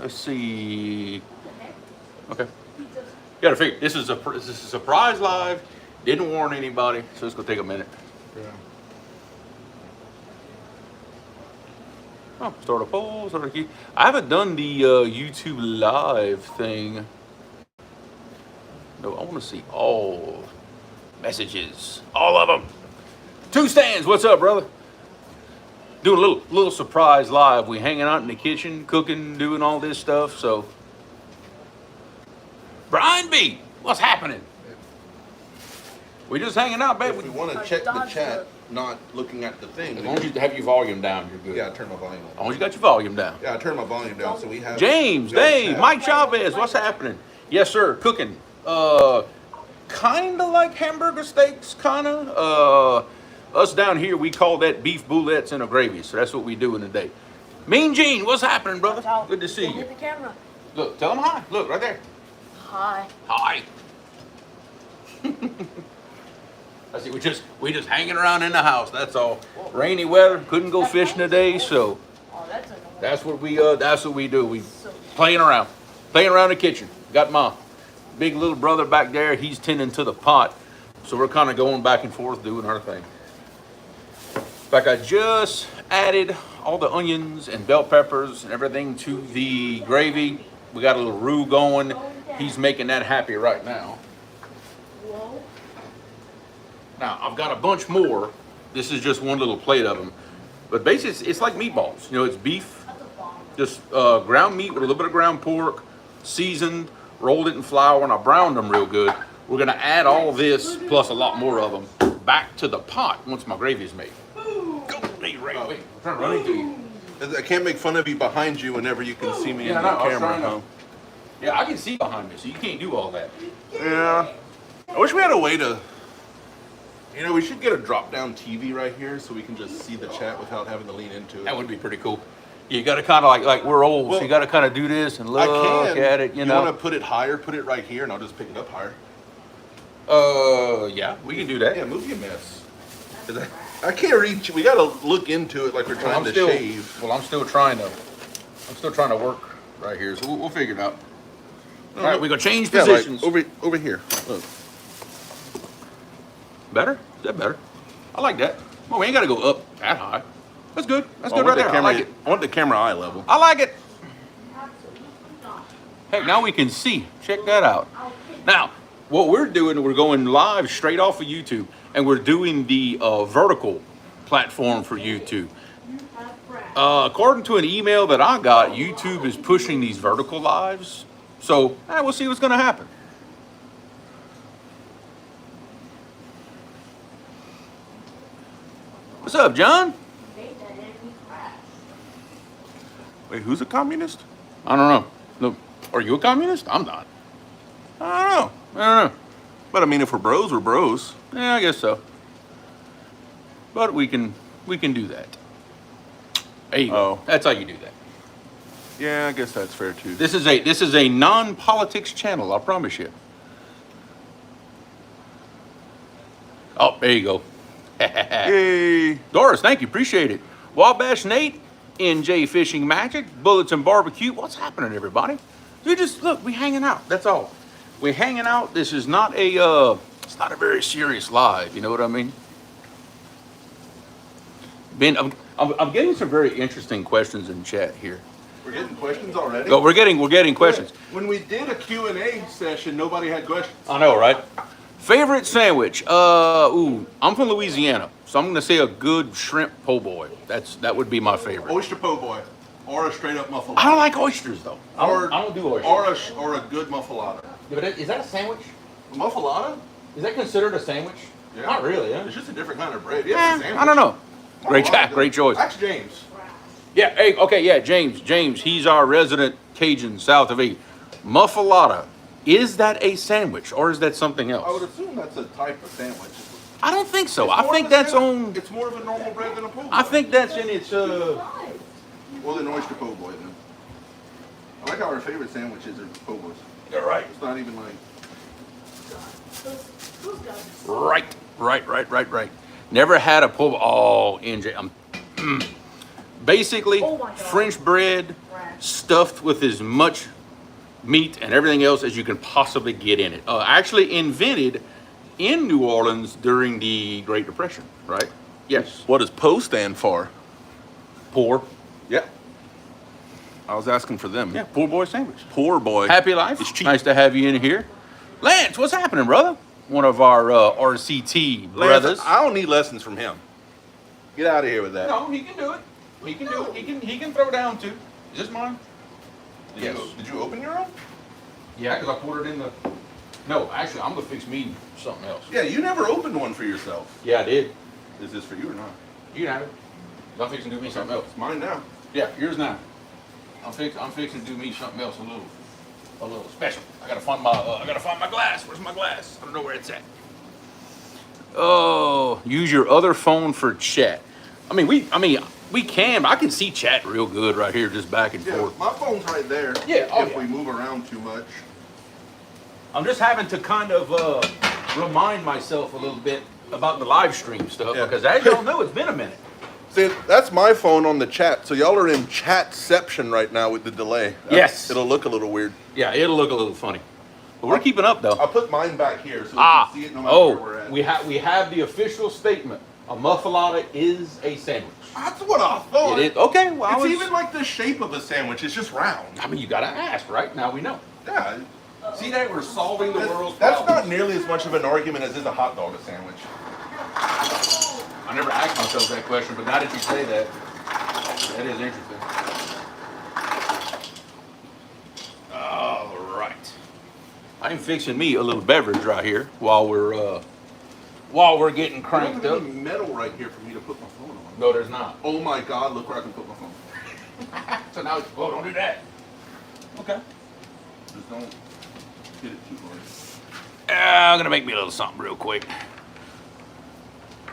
Let's see. Okay. Gotta figure. This is a surprise live. Didn't warn anybody, so it's gonna take a minute. Yeah. Oh, start a poll, start a key. I haven't done the YouTube live thing. No, I want to see all messages, all of them. Two Stands, what's up, brother? Doing a little surprise live. We hanging out in the kitchen, cooking, doing all this stuff. So, Brian B, what's happening? We just hanging out, baby. If we want to check the chat, not looking at the thing. As long as you have your volume down, you're good. Yeah, I turn my volume As on. long as you got your volume down. Yeah, I turn my volume down so we have. James, Dave, Mike Chavez, what's happening? Yes, sir. Cooking. Kind of like hamburger steaks, kind of. Us down here, we call that beef boulettes in a gravy. So that's what we do in the day. Mean Gene, what's happening, brother? Good to see you. Hit the camera. Look, tell them hi. Look, right there. Hi. Hi. I see. We just hanging around in the house. That's all. Rainy weather. Couldn't go fishing today, so Oh, that's annoying. that's what we do. We playing around the kitchen. Got my big little brother back there. He's tending to the pot, so we're kind of going back and forth doing our thing. In fact, I just added all the onions and bell peppers and everything to the gravy. We got a little roux going. He's making that happy right now. Whoa. Now, I've got a bunch more. This is just one little plate of them. But basically, it's like meatballs. You know, it's beef, just ground meat with a little bit of ground pork, seasoned, rolled it in flour, and I browned them real good. We're gonna add all this, plus a lot more of them, back to the pot once my gravy is made. Go, hey, Ray, wait, I'm trying to run into you. I can't make fun of you behind you whenever you can see me Yeah, in the I know, I was camera. trying to- Huh? Yeah, I can see behind me, so you can't do all that. Yeah. I wish we had a way to. You know, we should get a drop-down TV right here so we can just see the chat without having to lean into it. That would be pretty cool. You got to kind of like we're old, so Well, you got to kind of do this and I look can. at it. You know. want to put it higher? Put it right here, and I'll just pick it up higher. Yeah, we can do that. Yeah, move your mess. 'Cause I can't reach. We gotta look into it like we're trying to shave. Well, I'm still trying to work right here, so we'll figure it out. All right, we're gonna change Yeah, positions. like over here. Look. Better? Is that better? I like that. Well, we ain't gotta go up that high. That's good. That's I good want right the there. I camera, like it. I want the camera eye level. I like it. Hey, now we can see. Check that out. Now, what we're doing, we're going live straight off of YouTube, and we're doing the vertical platform for YouTube. According to an email that I got, YouTube is pushing these vertical lives. So, we'll see what's going to happen. What's up, John? Wait, who's a communist? I don't know. Look, are you a communist? I'm not. I don't know. I don't know. But I mean, if we're bros, we're bros. Yeah, I guess so. But we can do that. There you go. Oh. That's how you do that. Yeah, I guess that's fair too. This is a non-politics channel, I promise you. Oh, there you go. Yay! Doris, thank you, appreciate it. Wabash Nate, NJ Fishing Magic, Bullets and Barbecue. What's happening, everybody? You just look, we hanging out. That's all. We're hanging out. This is not a it's not a very serious live. You know what I mean? Ben, I'm getting some very interesting questions in chat here. We're getting questions already. Oh, we're getting questions. When we did a Q&A session, nobody had questions. I know, right? Favorite sandwich? I'm from Louisiana, so I'm gonna say a good shrimp po' boy. That would be my favorite. Oyster po' boy, or a straight up muffalata. I don't like oysters though. I don't do oysters. Or a good muffalata. Yeah, but is that a sandwich? Muffalata? Is that considered a sandwich? Yeah. Not really, It's just a different kind of bread. Yeah, Yeah, it's a sandwich. I don't know. Great Muffalata. chat, great choice. Ask James. Yeah, hey, okay, yeah, James, he's our resident Cajun south of E. Muffalata, is that a sandwich or is that something I would else? assume that's a type of sandwich. I don't think so. It's I more think of a that's sandwich. on. It's more of a normal bread than a po' boy. I think that's in its. Well, then oyster po' boy then. I like how our favorite sandwiches are po' boys. You're right. It's not even like. Right. Never had a po'. Oh, NJ, Basically, Oh my God. French bread stuffed with as much meat and everything else as you can possibly get in it. Actually invented in New Orleans during the Great Depression, right? Yes. What does PO stand for? Poor. Yeah. I was asking for them. Yeah, poor boy sandwich. Poor boy. Happy life. It's cheap. Nice to have you in here. Lance, what's happening, brother? One of our RCT Lance, brothers. I don't need lessons from him. Get out of here with that. No, he can do it. He can do it. He can throw down too. Is this mine? Yes. Did you open your own? Yeah, because I poured it in the. No, actually, I'm gonna fix me something else. Yeah, you never opened one for yourself. Yeah, I did. Is this for you or not? You can have it. I'm fixing to do me something else. It's mine now. Yeah, yours now. I'm fixing to do me something else a little special. I gotta find my glass. Where's my glass? I don't know where it's at. Oh, use your other phone for chat. I mean, we can. I can see chat real good right here, just back and Yeah, forth. my phone's right there. Yeah, oh, if yeah. we move around too much. I'm just having to kind of remind myself a little bit about the live stream stuff Yeah. because, as y'all know, it's been a minute. See, that's my phone on the chat. So y'all are in chatception right now with the delay. Yes. It'll look a little weird. Yeah, it'll look a little funny, but we're keeping up though. I'll put mine back here so we can see it no matter where we're at. we have the official statement. A muffalata is a sandwich. That's what I thought. It is okay. Well, It's even like the shape of a sandwich. It's just round. I mean, you gotta ask, right? Now we know. Yeah. See that we're solving the world's That's problems. not nearly as much of an argument as is a hot dog a sandwich. I never asked myself that question, but now that you say that, that is interesting. All right. I'm fixing me a little beverage right here while we're getting cranked There's up. any metal right here for me to put my phone on. No, there's not. Oh my God! Look where I can put my phone. So now, well, don't do that. Okay. Just don't hit it too hard. I'm gonna make me a little something real quick.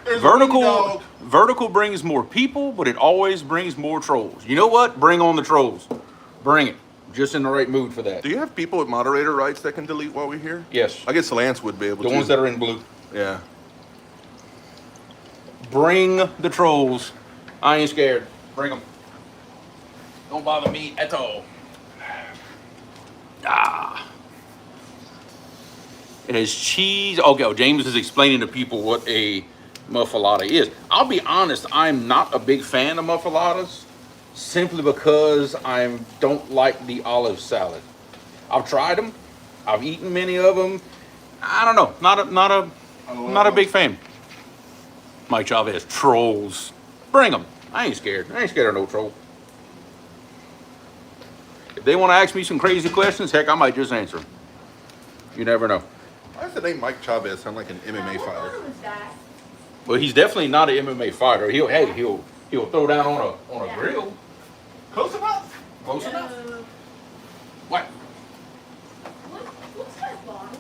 There's a wiener Vertical, dog. vertical brings more people, but it always brings more trolls. You know what? Bring on the trolls. Bring it. Just in the right mood for that. Do you have people with moderator rights that can delete while we're here? Yes. I guess Lance would be able The to. ones that are in blue. Yeah. Bring the trolls. I ain't scared. Bring them. Don't bother me at all. It has cheese. Okay, oh, James is explaining to people what a muffalata is. I'll be honest, I'm not a big fan of muffalatas simply because I don't like the olive salad. I've tried them. I've eaten many of them. I don't know. Not a big fan. Mike Chavez, trolls. Bring them. I ain't scared. I ain't scared of no troll. If they want to ask me some crazy questions, heck, I might just answer them. You never know. Why does the name Mike Chavez sound like an MMA fighter? Well, he's definitely not an MMA fighter. He'll throw down on a grill. Close enough. Close enough. What? What's that bottle?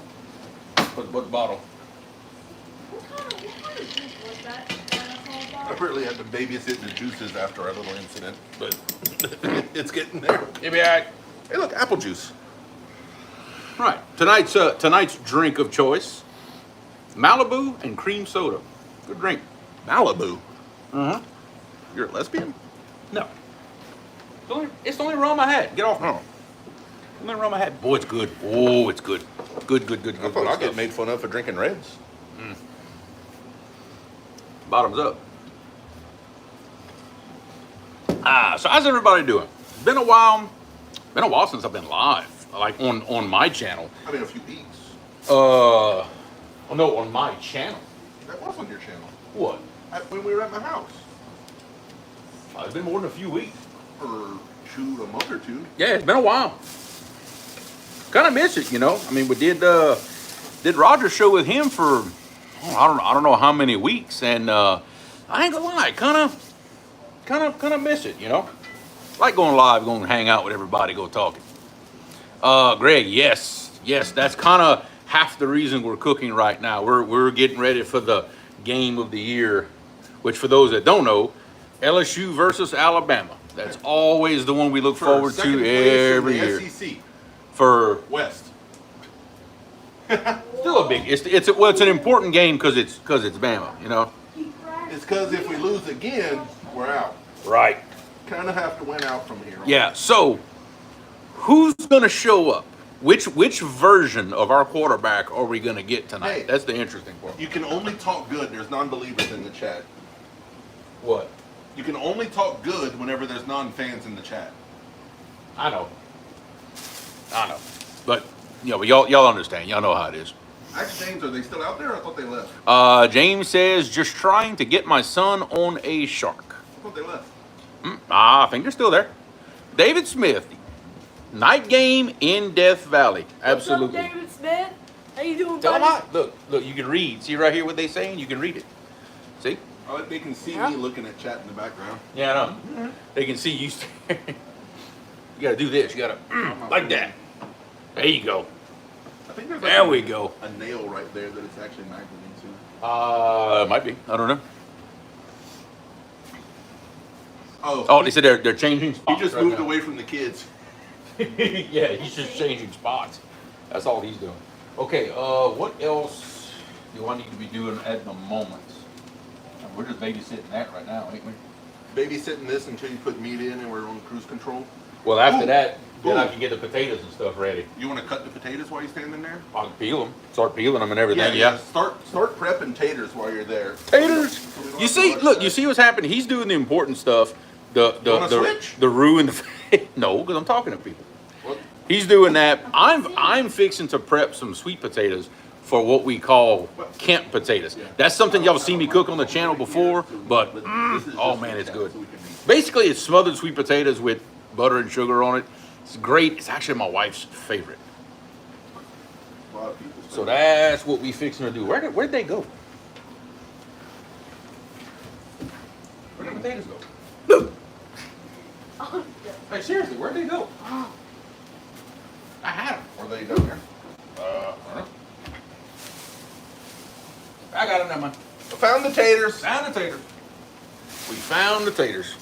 What bottle? What kind of drink was that? I really had to babysit the juices after our little incident, but it's getting there. Give me a. Hey, look, apple juice. Right. Tonight's drink of choice: Malibu and cream soda. Good drink. Malibu. Uh huh. You're a lesbian? No. It's the only rum I had. Get off me. Oh. The only rum I had. Boy, it's good. Oh, it's good. Good. I thought I'd get made fun of for drinking Reds. Bottoms up. So how's everybody doing? Been a while since I've been live, like on my channel. I mean, a few weeks. Oh no, on my channel. That was on your channel. What? When we were at my house. It's been more than a few weeks. For shoot, a month or two. Yeah, it's been a while. Kind of miss it, you know. I mean, we did Roger's show with him for I don't know how many weeks, and I ain't gonna lie, kind of miss it, you know. Like going live, going to hang out with everybody, go talking. Greg, yes, that's kind of half the reason we're cooking right now. We're getting ready for the game of the year, which for those that don't know, LSU versus Alabama. That's always the one we look forward to every year. SEC For West. still a big, it's an important game because it's Bama, you know. Is It's because if we lose again, we're out. Right. Kind of have to win out from here. Yeah. So, who's gonna show up? Which version of our quarterback are we gonna get tonight? Hey. That's the interesting part. You can only talk good. There's non-believers in the chat. What? You can only talk good whenever there's non-fans in the chat. I know. But but y'all understand. Y'all know how it is. Actually, James, are they still out there? I thought they left. James says just trying to get my son on a shark. I thought they left. I think they're still there. David Smith, night game in Death Valley. Absolutely. What's up, David Smith? How you doing, Tell them buddy? hi. Look, you can read. See right here what they saying? You can read it. See? Oh, they can see Yeah. me looking at chat in the background. Yeah, I know. They can see you staring. You gotta do this. You gotta, like that. There you go. I think there's There we go. a nail right there that it's actually magneting to. Might be. I don't know. Oh, They said they're changing he spots. just right moved now. away from the kids. Yeah, he's just changing spots. That's all he's doing. Okay, what else do I need to be doing at the moment? We're just babysitting that right now, ain't we? Babysitting this until you put meat in and we're on cruise control. Well, after that, then I Boom. can get the potatoes and stuff ready. You want to cut the potatoes while you're standing there? I can peel them, start peeling them and everything. Yeah. Start prepping taters while you're there. Taters. So we don't You have see, to rush look, that. you see what's happening. He's doing the important stuff. Wanna switch? The roux and the no, because I'm talking to people. What? He's doing that. I'm fixing to prep some sweet potatoes for what we call camp potatoes. That's something y'all seen me cook on the channel before, but oh man, it's good. Basically, it's smothered sweet potatoes with butter and sugar on it. It's great. It's actually my wife's favorite. A lot of people say So that's what we fixing to do. Where'd they go? Where'd the potatoes go? Oh, Hey, seriously, where'd they go? I had them. Are they down there? I don't know. I got them now, man. I found the taters. Found the taters. We found the taters.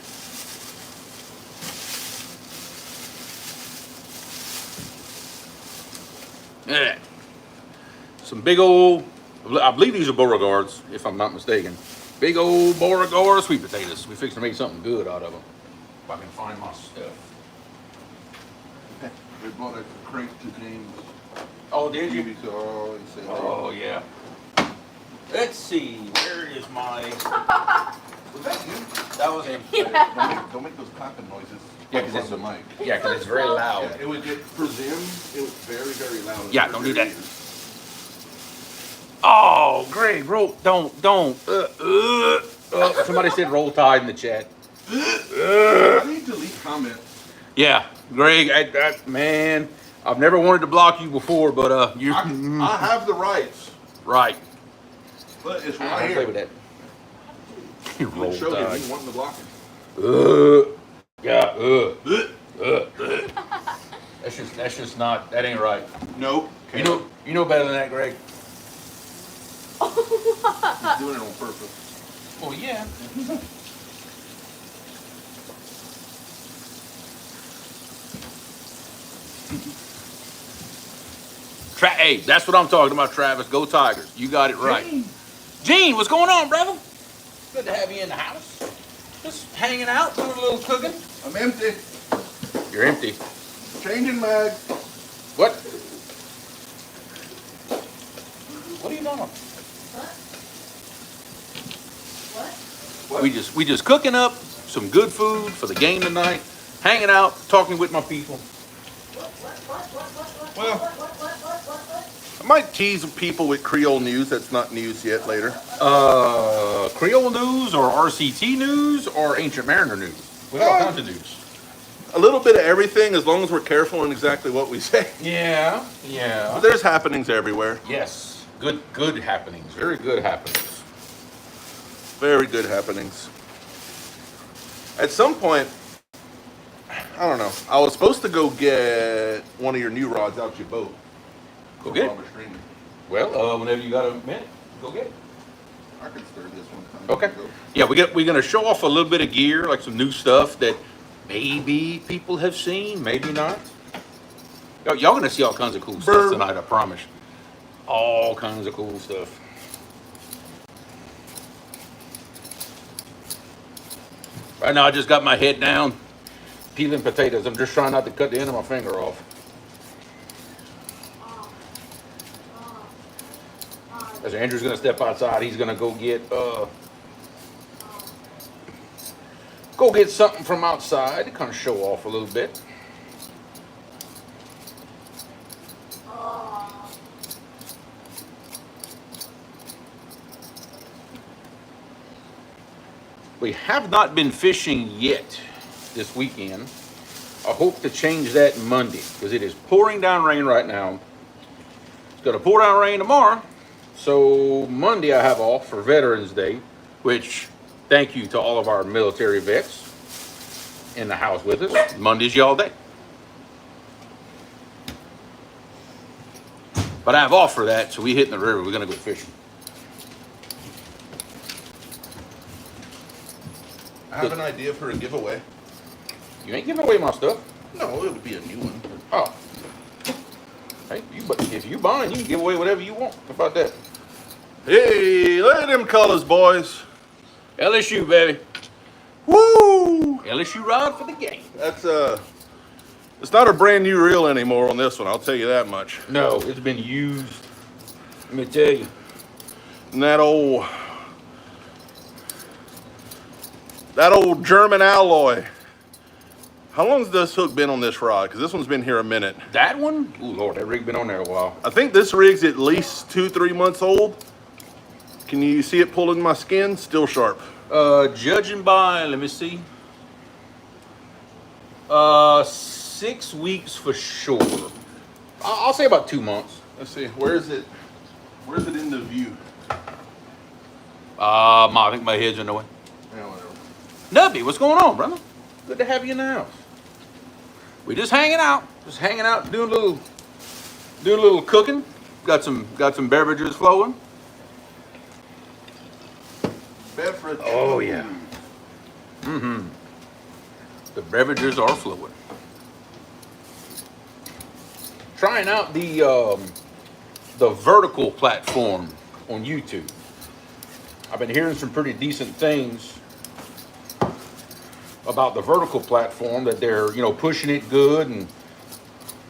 Yeah. Some big old, I believe these are Beauregards, if I'm not mistaken. Big old Beauregard sweet potatoes. We fixing to make something good out of them. If I can find my stuff. They bought a crate to James. Oh, did you? Maybe so. Oh, he said, Oh, yeah. Let's see, where is my, Was that you? that was him. Yeah. Don't make those clapping noises. Yeah, 'cause from it's the mic. Yeah, because it's very loud. Yeah, it would get for them. It was very, very loud. Yeah, don't do that. Oh, Greg, don't. Somebody said roll tide in the chat. I need to delete comments. Yeah, Greg, man, I've never wanted to block you before, but you're I have the rights, right. but it's I'll right play here. with that. You Roll can show tide. me wanting to block it. That's just not. That ain't right. No. You know better than that, Greg. He's doing it on purpose. Well, yeah. Hey, that's what I'm talking about, Travis. Go Tigers. You got it right. Gene, what's going on, brother? Good to have you in the house. Just hanging out, doing a little cooking. I'm empty. You're empty. Changing mag. What? What are you doing? What? We just cooking up some good food for the game tonight. Hanging out, talking with my people. Well, I might tease people with Creole news that's not news yet later. Creole news or RCT news or Ancient Mariner news. We got all kinds of news. A little bit of everything as long as we're careful in exactly what we say. Yeah. But there's happenings everywhere. Yes. Good happenings. Very good happenings. Very good happenings. At some point, I don't know. I was supposed to go get one of your new rods out your boat. Go get it. Robert Streamer. Well, whenever you got a minute, go get it. I could stir this one time. Okay. Yeah, we're gonna show off a little bit of gear, like some new stuff that maybe people have seen, maybe not. Y'all gonna see all kinds of cool stuff Burr. tonight, I promise. All kinds of cool stuff. Right now, I just got my head down, peeling potatoes. I'm just trying not to cut the end of my finger off. As Andrew's gonna step outside, he's gonna go get something from outside to kind of show off a little bit. We have not been fishing yet this weekend. I hope to change that Monday because it is pouring down rain right now. It's gonna pour down rain tomorrow. So Monday I have off for Veterans Day, which thank you to all of our military vets in the house with us. Monday's y'all day. But I have off for that, so we hitting the river. We're gonna go fishing. I have an idea for a giveaway. You ain't giving away my stuff. No, it would be a new one. Oh. Hey, if you buying, you can give away whatever you want. How about that? Hey, look at them colors, boys. LSU, baby. Woo! LSU ride for the game. That's it's not a brand new reel anymore on this one. I'll tell you that much. No, it's been used. Let me tell you. And that old German alloy. How long's this hook been on this rod? Because this one's been here a minute. That one? Ooh, Lord, that rig been on there a while. I think this rig's at least 2-3 months old. Can you see it pulling my skin? Still sharp. Judging by, let me see. 6 weeks for sure. I'll say about 2 months. Let's see. Where's it in the view? I think my head's in the way. Yeah, whatever. Nubby, what's going on, brother? Good to have you in the house. We just hanging out, doing a little cooking. Got some beverages flowing. Beverage. Oh yeah. Mm-hmm. The beverages are flowing. Trying out the vertical platform on YouTube. I've been hearing some pretty decent things about the vertical platform, that they're pushing it good, and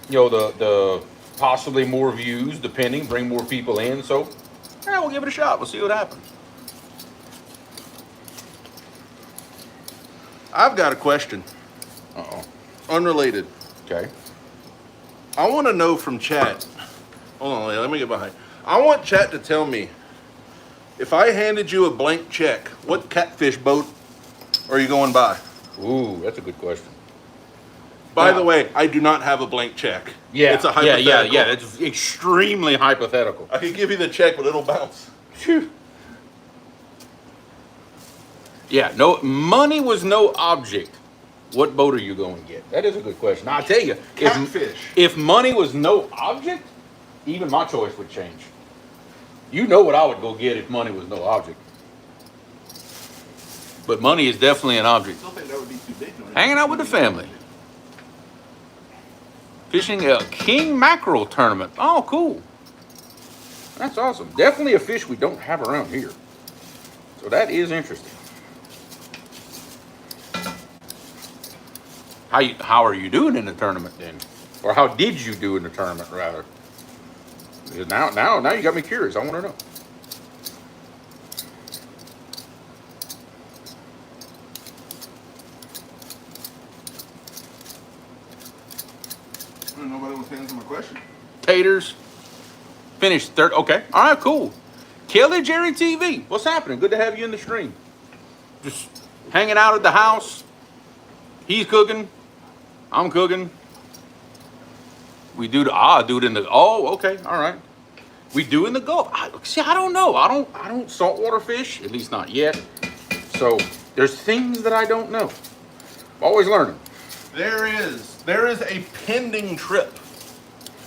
the possibly more views depending, bring more people in. So yeah, we'll give it a shot. We'll see what happens. I've got a question. Uh-oh. Unrelated. Okay. I want to know from chat. Hold on, let me get behind. I want chat to tell me, if I handed you a blank check, what catfish boat are you going by? Ooh, that's a good question. By Now- the way, I do not have a blank check. Yeah, It's a hypothetical. yeah. It's extremely hypothetical. I could give you the check, but it'll bounce. Phew. Yeah, no, money was no object. What boat are you going to get? That is a good question. I'll tell you, Catfish. if money was no object, even my choice would change. You know what I would go get if money was no object. But money is definitely an object. I don't think that would be too big. Hanging out with the family. Fishing a king mackerel tournament. Oh, cool. That's awesome. Definitely a fish we don't have around here. So that is interesting. How are you doing in the tournament then? Or how did you do in the tournament rather? Because now you got me curious. I want to know. Nobody was answering my question. Taters. Finished third. Okay. All right, cool. Kelly Jerry TV. What's happening? Good to have you in the stream. Just hanging out at the house. He's cooking. I'm cooking. We do do it in the, oh, okay. All right. We do in the Gulf. I don't know. I don't saltwater fish, at least not yet. So there's things that I don't know. Always learning. There is a pending trip,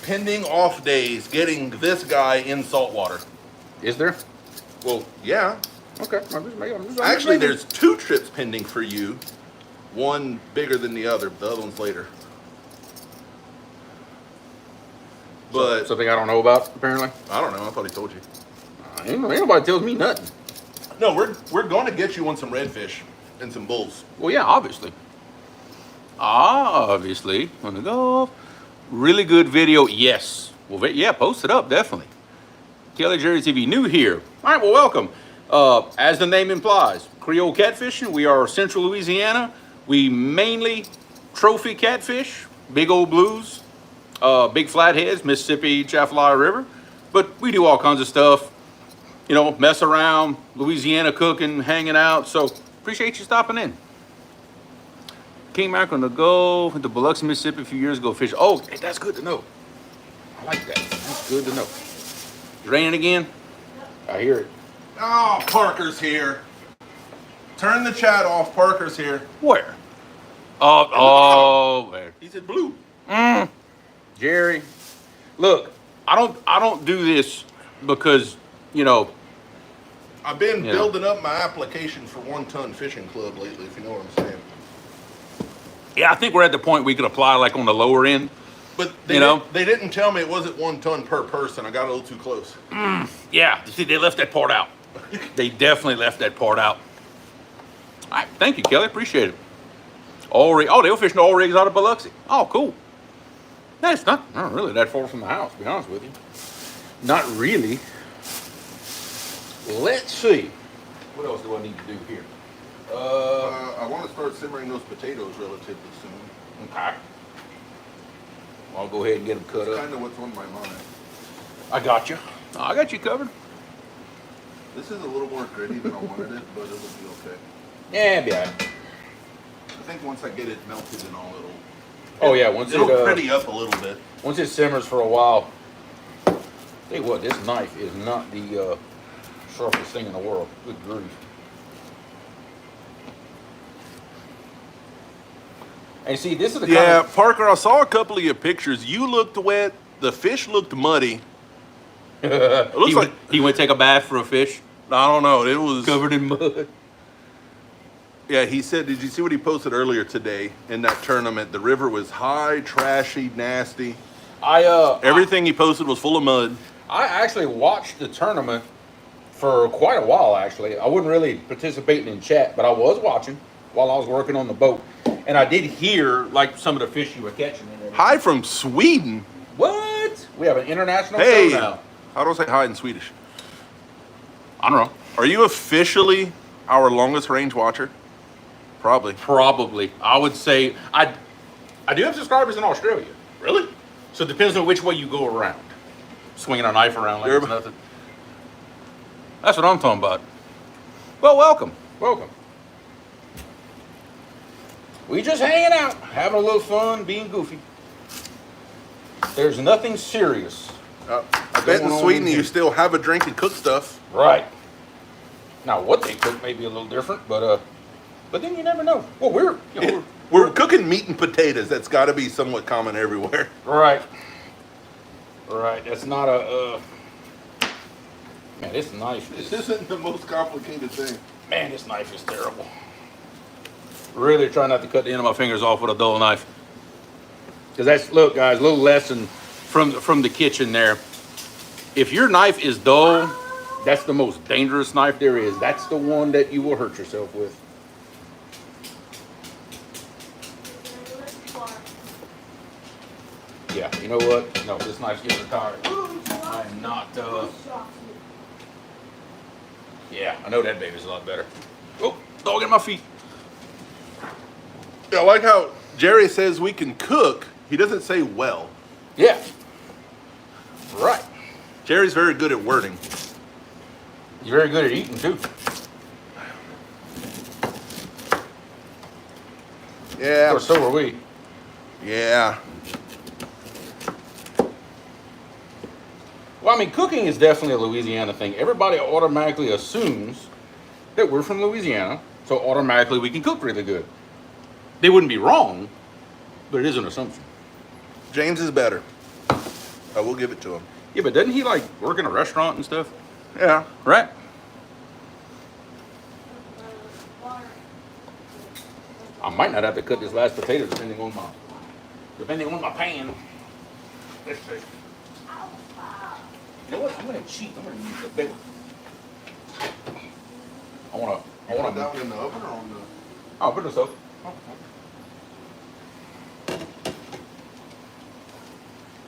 pending off days, getting this guy in saltwater. Is there? Well, yeah. Okay. I'm just Actually, there's 2 trips pending for you. One bigger than the other, but the other one's later. But something I don't know about, apparently. I don't know. I thought he told you. Ain't nobody tells me nothing. No, we're going to get you on some redfish. and some bulls. Well, yeah, obviously. Obviously, on the golf. Really good video, yes. Well, yeah, post it up, definitely. Kelly Jerry TV, new here. All right, well, welcome. As the name implies, Creole catfishing. We are Central Louisiana. We mainly trophy catfish, big old blues, big flatheads, Mississippi, Chaffalaya River. But we do all kinds of stuff, you know, mess around, Louisiana cooking, hanging out. So appreciate you stopping in. King Mac on the go into Biloxi, Mississippi a few years ago. Fish. Oh, hey, that's good to know. I like that. That's good to know. It's raining again. I hear it. Oh, Parker's here. Turn the chat off. Parker's here. Where? Oh, there. He said blue. Jerry, look, I don't do this because, you know, I've been Yeah. building up my application for 1 Ton Fishing Club lately, if you know what I'm saying. yeah, I think we're at the point we could apply like on the lower end. But they, You know? they didn't tell me it wasn't 1 ton per person. I got a little too close. Yeah, you see, they left that part out. They definitely left that part out. All right, thank you, Kelly. Appreciate it. Oh, they were fishing all rigs out of Biloxi. Oh, cool. That's not really that far from the house, to be honest with you. Not really. Let's see. What else do I need to do here? I want to start simmering those potatoes relatively soon. Okay. I'll go ahead and get them cut That's up. kind of what's on my mind. I got you. I got you covered. This is a little more gritty than I wanted it, but it'll be okay. Yeah, be all right. I think once I get it melted and all, Oh yeah, once it'll it pretty up a little bit. once it simmers for a while. Tell you what, this knife is not the sharpest thing in the world. Good grief. And see, this is the kind Yeah, of Parker, I saw a couple of your pictures. You looked wet. The fish looked muddy. looks like- he went take a bath for a fish I don't know. It was covered in mud. Yeah, he said, did you see what he posted earlier today in that tournament? The river was high, trashy, nasty. Everything he posted was full of mud. I actually watched the tournament for quite a while, actually. I wasn't really participating in chat, but I was watching while I was working on the boat. And I did hear, like, some of the fish you were catching in there. Hi from Sweden. What? We have an international Hey, show now. how do I say hi in Swedish? I don't know. Are you officially our longest range watcher? Probably. Probably. I would say, I do have subscribers in Australia. Really? So it depends on which way you go around. Swinging a knife around like it's nothing. That's what I'm talking about. Well, welcome. Welcome. We just hanging out, having a little fun, being goofy. There's nothing serious. I bet in Going on Sweden in here. you still have a drink and cook stuff. Right. Now, what they cook may be a little different, but then you never know. Well, We're cooking meat and potatoes. That's got to be somewhat common everywhere. right. Right. That's not a. Man, this knife This is. isn't the most complicated thing. Man, this knife is terrible. Really try not to cut the end of my fingers off with a dull knife. Because that's, look, guys, a little lesson from the kitchen there. If your knife is dull, that's the most dangerous knife there is. That's the one that you will hurt yourself with. Yeah, you know what? No, this knife's getting retired. I am not, yeah, I know that baby's a lot better. Oh, dog in my feet. I like how Jerry says we can cook. He doesn't say well. Yeah. Right. Jerry's very good at wording. You're very good at eating too. Yeah. Or so are we. Yeah. Well, I mean, cooking is definitely a Louisiana thing. Everybody automatically assumes that we're from Louisiana, so automatically we can cook really good. They wouldn't be wrong, but it is an assumption. James is better. I will give it to him. Yeah, but doesn't he like work in a restaurant and stuff? Yeah. Right? I might not have to cut this last potato depending on my pan. Let's see. You know what? I'm gonna cheat. I'm gonna use the big one. I wanna. That one in the oven or on the? Oh, put this up.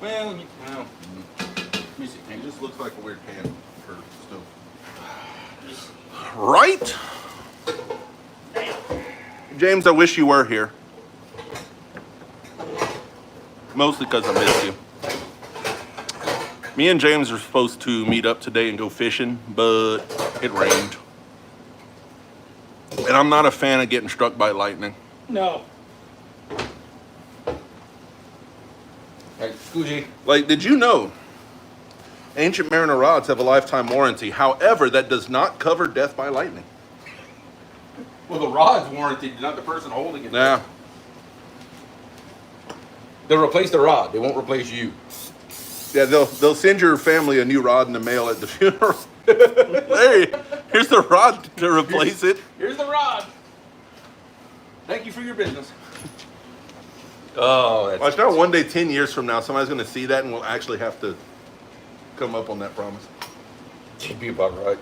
Well, let me see. It just looks like a weird pan for stove. Right? James, I wish you were here. Mostly because I miss you. Me and James are supposed to meet up today and go fishing, but it rained. And I'm not a fan of getting struck by lightning. No. Hey, Scoochie. Like, did you know Ancient Mariner rods have a lifetime warranty? However, that does not cover death by lightning. Well, the rod's warranted, not the person holding it. Yeah. They'll replace the rod. They won't replace you. Yeah, they'll send your family a new rod in the mail at the funeral. Here's the rod to replace it. Here's the rod. Thank you for your business. Oh, that's Watch now, one day, 10 years from now, somebody's going to see that and we'll actually have to come up on that promise. You'd be about right.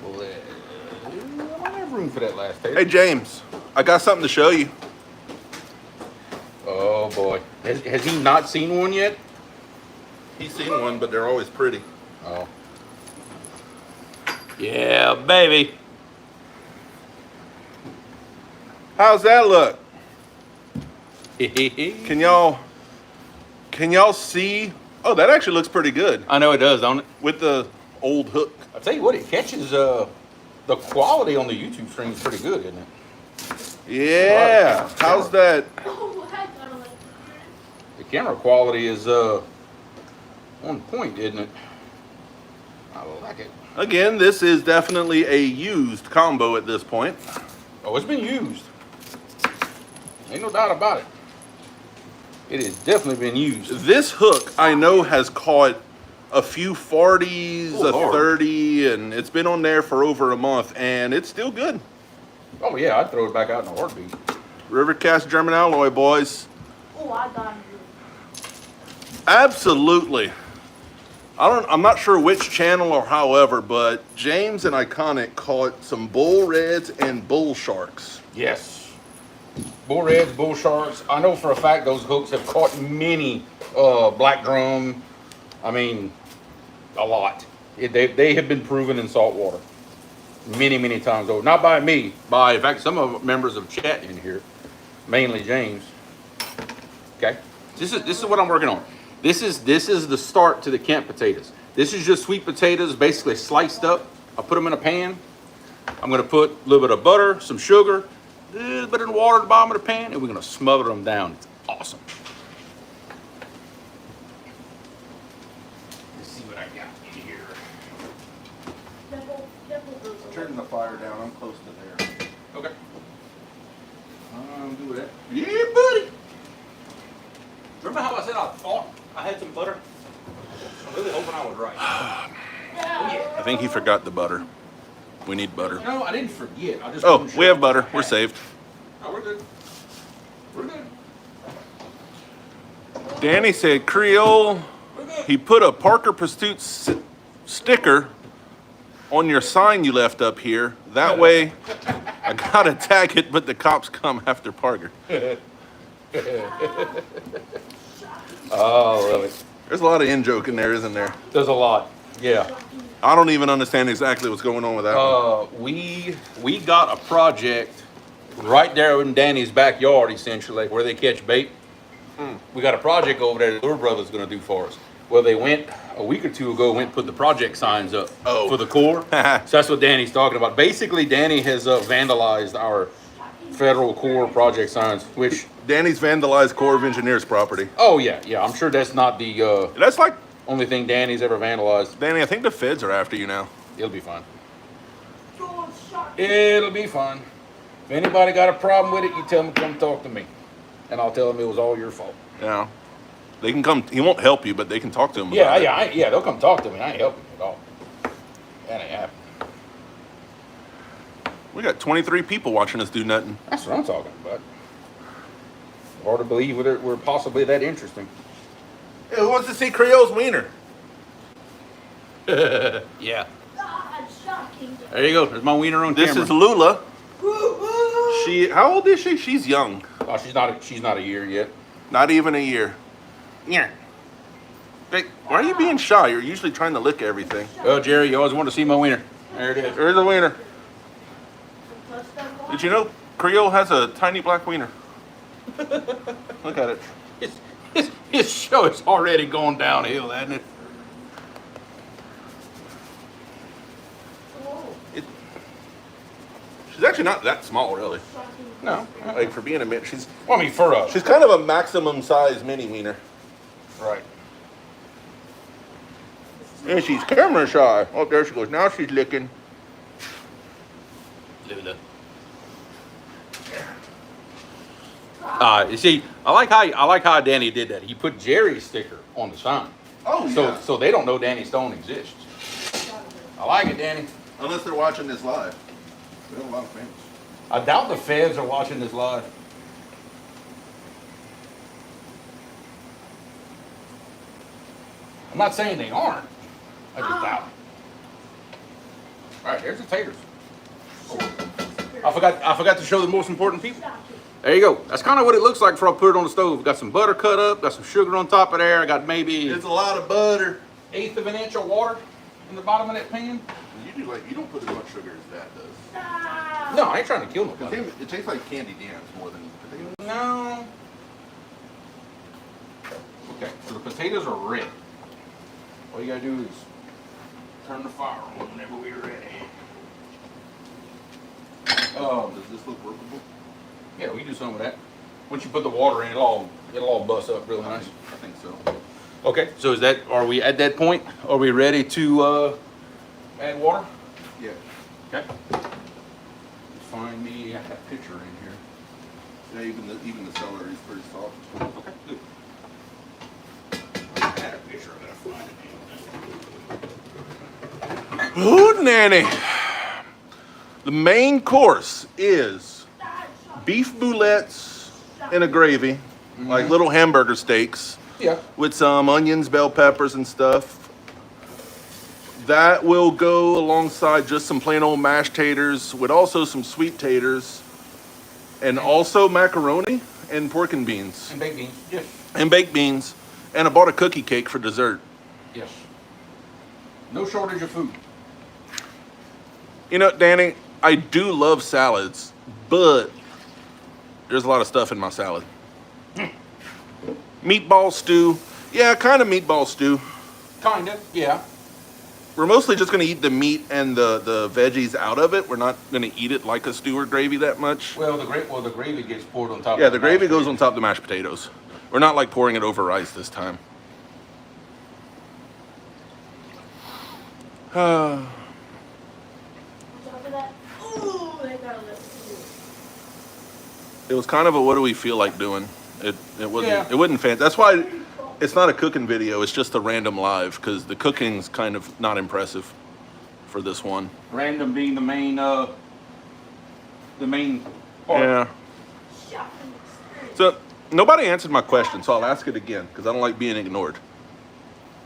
Well, I don't have room for that last tape. Hey, James, I got something to show you. Oh boy, has he not seen one yet? He's seen one, but they're always pretty. Oh. Yeah, baby. How's that look? I Can y'all see? Oh, that actually looks pretty good know it does, don't it? with the old hook. I'll tell you what, it catches, the quality on the YouTube stream is pretty good, isn't it? Yeah. How's that? Oh, I thought it was. The camera quality is, on point, isn't it? I like it. Again, this is definitely a used combo at this point. Oh, it's been used. Ain't no doubt about it. It has definitely been used. This hook, I know, has caught a few 40s, Oh, a Lord. 30, and it's been on there for over a month, and it's still good. Oh yeah, I'd throw it back out in a heartbeat. Rivercast German alloy, boys. Oh, I got him. Absolutely. I'm not sure which channel or however, but James and Iconic caught some bull reds and bull sharks. Yes. Bull reds, bull sharks. I know for a fact those hooks have caught many black drum. I mean, a lot. They have been proven in salt water many, many times over. Not by me, by in fact some of the members of chat in here, mainly James. Okay, this is what I'm working on. This is the start to the camp potatoes. This is just sweet potatoes, basically sliced up. I put them in a pan. I'm gonna put a little bit of butter, some sugar, a little bit of water at the bottom of the pan, and we're gonna smother them down. It's awesome. Let's see what I got in here. Devil goes away. Turning the fire down, I'm close to there. Okay. Do that. Yeah, buddy. Remember how I said I thought I had some butter? I'm really hoping I was right. I think he forgot the butter. We need butter. No, I didn't forget. I just Oh, wasn't we sure have butter. what I We're had. saved. Oh, we're good. We're good. Danny said Creole. We're good. He put a Parker Pursuit sticker on your sign you left up here. That way, I gotta tag it, but the cops come after Parker. Oh, really? There's a lot of in joke in there, isn't there? There's a lot. Yeah. I don't even understand exactly what's going on with that one. We got a project right there in Danny's backyard, essentially, where they catch bait. We got a project over there that Lure Brothers going to do for us. Well, they went a week or two ago, went and put the project signs up for the Corps. So that's what Danny's talking about. Basically, Danny has vandalized our federal Corps project signs, which, Danny's vandalized Corps of Engineers property. oh yeah, I'm sure that's not the That's like, only thing Danny's ever vandalized. Danny, I think the feds are after you now. It'll be fine. Oh, shark. It'll be fine. If anybody got a problem with it, you tell them to come talk to me. And I'll tell them it was all your fault. Yeah. They can come, he won't help you, but they can talk to him Yeah, about it. yeah, they'll come talk to me. I ain't helping you at all. That ain't happening. We got 23 people watching us do nothing. That's what I'm talking about. Hard to believe we're possibly that interesting. Hey, who wants to see Creole's wiener? Yeah. Ah, Shocking. There you go. There's my wiener on This camera. is Lula. How old is she? She's young. Oh, she's not a year yet. Not even a year. Yeah. Hey, why are you being shy? You're usually trying to lick everything. Oh, Jerry, you always want to see my wiener. There it is. There's a wiener. Touch that water. Did you know Creole has a tiny black wiener? Look at it. His show is already going downhill, hasn't it? Whoa. She's actually not that small, really. Shocking. No. Like for being a mini, she's Well, I mean, for us. she's kind of a maximum size mini wiener. Right. And she's camera shy. Oh, there she goes. Now she's licking. Lula. You see, I like how Danny did that. He put Jerry's sticker on the sign, Oh so they don't know Danny Stone exists. I like it, Danny. Unless they're watching this live. We have a lot of fans. I doubt the feds are watching this live. I'm not saying they aren't. I just doubt it. All right, there's the taters. I forgot to show the most important people. There you go. That's kind of what it looks like before I put it on the stove. Got some butter cut up, got some sugar on top of there. I got maybe It's a lot of butter. 1/8 of an inch of water in the bottom of that pan. You don't put as much sugar as that does. Stop. No, I ain't trying to kill nobody. It tastes like candy dance more than potatoes. No. Okay, so the potatoes are ready. All you gotta do is turn the fire on whenever we're ready. Does this look workable? Yeah, we can do some of that. Once you put the water in, it'll all bust up real nice. I think so. Okay, so are we at that point? Are we ready to add water? Yeah. Okay. Find me that picture in here. Yeah, even the celery is pretty soft. Okay, good. I had a picture, I gotta find it. Ooh, nanny. The main course is beef boulettes in a gravy, like little hamburger steaks, Yeah. with some onions, bell peppers, and stuff. That will go alongside just some plain old mashed taters with also some sweet taters, and also macaroni and pork and beans And baked beans. Yes. and baked beans. And I bought a cookie cake for dessert. Yes. No shortage of food. You know, Danny, I do love salads, but there's a lot of stuff in my salad. Meatball stew. Yeah, kind of meatball stew. Kinda, yeah. We're mostly just going to eat the meat and the veggies out of it. We're not going to eat it like a stew or gravy that much. Well, the gravy gets poured on top. Yeah, of the gravy mashed goes on potatoes. top of the mashed potatoes. We're not like pouring it over rice this time. On top of that, ooh, they got a list to do. It was kind of a what do we feel like doing. It wasn't Yeah. it wasn't fancy. That's why it's not a cooking video. It's just a random live because the cooking's kind of not impressive for this one. Random being the main part. Yeah. Shocking experience. So nobody answered my question, so I'll ask it again because I don't like being ignored.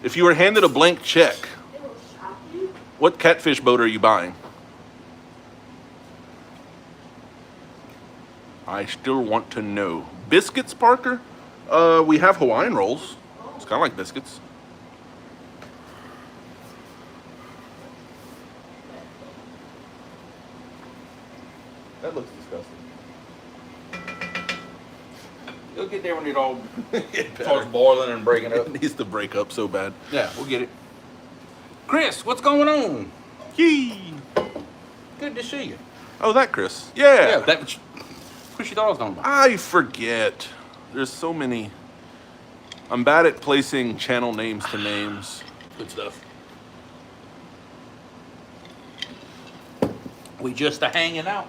If you were handed a blank check, It will shock you. what catfish boat are you buying? I still want to know. Biscuits, Parker? We have Hawaiian rolls. It's kind of like biscuits. That looks disgusting. You'll get there when it all starts boiling and breaking up. It needs to break up so bad. Yeah, we'll get it. Chris, what's going on? Yee! Good to see you. Oh, that Chris. Yeah, Yeah. that was Pushy Doll's talking about. I forget. There's so many. I'm bad at placing channel names to names. Good stuff. We just a hanging out.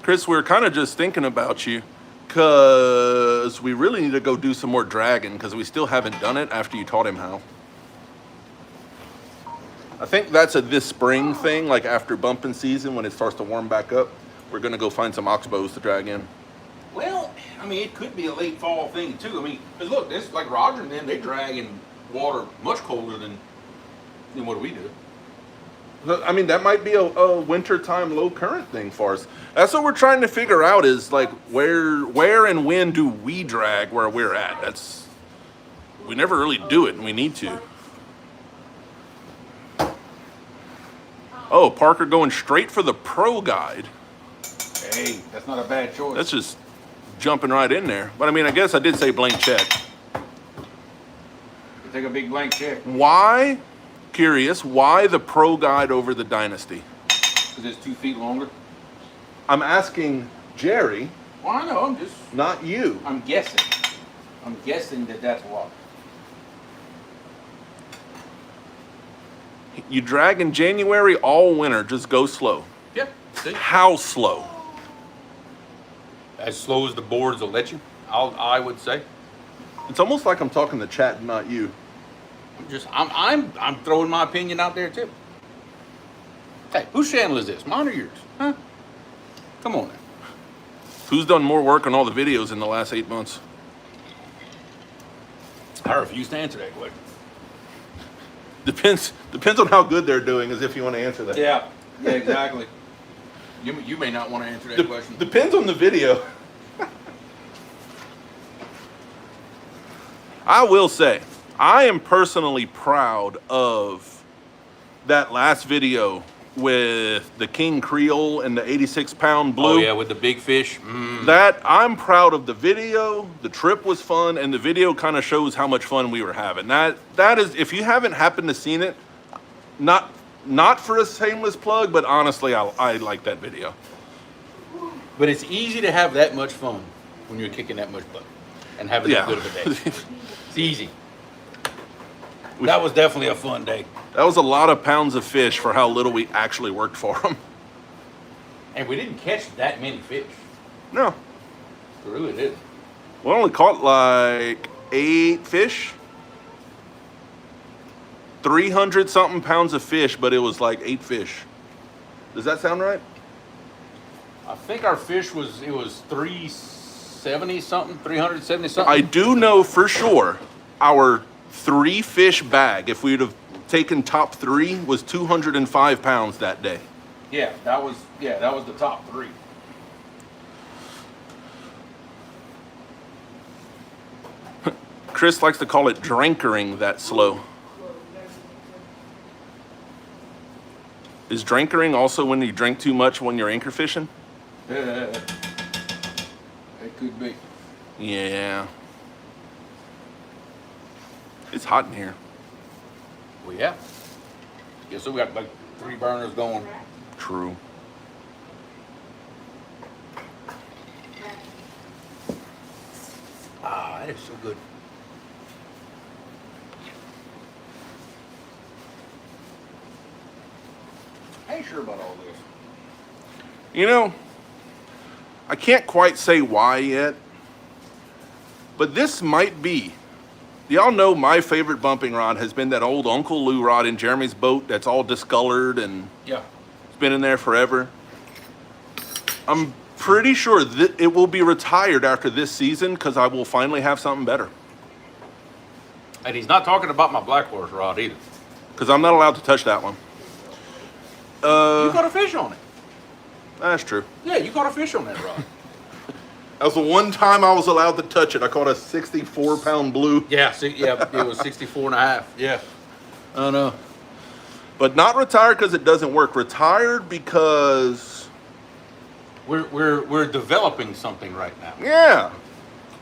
Chris, we're kind of just thinking about you because we really need to go do some more dragging because we still haven't done it after you taught him how. I think that's a this spring thing, like after bumping season when it starts to warm back up. We're going to go find some oxbows to drag in. Well, I mean, it could be a late fall thing too. I mean, because look, this like Roger and them, they drag in water much colder than what do we do. I mean, that might be a wintertime low current thing for us. That's what we're trying to figure out is like where and when do we drag where we're at? We never really do it, and we need to. Oh, Parker going straight for the Pro Guide. Hey, that's not a bad choice. That's just jumping right in there. But I mean, I guess I did say blank check. You take a big blank check Why? Curious, why the Pro Guide over the Dynasty? because it's 2 feet longer. I'm asking Jerry, Well, I know. not you. I'm guessing. I'm guessing that that's why. You drag in January all winter, just go slow. Yep. See? How slow? As slow as the boards will let you. I would say. It's almost like I'm talking to chat, not you. I'm throwing my opinion out there too. Hey, whose channel is this? Mine or yours? Huh? Come on now. Who's done more work on all the videos in the last 8 months? I refuse to answer that question. Depends on how good they're doing, as if you want to answer that. Yeah, exactly. You may not want to answer that question. Depends on the video. I will say, I am personally proud of that last video with the King Creole and the 86-pound blue. Oh yeah, with the big fish. That I'm proud of the video. The trip was fun, and the video kind of shows how much fun we were having. That is, if you haven't happened to seen it, not for a shameless plug, but honestly, I like that video. But it's easy to have that much fun when you're kicking that much butt and having that good of a day. It's easy. That was definitely a fun day. That was a lot of pounds of fish for how little we actually worked for them. And we didn't catch that many fish. No, We really didn't. we only caught like 8 fish. 300 something pounds of fish, but it was like 8 fish. Does that sound right? I think our fish was 370 something, 370 something. I do know for sure our 3 fish bag, if we'd have taken top 3, was 205 pounds that day. Yeah, that was the top 3. Chris likes to call it drinkering that slow. Is drinkering also when you drink too much when you're anchor fishing? It could be. Yeah. It's hot in here. Well, yeah. Yeah, so we got like 3 burners going. True. Ah, that is so good. I ain't sure about all this. You know, I can't quite say why yet, but this might be. Y'all know my favorite bumping rod has been that old Uncle Lou rod in Jeremy's boat that's all discolored and Yeah. it's been in there forever. I'm pretty sure that it will be retired after this season because I will finally have something better. And he's not talking about my black horse rod either. Because I'm not allowed to touch that one. You caught a fish on it. That's true. Yeah, you caught a fish on that rod. That was the one time I was allowed to touch it. I caught a 64-pound blue. Yeah, it was 64 and a half. Yeah. I know. But not retired because it doesn't work. Retired because, We're developing something right now. yeah,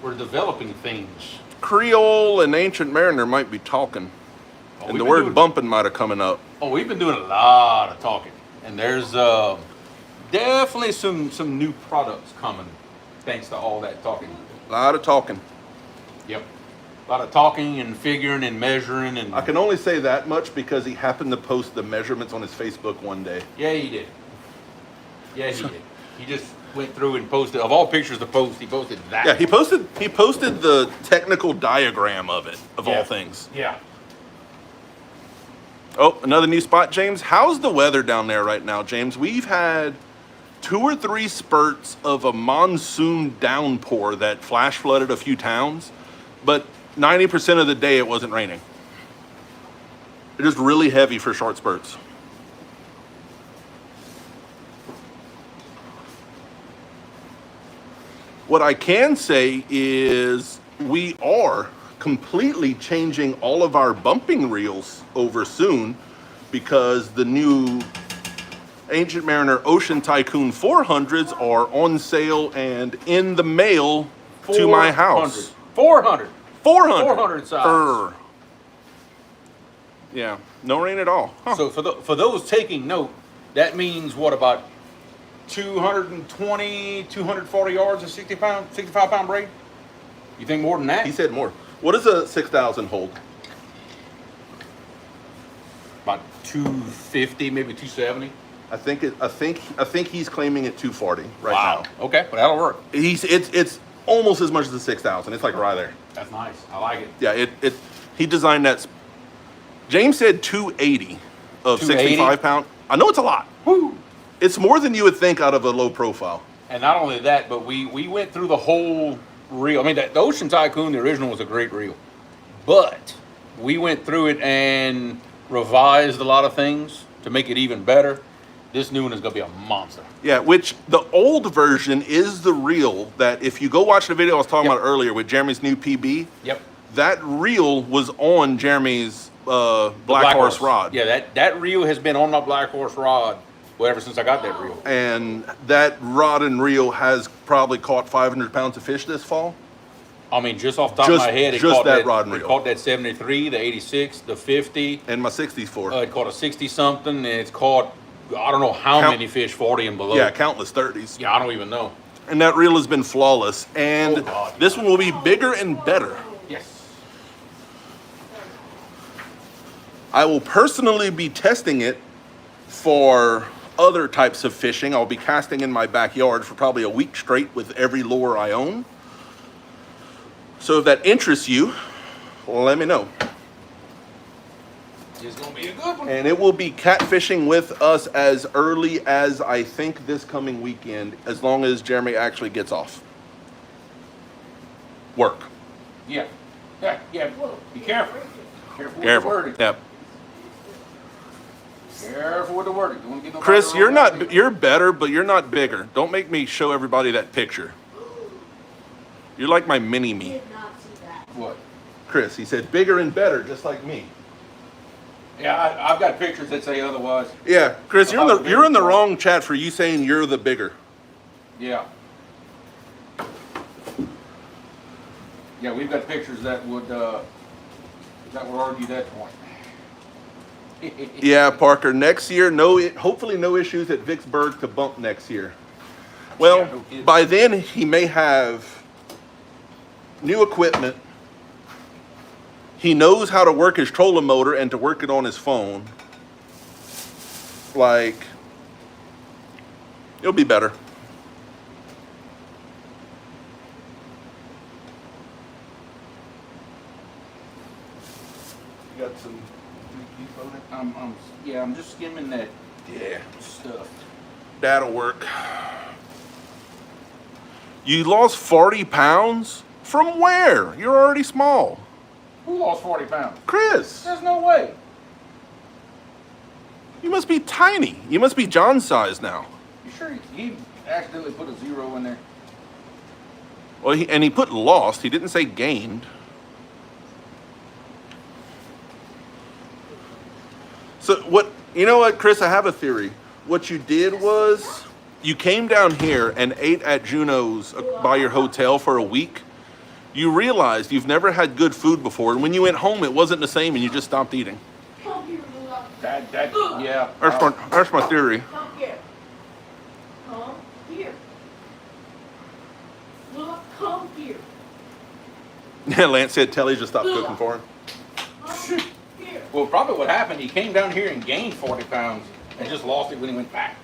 We're developing things. Creole and Ancient Mariner might be talking. Oh, And we've the been word doing- bumping might have coming up. Oh, we've been doing a lot of talking, and there's definitely some new products coming, thanks to all that talking. A lot of talking. Yep, a lot of talking and figuring and measuring and. I can only say that much because he happened to post the measurements on his Facebook one day. Yeah, he did. Yeah, he did. He just went through and posted. Of all pictures to post, he posted that. Yeah, he posted the technical diagram of it, of Yeah. all things. Yeah. Oh, another new spot, James. How's the weather down there right now, James? We've had 2 or 3 spurts of a monsoon downpour that flash flooded a few towns, but 90% of the day it wasn't raining. It is really heavy for short spurts. What I can say is we are completely changing all of our bumping reels over soon because the new Ancient Mariner Ocean Tycoon 400s are on sale and in the mail to my house. 400. 400. 400 size. Err. Yeah, no rain at all. Huh. So for those taking note, that means what, about 220, 240 yards of 65 pound braid? You think more than that? He said more. What does a 6,000 hold? About 250, maybe 270. I think he's claiming it 240 right Wow. now. Okay, well, that'll work. It's almost as much as the 6,000. It's like right there. That's nice. I like it. Yeah, he designed that. James said 280 of 280? 65 pound. I know it's a lot. Woo! It's more than you would think out of a low profile. And not only that, but we went through the whole reel. I mean, the Ocean Tycoon, the original, was a great reel. But we went through it and revised a lot of things to make it even better. This new one is going to be a monster. Yeah, which the old version is the reel that if you go watch the video I was talking Yep. about earlier with Jeremy's new PB, Yep. that reel was on Jeremy's Black Horse rod. Yeah, that reel has been on my Black Horse rod well, ever since I got that reel. And that rod and reel has probably caught 500 pounds of fish this fall. I mean, just off the top of my head, it just caught that rod and it reel. caught that 73, the 86, the 50. And my 64. It caught a 60-something, and it's caught, I don't know how many fish, 40 and below. Yeah, countless 30s. Yeah, I don't even know. And that reel has been flawless. And Oh, God. this one will be bigger and better. Yes. I will personally be testing it for other types of fishing. I'll be casting in my backyard for probably a week straight with every lure I own. So if that interests you, let me know. It's going to be a good one. And it will be catfishing with us as early as I think this coming weekend, as long as Jeremy actually gets off work. Yeah. Yeah, yeah. Be careful. Careful with the Careful. wording. Yep. Careful with the wording. Don't get nobody Chris, wrong you're about not, it. you're better, but you're not bigger. Don't make me show everybody that picture. You're like my mini me. Did not see that. What? Chris, he said bigger and better, just like me. Yeah, I've got pictures that say otherwise. Yeah, Chris, you're in the wrong chat for you saying you're the bigger. Yeah. Yeah, we've got pictures that would argue that point. Yeah, Parker, next year, hopefully no issues at Vicksburg to bump next year. Well, Yeah, no kidding. by then he may have new equipment. He knows how to work his trolling motor and to work it on his phone. Like, it'll be better. You got some 3P photo? I'm just skimming that Yeah. stuff. That'll work. You lost 40 pounds? From where? You're already small. Who lost 40 pounds? Chris, There's no way. you must be tiny. You must be John's size now. You sure he accidentally put a 0 in there? Well, he put lost. He didn't say gained. So you know what, Chris, I have a theory. What you did was you came down here and ate at Juno's by your hotel for a week. You realized you've never had good food before, and when you went home, it wasn't the same, and you just stopped eating. Come here, Lula. Yeah. That's my theory. Come here. Come here. Lula, come here. Yeah, Lance said Telly just stopped cooking for him. Come here. Well, probably what happened, he came down here and gained 40 pounds and just lost it when he went back.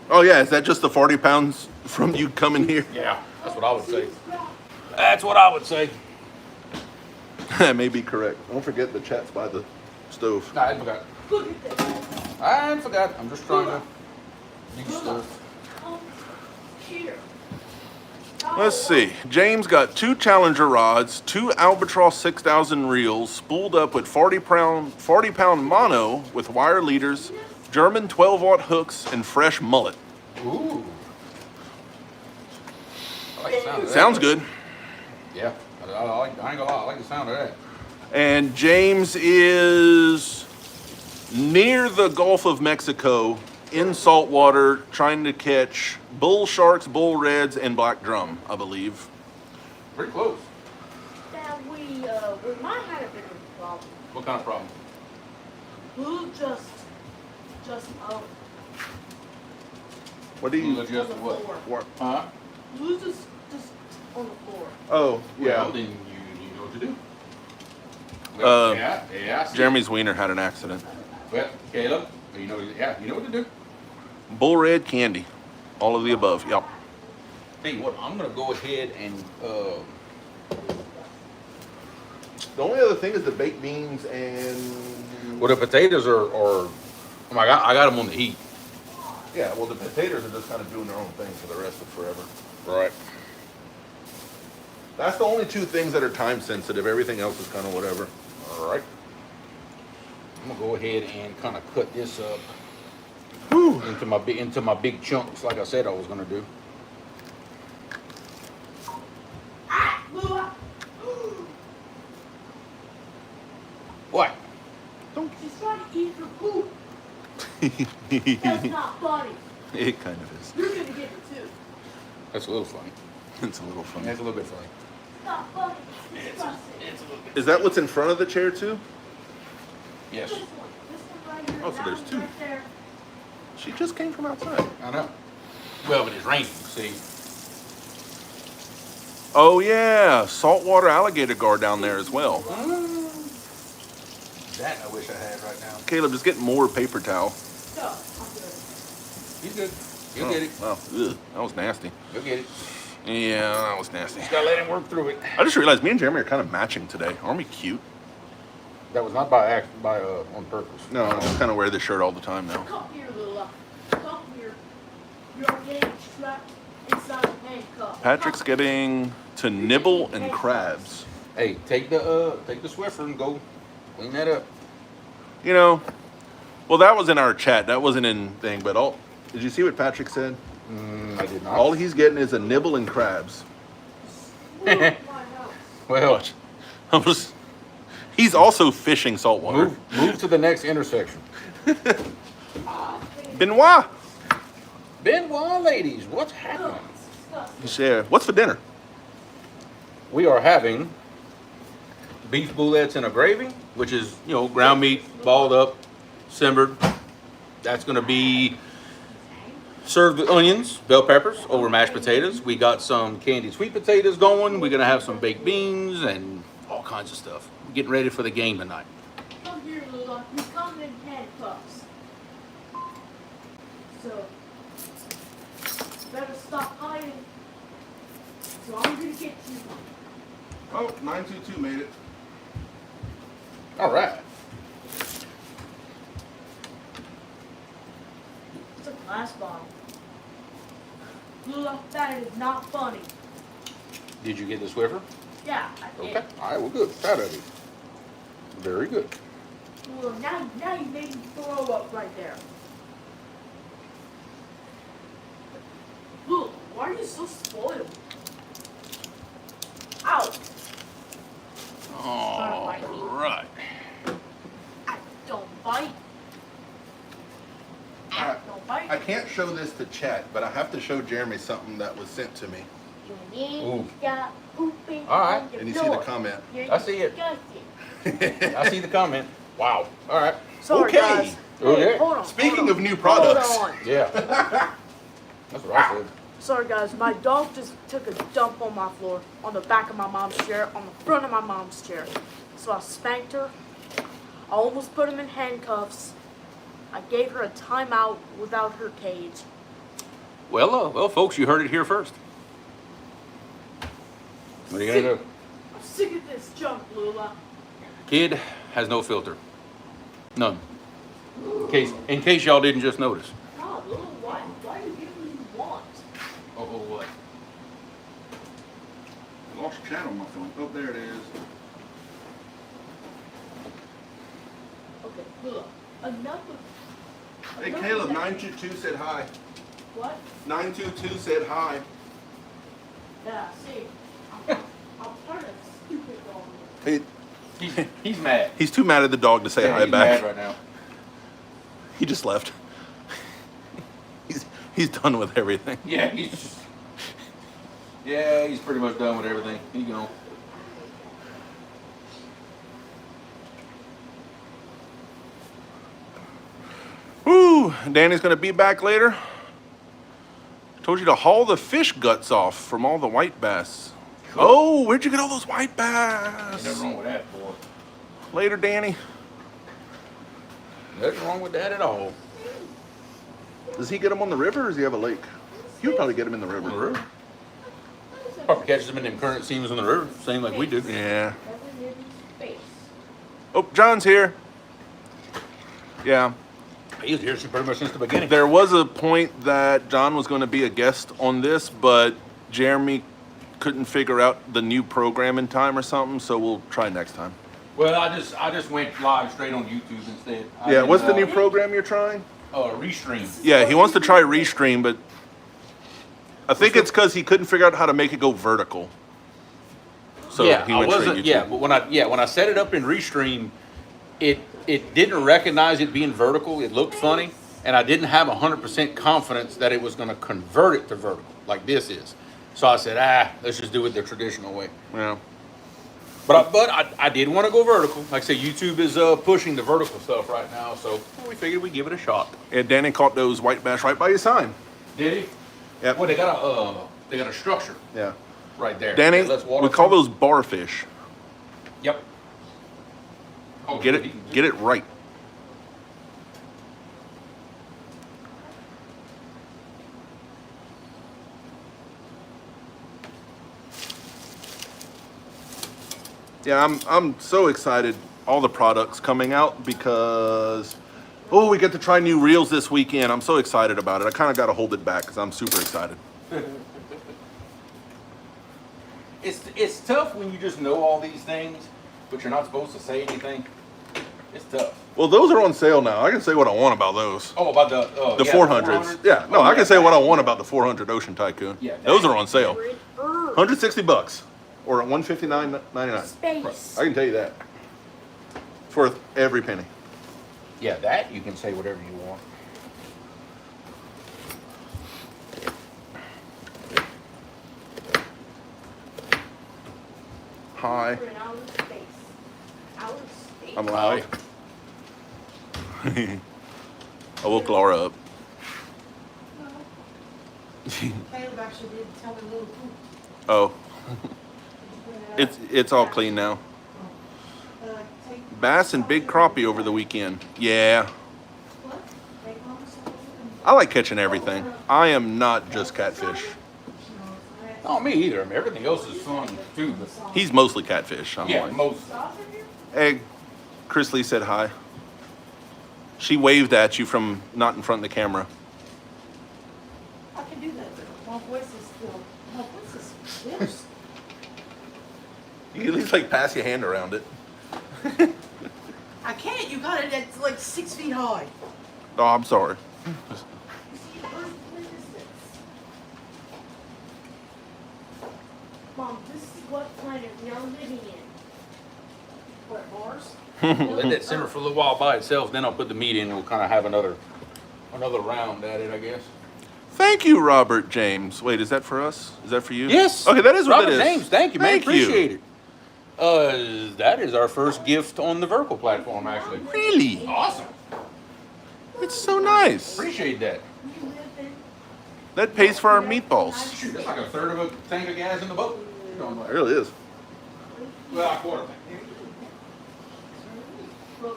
Oh yeah, is that just the 40 pounds from you coming here? Yeah, that's what I would say. That's what I would say. That may be correct. Don't forget the chat's by the stove. Nah, I forgot. Look at this. I forgot. I'm just trying to do stuff. Come here. Let's see. James got 2 Challenger rods, 2 Albatross 6000 reels, spooled up with 40-pound mono with wire leaders, German 12-watt hooks, and fresh mullet. Ooh. I like the sound of that. Sounds good. Yeah, I ain't gonna lie, I like the sound of that. And James is near the Gulf of Mexico in saltwater trying to catch bull sharks, bull reds, and black drum, I believe. Pretty close. That we might have a bit of a problem. What kind of problem? Blue just What do You you? adjust on the what? floor. What? Huh? Blue just on the floor. Oh, Well, then you know what to do. Yeah, I see. Jeremy's wiener had an accident. Well, Caleb, you know what to do. Bull red candy, all of the above. Yep. Tell you what, I'm gonna go ahead and The only other thing is the baked beans and. well, the potatoes are oh my God, I got them on the heat. Yeah, well, the potatoes are just kind of doing their own thing for the rest of forever. Right. That's the only two things that are time sensitive. Everything else is kind of whatever. All right. I'm gonna go ahead and kind of cut this up into my big chunks, like I said I was gonna do. Blue, What? she's trying to eat her poop. That's not funny. It kind of is. You're gonna get it too. That's a little funny. It's a little funny. That's a little bit funny. It's not funny. It's disgusting. It's a little bit. Is that what's in front of the chair too? Yes, This one right here. Oh, so that there's one two. Right there. She just came from outside. I know. Well, but it's raining. See. Oh yeah, saltwater alligator gar down there as well. That I wish I had right now. Caleb is getting more paper towel. No, I'm good. He's good. You'll get it. Wow, ugh, that was nasty. You'll get it. Yeah, that was nasty. Just gotta let him work through it. I just realized me and Jeremy are kind of matching today. Aren't we cute? That was not by on purpose. No, I just kind of wear this shirt all the time now. Come here, Lula. Come here. You're getting trapped inside a handcuff. Patrick's getting to nibble and crabs. Hey, take the Swiffer and go clean that up. You know, well, that was in our chat. That wasn't in thing, but all. Did you see what Patrick said? I did not. All he's getting is a nibble and crabs. Move my house. Well, He's also fishing saltwater. move to the next intersection. Benoit. Benoit, ladies, what's Ugh, happening? it's disgusting. What's for dinner? We are having beef boulettes in a gravy, which is, ground meat, balled up, simmered. That's going to be served with onions, bell peppers over mashed potatoes. We got some candied sweet potatoes going. We're going to have some baked beans and all kinds of stuff. Getting ready for the game tonight. Come here, Lula. You come in handcuffs. So, better stop hiding. So I'm gonna get you. Oh, 922 made it. All right. It's a glass bottle. Lula, that is not funny. Did you get the Swiffer? Yeah, I did. Okay. All right, well, good. Proud of you. Very good. Lula, now you made me throw up right there. Lula, why are you so spoiled? Ow! All right. I don't bite. I don't bite. I can't show this to chat, but I have to show Jeremy something that was sent to me. You Ooh. got pooping All right. on your And you see the floor. comment. You're I see it. disgusting. I see the comment. Wow. All right. Sorry, Okay. guys. Okay. Hey, hold on. Speaking hold of on. new products. Hold on. Yeah. That's what I said. Sorry, guys. My dog just took a dump on my floor, on the back of my mom's chair, on the front of my mom's chair. So I spanked her. I almost put him in handcuffs. I gave her a timeout without her cage. Well, folks, you heard it here first. What are you gonna do? I'm sick of this junk, Lula. Kid has no filter. None. In case y'all didn't just notice. God, Lula, why are you giving me want? Oh, what? I lost chat on my phone. Oh, there it is. Okay, Lula, enough of... Hey, enough Caleb, of that- 922 said hi. What? 922 said hi. Yeah, see, I'm part of stupid dog. He's mad. He's too mad at the dog to say Yeah, hi he's back. mad right now. He just left. He's done with everything. Yeah, he's pretty much done with everything. He gone. Woo! Danny's gonna be back later. Told you to haul the fish guts off from all the white bass. Cool. Oh, where'd you get all those white Ain't bass? nothing wrong with that, boy. Later, Danny. Nothing wrong with that at all. Does he get them on the river or does he have a lake? He'll probably get them in the river. On the river. Probably catches them in them current seams on the river, same like we do. Yeah. Never live in space. Oh, John's here. Yeah. He was here pretty much since the beginning. There was a point that John was going to be a guest on this, but Jeremy couldn't figure out the new program in time or something, so we'll try next time. Well, I just went live straight on YouTube instead. Yeah, what's the new program you're trying? Restream? Yeah, he wants to try Restream, but I think it's because he couldn't figure out how to make it go vertical. So yeah, he I went straight wasn't. YouTube. Yeah, but when I set it up in Restream, it didn't recognize it being vertical. It looked funny, and I didn't have 100% confidence that it was going to convert it to vertical like this is. So I said, let's just do it the traditional way. Yeah. But I did want to go vertical. Like I say, YouTube is pushing the vertical stuff right now, so we figured we'd give it a shot. And Danny caught those white bass right by your sign. Did he? Yep. Well, they got a structure Yeah. right there. Danny, Let's water we call through. those barfish. Yep. Oh, Get he can it, get it right. Yeah, I'm so excited. All the products coming out because we get to try new reels this weekend. I'm so excited about it. I kind of got to hold it back because I'm super excited. It's tough when you just know all these things, but you're not supposed to say anything. It's tough. Well, those are on sale now. I can say what I want about those. Oh, about the The 400s. Yeah, no, I can say what I want about the 400 Ocean Tycoon. Yeah, those are on sale. Earth. $160 or $159.99. Space. I can tell you that. It's worth every penny. Yeah, that you can say whatever you want. Hi. We're in outer space. Outer space. I'm loud. I woke Laura up. Caleb actually did tell me a little poop. Oh, it's all clean now. Take Bass and big crappie over the weekend. Yeah, what? Take mama some I like catching everything. I am not just catfish. No, me either. I mean, everything else is fun too. But He's mostly catfish. I'm yeah, like, most. hey, Chris Lee said hi. She waved at you from not in front of the camera. I can do that. My voice is still. My voice is fierce. You can at least like pass your hand around it. I can't. You got it at like 6 feet high. Oh, I'm sorry. Mom, this is what planet we are living in. What, Mars? Let that simmer for a little while by itself. Then I'll put the meat in. And we'll kind of have another round at it, I guess. Thank you, Robert James. Wait, is that for us? Is that for you? Yes. Okay, that is what Robert that is. James, thank you, man. Thank you. Appreciate it. That is our first gift on the vertical platform, actually. Really? Awesome. It's so nice. Appreciate that. You live in That pays for our meatballs. Shoot, that's like a third of a tank of gas in the boat. It really is. Well, a quarter. but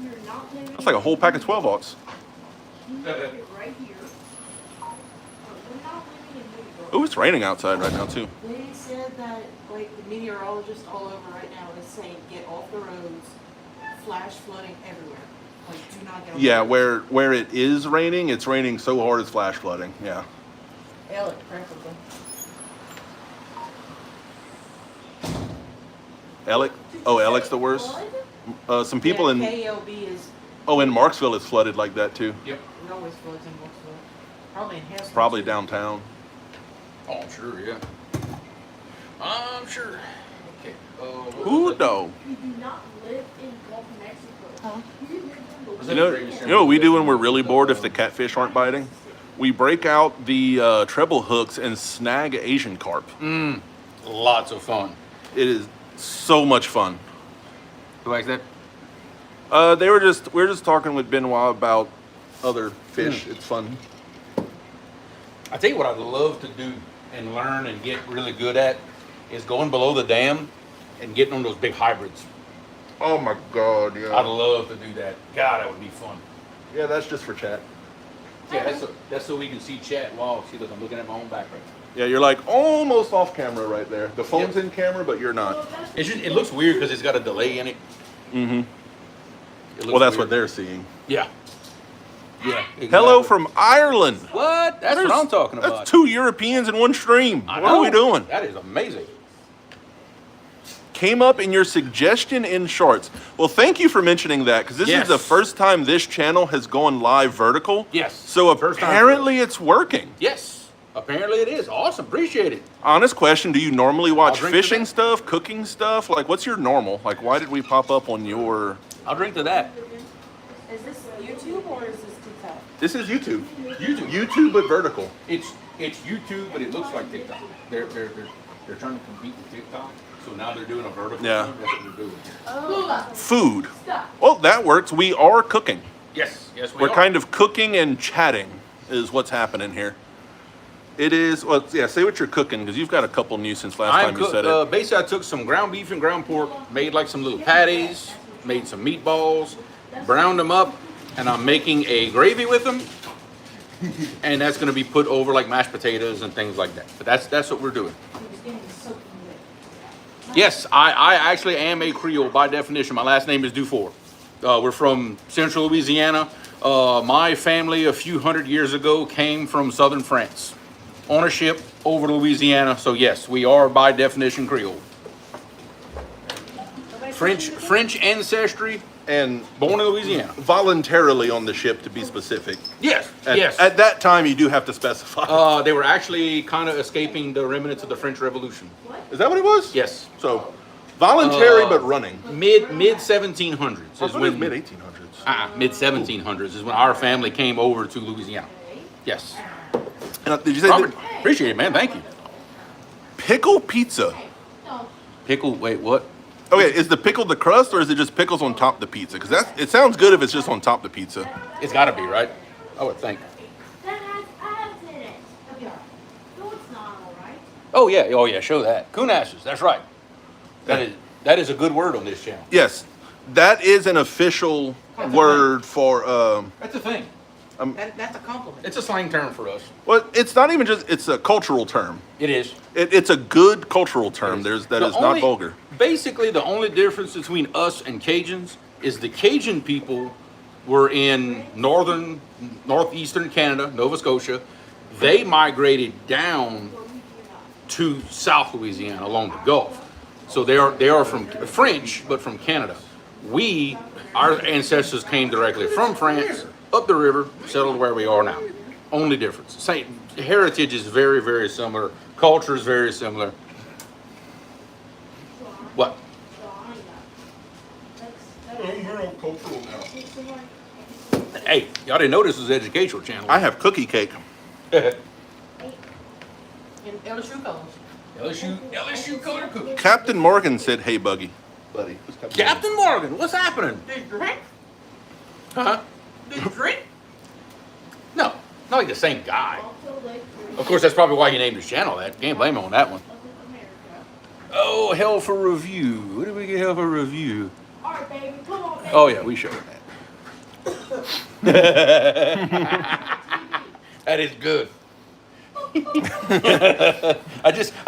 you're not living That's like a whole pack of 12 aughts. you live right here. But we're not living in New York. Oh, it's raining outside right now too. They said that like the meteorologist all over right now is saying get off the roads, flash flooding everywhere. Like do not get off Yeah, the roads. where it is raining, it's raining so hard it's flash flooding. Yeah. Alec, practically. Alec? Oh, Alec's the worst. Some people in KLB is in Marksville it's flooded like that too. Yep. it always floods in Brooksville. Probably in Haskell. Probably downtown. Oh, I'm sure, yeah. I'm sure. Okay. Who though? You do not live in Gulf Mexico. You know what we do when we're really bored if the catfish aren't biting? We break out the treble hooks and snag Asian carp. Lots of fun. It is so much fun. Who likes that? We were just talking with Benoit about other fish. It's fun. I tell you what I'd love to do and learn and get really good at is going below the dam and getting on those big hybrids. Oh my God, I'd yeah. love to do that. God, that would be fun. Yeah, that's just for chat. Yeah, that's so we can see chat while, see, look, I'm looking at my own background. Yeah, you're like almost off camera right there. The phone's in camera, but you're not. It looks weird because it's got a delay in it. Mm-hmm. Well, that's what they're seeing. Yeah. Yeah. Exactly. Hello from Ireland. What? That's what I'm talking about. That's 2 Europeans in one stream. I What are we know. doing? That is amazing. Came up in your suggestion in shorts. Well, thank you for mentioning that because this Yes. is the first time this channel has gone live vertical. Yes. So First time. apparently it's working. Yes. Apparently it is. Awesome. Appreciate it. Honest question, do you normally watch drink to fishing that. stuff, cooking stuff? Like what's your normal? Like why did we pop up on your... I'll drink to that. Is this YouTube or is this TikTok? This is YouTube. YouTube. YouTube but vertical. It's YouTube, but it looks like TikTok. They're trying to compete with TikTok, so now they're doing a vertical. Yeah. thing. That's what they're doing. Food. Well, that works. We are cooking. Yes, we We're are. kind of cooking and chatting is what's happening here. It is, well, yeah, say what you're cooking because you've got a couple new since last time you said it. Basically, I took some ground beef and ground pork, made like some little patties, made some meatballs, browned them up, and I'm making a gravy with them. And that's going to be put over like mashed potatoes and things like that. But that's what we're doing. Yes, I actually am a Creole by definition. My last name is Dufour. We're from Central Louisiana. My family a few hundred years ago came from southern France on a ship over to Louisiana. So yes, we are by definition Creole. French ancestry, And born in Louisiana. voluntarily on the ship to be specific. Yes, At, yes. At that time, you do have to specify. They were actually kind of escaping the remnants of the French Revolution. Is that what it was? Yes, So, voluntary but running. mid 1700s I is thought it was when mid 1800s. mid 1700s is when our family came over to Louisiana. Yes, Did you say Robert, appreciate it, man. Thank you. pickle pizza? Pickle. Wait, what? Okay, is the pickle the crust or is it just pickles on top of the pizza? Because it sounds good if it's just on top of the pizza. It's got to be right. I would think. That has abs in it. No, it's not, all right? Oh yeah. Show that. Coon ashes. That's right. That is a good word on this channel. Yes, that is an official word for. That's a thing. That's a compliment. It's a slang term for us. Well, it's not even just. It's a cultural term. It is. It's a good cultural term. That is not vulgar. Basically, the only difference between us and Cajuns is the Cajun people were in northeastern Canada, Nova Scotia. They migrated down to South Louisiana along the Gulf. So they are from French, but from Canada. Our ancestors came directly from France, up the river, settled where we are now. Only difference. Heritage is very, very similar. Culture is very similar. What? Hey, y'all didn't know this was an educational channel. I have cookie cake. In LSU colors. LSU color cookie. Captain Morgan said, "Hey, Buggy, buddy." Captain Morgan, what's happening? Did you drink? Huh? Did you drink? No, not like the same guy. Of course, that's probably why you named his channel that. Can't blame him on that one. Oh, hell for review. What did we get hell for review? All right, baby, come on, baby. Oh yeah, we showed that. That is good. I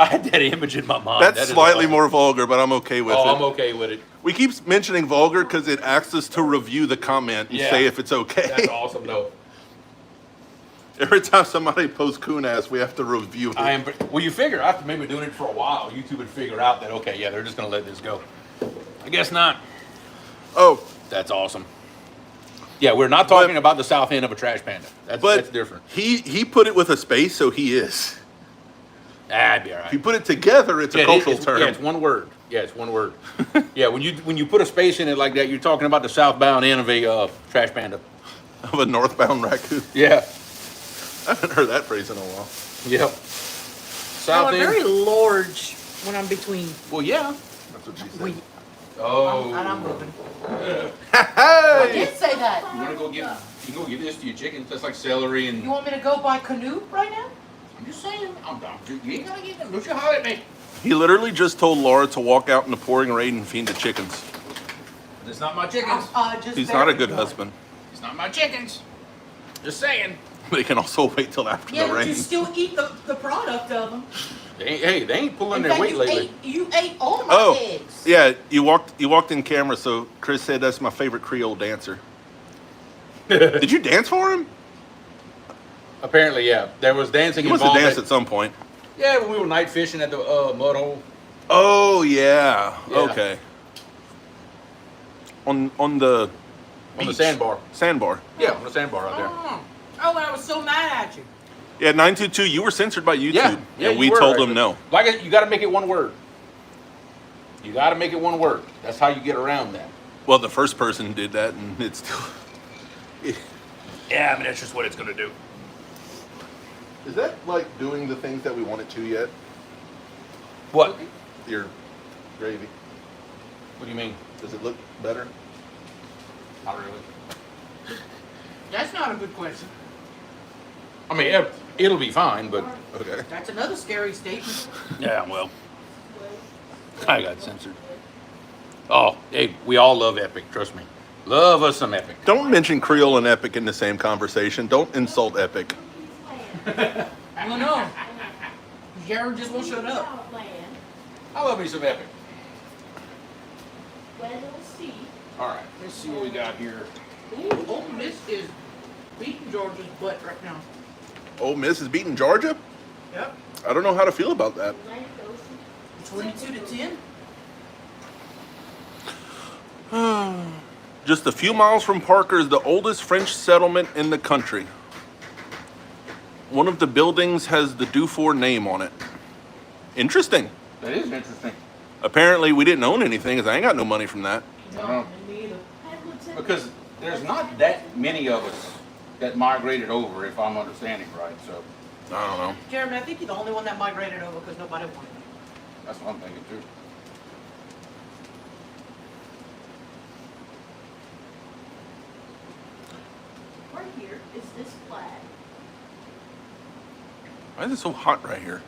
had that image in my mind. That's That is slightly awesome. more vulgar, but I'm okay with Oh, it. I'm okay with it. We keep mentioning vulgar because it asks us to review the comment and Yeah. say if it's okay. That's awesome, though. Every time somebody posts coon ass, we have to review it. Well, you figure after maybe doing it for a while, YouTube would figure out that okay, yeah, they're just gonna let this go. I guess not. Oh, That's awesome. Yeah, we're not talking about the south end of a trash panda. That's but different. he put it with a space, so he is. I'd be all right. If you put it together, it's a cultural term. Yeah, it's one word. Yeah, it's one word. Yeah, when you put a space in it like that, you're talking about the southbound end of a trash panda. Of a northbound raccoon. Yeah. I haven't heard that phrase in a while. Yep. No, South I'm end. very large when I'm between. Well, yeah. That's what she said. We, Oh. and I'm moving. Hey! I did say that. You wanna go get? You can go give this to your chickens. That's like celery and. You want me to go buy canoe right now? I'm just saying. You ain't gotta get them. Don't you holler at me. He literally just told Laura to walk out in the pouring rain and feed the chickens. It's not my chickens. Just He's not a buried good one. husband. It's not my chickens. Just saying. They can also wait till after Yeah, the but rain. you still eat the product of them. They ain't pulling In their fact, weight lately. you ate all my Oh, eggs. yeah, you walked in camera, so Chris said that's my favorite Creole dancer. Did you dance for him? Apparently, yeah. There was dancing You must have involved. danced at some point. Yeah, when we were night fishing at the mud hole. Oh yeah. Yeah. Okay. On the On the beach. sandbar. Sandbar. Yeah, on the sandbar out there. Oh, I was so mad at you. Yeah, 922. You were censored by YouTube, Yeah, and we you were, told them actually. no. Like you got to make it one word. You got to make it one word. That's how you get around that. Well, the first person did that, and it's still. Yeah, I mean that's just what it's gonna do. Is that like doing the things that we want it to yet? What? Your gravy. What do you mean? Does it look better? Not really. That's not a good question. I mean, it'll be fine, but Okay. That's another scary statement. yeah, well, I got censored. Oh, hey, we all love Epic. Trust me, love us some Epic. Don't mention Creole and Epic in the same conversation. Don't insult Epic. I don't know. Jared just won't shut up. I love me some Epic. Well, let's see. All right, let's see what we got here. Ooh, Ole Miss is beating Georgia's butt right now. Ole Miss is beating Georgia? Yep. I don't know how to feel about that. 22-10. Just a few miles from Parker is the oldest French settlement in the country. One of the buildings has the Dufour name on it. Interesting. That is interesting Apparently, we didn't own anything because I ain't got no money from that. Uh-huh. Me either. because there's not that many of us that migrated over, if I'm understanding right. So I don't know. Jeremy, I think you're the only one that migrated over because nobody wanted it. that's what I'm thinking too. Right here is this flag. Why is it so hot right here?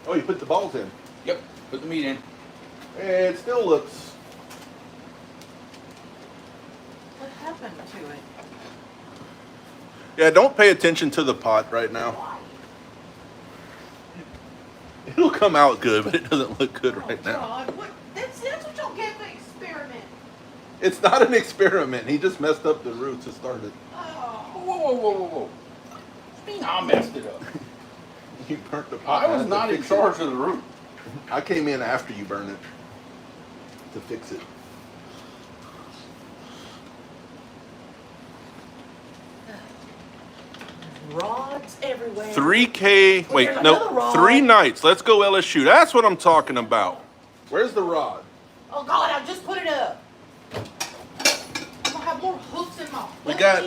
Oh, you put the balls in. Yep, put the meat in. It still looks. What happened to it? Yeah, don't pay attention to the pot right now. It'll come out good, but it doesn't look good right now. God, what? That's what y'all get for experiment. It's not an experiment. He just messed up the root to start it. Oh. Whoa. I mean, I messed it up. You burnt the pot. I was had to not in fix charge it. of the root. I came in after you burned it to fix it. Rods everywhere. 3K. Wait, there's no. another rod. 3 nights. Let's go LSU. That's what I'm talking about. Where's the rod? Oh God, I just put it up. I'm gonna have more hooks in my. We got-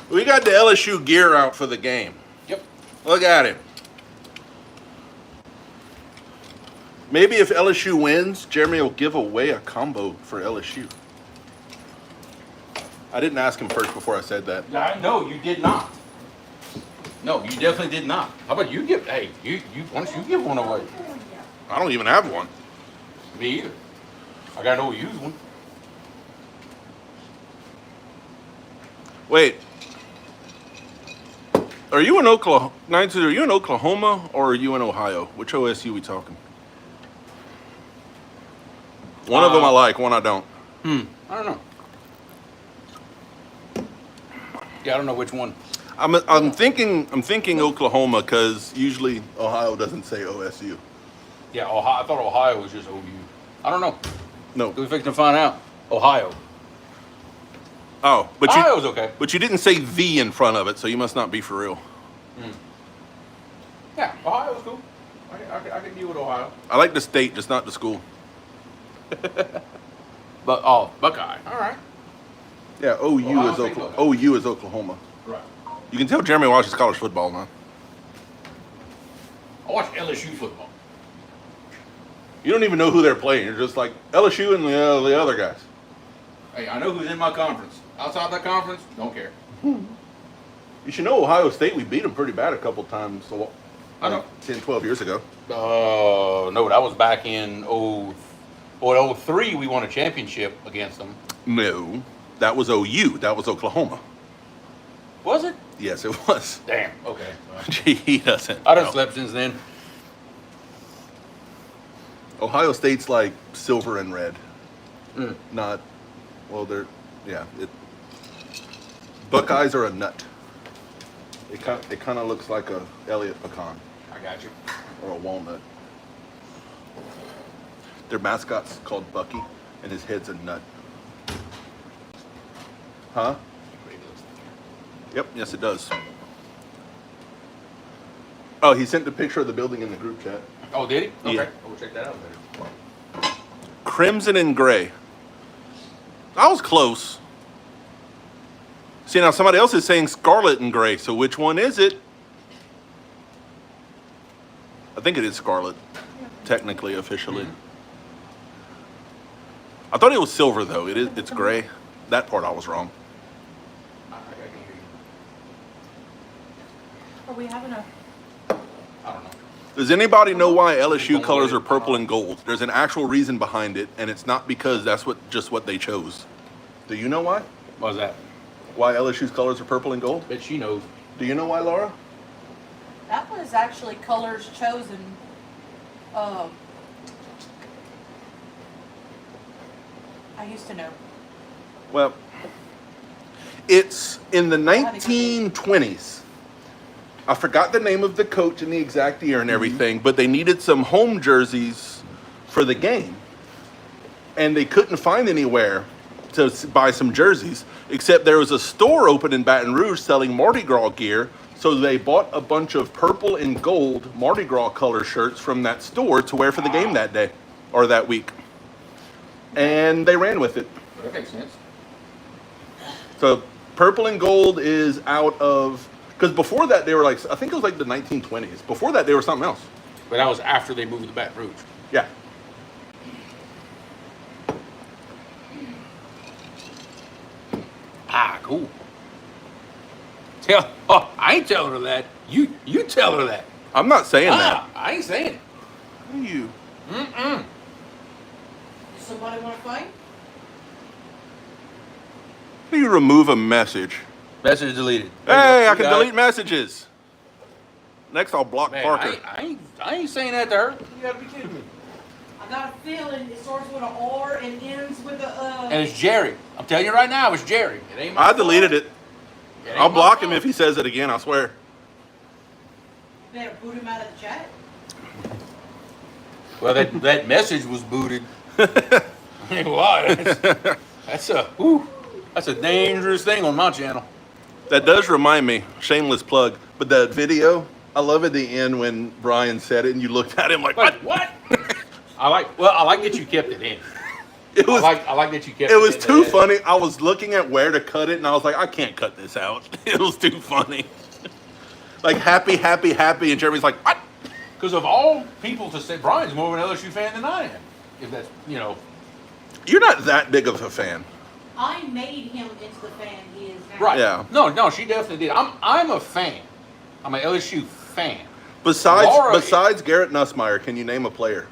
We got the LSU gear out for the game. Yep. Look at him. Maybe if LSU wins, Jeremy will give away a combo for LSU. I didn't ask him first before I said that. No, you did not. No, you definitely did not. How about you give? Hey, you. Why don't you give one away? I don't even have one. Me either. I gotta know use one. Wait. Are you in Oklahoma? Are you in Oklahoma or are you in Ohio? Which OSU we talking? One of them I like, one I don't. I don't know. Yeah, I don't know which one. I'm thinking Oklahoma because usually Ohio doesn't say OSU. Yeah, Ohio. I thought Ohio was just OU. I don't know. No. We fixing to find out. Ohio. Oh, but Ohio's okay. But you didn't say the in front of it, so you must not be for real. Yeah, Ohio's cool. I can deal with Ohio. I like the state, just not the school. But oh, Buckeye. All right. Yeah, OU Ohio is State Oklahoma. Buckeye. OU is Oklahoma. Right. You can tell Jeremy watches college football now. I watch LSU football. You don't even know who they're playing. You're just like LSU and the other guys. Hey, I know who's in my conference. Outside that conference, don't care. You should know Ohio State, we beat them pretty bad a couple times. So, I know. 10, 12 years ago. No, that was back in 03. We won a championship against them. No, that was OU. That was Oklahoma. Was it? Yes, it was. Damn. Okay. Gee, he doesn't. I done know. slept since then. Ohio State's like silver and red. Mm. Not, well, they're, yeah. Buckeyes are a nut. It kind of looks like a Elliott pecan I got you. or a walnut. Their mascot's called Bucky, and his head's a nut. Huh? Yep, yes it does. Oh, he sent the picture of the building in the group chat. Oh, did he? Okay. Yeah. We'll check that out later. Crimson and gray. I was close. See, now somebody else is saying scarlet and gray, so which one is it? I think it is scarlet, technically, officially. I thought it was silver, though. It's gray. That part I was wrong. I can hear you. Are we having a, I don't know. Does anybody know why LSU colors are purple and gold? There's an actual reason behind it, and it's not because that's just what they chose. Do you know why? What was that? Why LSU's colors are purple and gold? Bet she knows. Do you know why, Laura? that was actually colors chosen, I used to know. Well, it's in the 1920s. I forgot the name of the coach and the exact year and everything, but they needed some home jerseys for the game. And they couldn't find anywhere to buy some jerseys, except there was a store open in Baton Rouge selling Mardi Gras gear. So they bought a bunch of purple and gold Mardi Gras color shirts from that store to wear for the game that day or that week. And they ran with it. That makes sense. So purple and gold is out of, because before that they were like, I think it was like the 1920s. Before that they were something else. But that was after they moved to Baton Rouge. Yeah. Ah, cool. I ain't telling her that. You tell her that. I'm not saying that. I ain't saying it. Who are you? Mm-mm. Does somebody want to fight? How do you remove a message? Message deleted. Hey, I You can got delete it. messages. Next I'll block Man, Parker. I ain't saying that to her. You gotta be kidding me. I got a feeling it starts with an R and ends with a, And it's Jerry. I'm telling you right now, it's Jerry. It ain't my I deleted fault. it. It ain't I'll my block him fault. if he says it again, I swear. better boot him out of the chat. Well, that message was booted. Ain't lie. That's a dangerous thing on my channel. That does remind me, shameless plug, but that video, I love at the end when Brian said it and you looked at him like, Like, what? I like that you kept it in. It was, I like that you kept it. it was in too there. funny. I was looking at where to cut it and I was like, I can't cut this out. It was too funny. Like happy, happy, happy, and Jeremy's like, what? Because of all people to say, Brian's more of an LSU fan than I am. If that's, You're not that big of a fan. I made him into the fan he is now. right. Yeah. No, she definitely did. I'm a fan. I'm an LSU fan. Besides Laura- Garrett Nussmeier, can you name a player?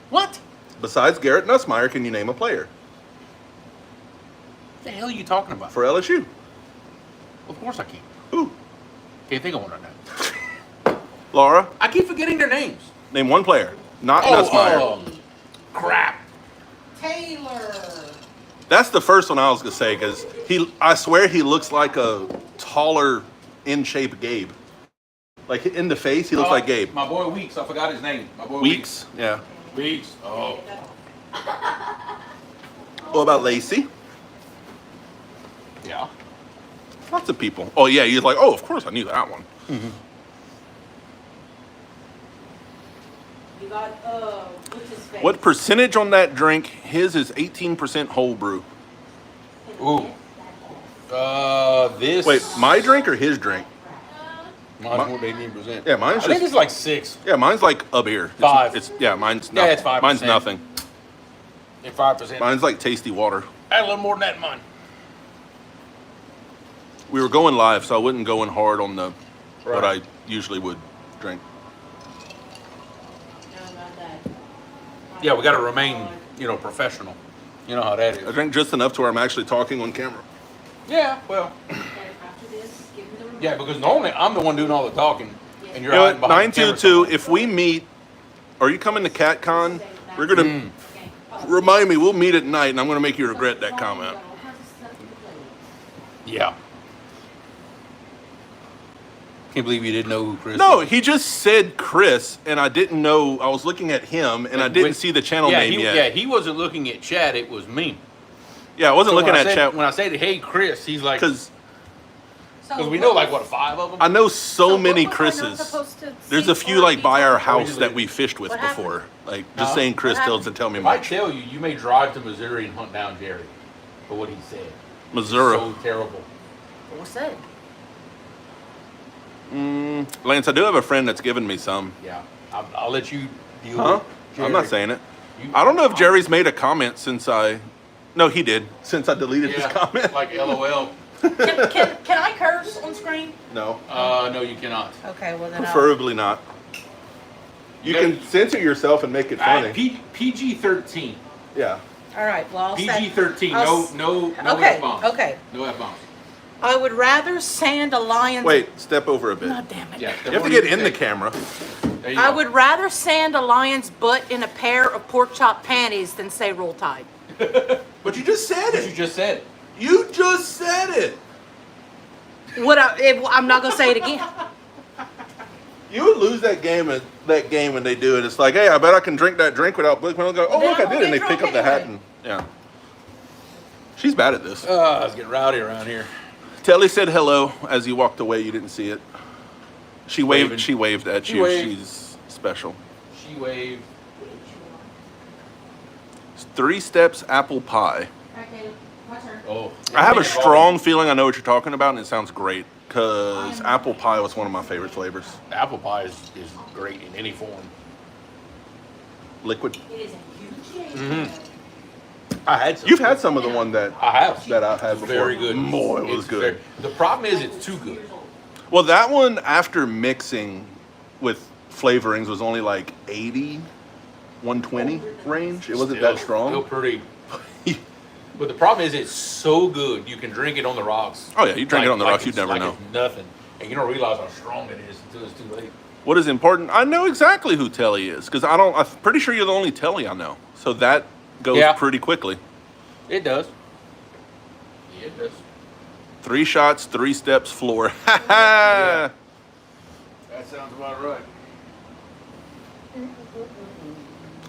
What? Besides Garrett Nussmeier, can you name a player The hell are you talking about? for LSU? Of course I can. Who? Can't think of one right now. Laura, I keep forgetting their names. name one player. Not Nussmeier. Crap. Taylor. That's the first one I was gonna say because I swear he looks like a taller, in shape Gabe. Like in the face, he looks like Gabe. My boy Weeks. I forgot his name. My boy Weeks, yeah. Weeks. Oh. What about Lacey? Yeah. Lots of people. Oh yeah, he's like, oh, of course I knew that one. You got, what's his face? What percentage on that drink? His is 18% whole brew. Ooh. This. Wait, my drink or his drink? Mine's more than 18%. Yeah, mine's I think just- it's like 6 Yeah, mine's like a beer. Five. It's yeah, mine's Yeah, nothing. it's 5%. Mine's nothing. and 5%. Mine's like tasty water. Add a little more than that in mine. We were going live, so I wasn't going hard on the what Right. I usually would drink. How about that? Yeah, we got to remain, professional. You know how that I is. drank just enough to where I'm actually talking on camera. Yeah, well, And after this, give me the remote. yeah, because normally I'm the one doing all the talking, and you're You know hiding what? behind the camera 922, somewhere. if we meet, are you coming to CatCon? We're gonna Mm. Okay. Oh, remind me. We'll meet at night, and I'm gonna make you regret that comment. all kinds of stuff to play with. Yeah. Can't believe you didn't know who Chris No, was. he just said Chris, and I didn't know. I was looking at him, and I didn't see the channel yeah, name yet. Yeah, he wasn't looking at Chad, it was me. Yeah, I wasn't So looking when I at said- chat When I said, hey, Chris, he's like, because because we know like, what, 5 of them? I know so what many was I not Chris's. supposed to There's see a few or like be by our told? house What that we fished with What happened? before. Like just Huh? saying Chris What tells happened? to tell me If I much. tell you, you may drive to Missouri and hunt down Jerry for what he said. Missouri. So terrible. What was said? Lance, I do have a friend that's given me some. Yeah, I'll let you deal Huh? with I'm not Jerry. saying it. You- I don't know if Jerry's made a comment since I. No, he did. Since I deleted his Yeah, comment. like LOL. Can I curse on screen? No. No, you cannot. Okay, well then Preferably not. You can censor yourself and make it funny. PG-13. Yeah. All right, well I'll say. PG-13. I'll No Okay, F-bombs. okay. No F-bombs. I would rather sand a lion's. Wait, step over a bit. God damn it. Yeah. You have to get in the camera. There you I go. would rather sand a lion's butt in a pair of pork chop panties than say roll tide. But you just said But you just said it. You just said it. I'm not gonna say it again. You would lose that game when they do it. It's like, hey, I bet I can drink that drink without blinking. I'll go, oh, Then look, I I won't did. And they get pick drunk up the hat anyway. and, yeah. She's bad at this. It's getting rowdy around here. Telly said hello as he walked away. You didn't see it. She waved. Waving. She waved at She you. waved. She's special. She waved. 3 steps apple pie. Okay, my turn. Oh. I have a strong feeling I know what you're talking about, and it sounds great because apple pie was one of my favorite flavors. Apple pie is great in any form. Liquid. It is a huge Mm-hmm. change. I had some. You've had some of the one that I have. I've had before. Very good. Boy, it was It's good. The problem is it's too good. Well, that one after mixing with flavorings was only like 80, 120 range. It wasn't that Still strong. pretty. But the problem is it's so good you can drink it on the rocks. Oh yeah, you drink it on the rocks, it's- you'd never know. It's nothing, and you don't realize how strong it is until it's too late. What is important? I know exactly who Telly is because I'm pretty sure you're the only Telly I know. So that goes Yeah. pretty quickly. It does. Yeah, it does. 3 shots, 3 steps, floor. Ha ha! That sounds about right.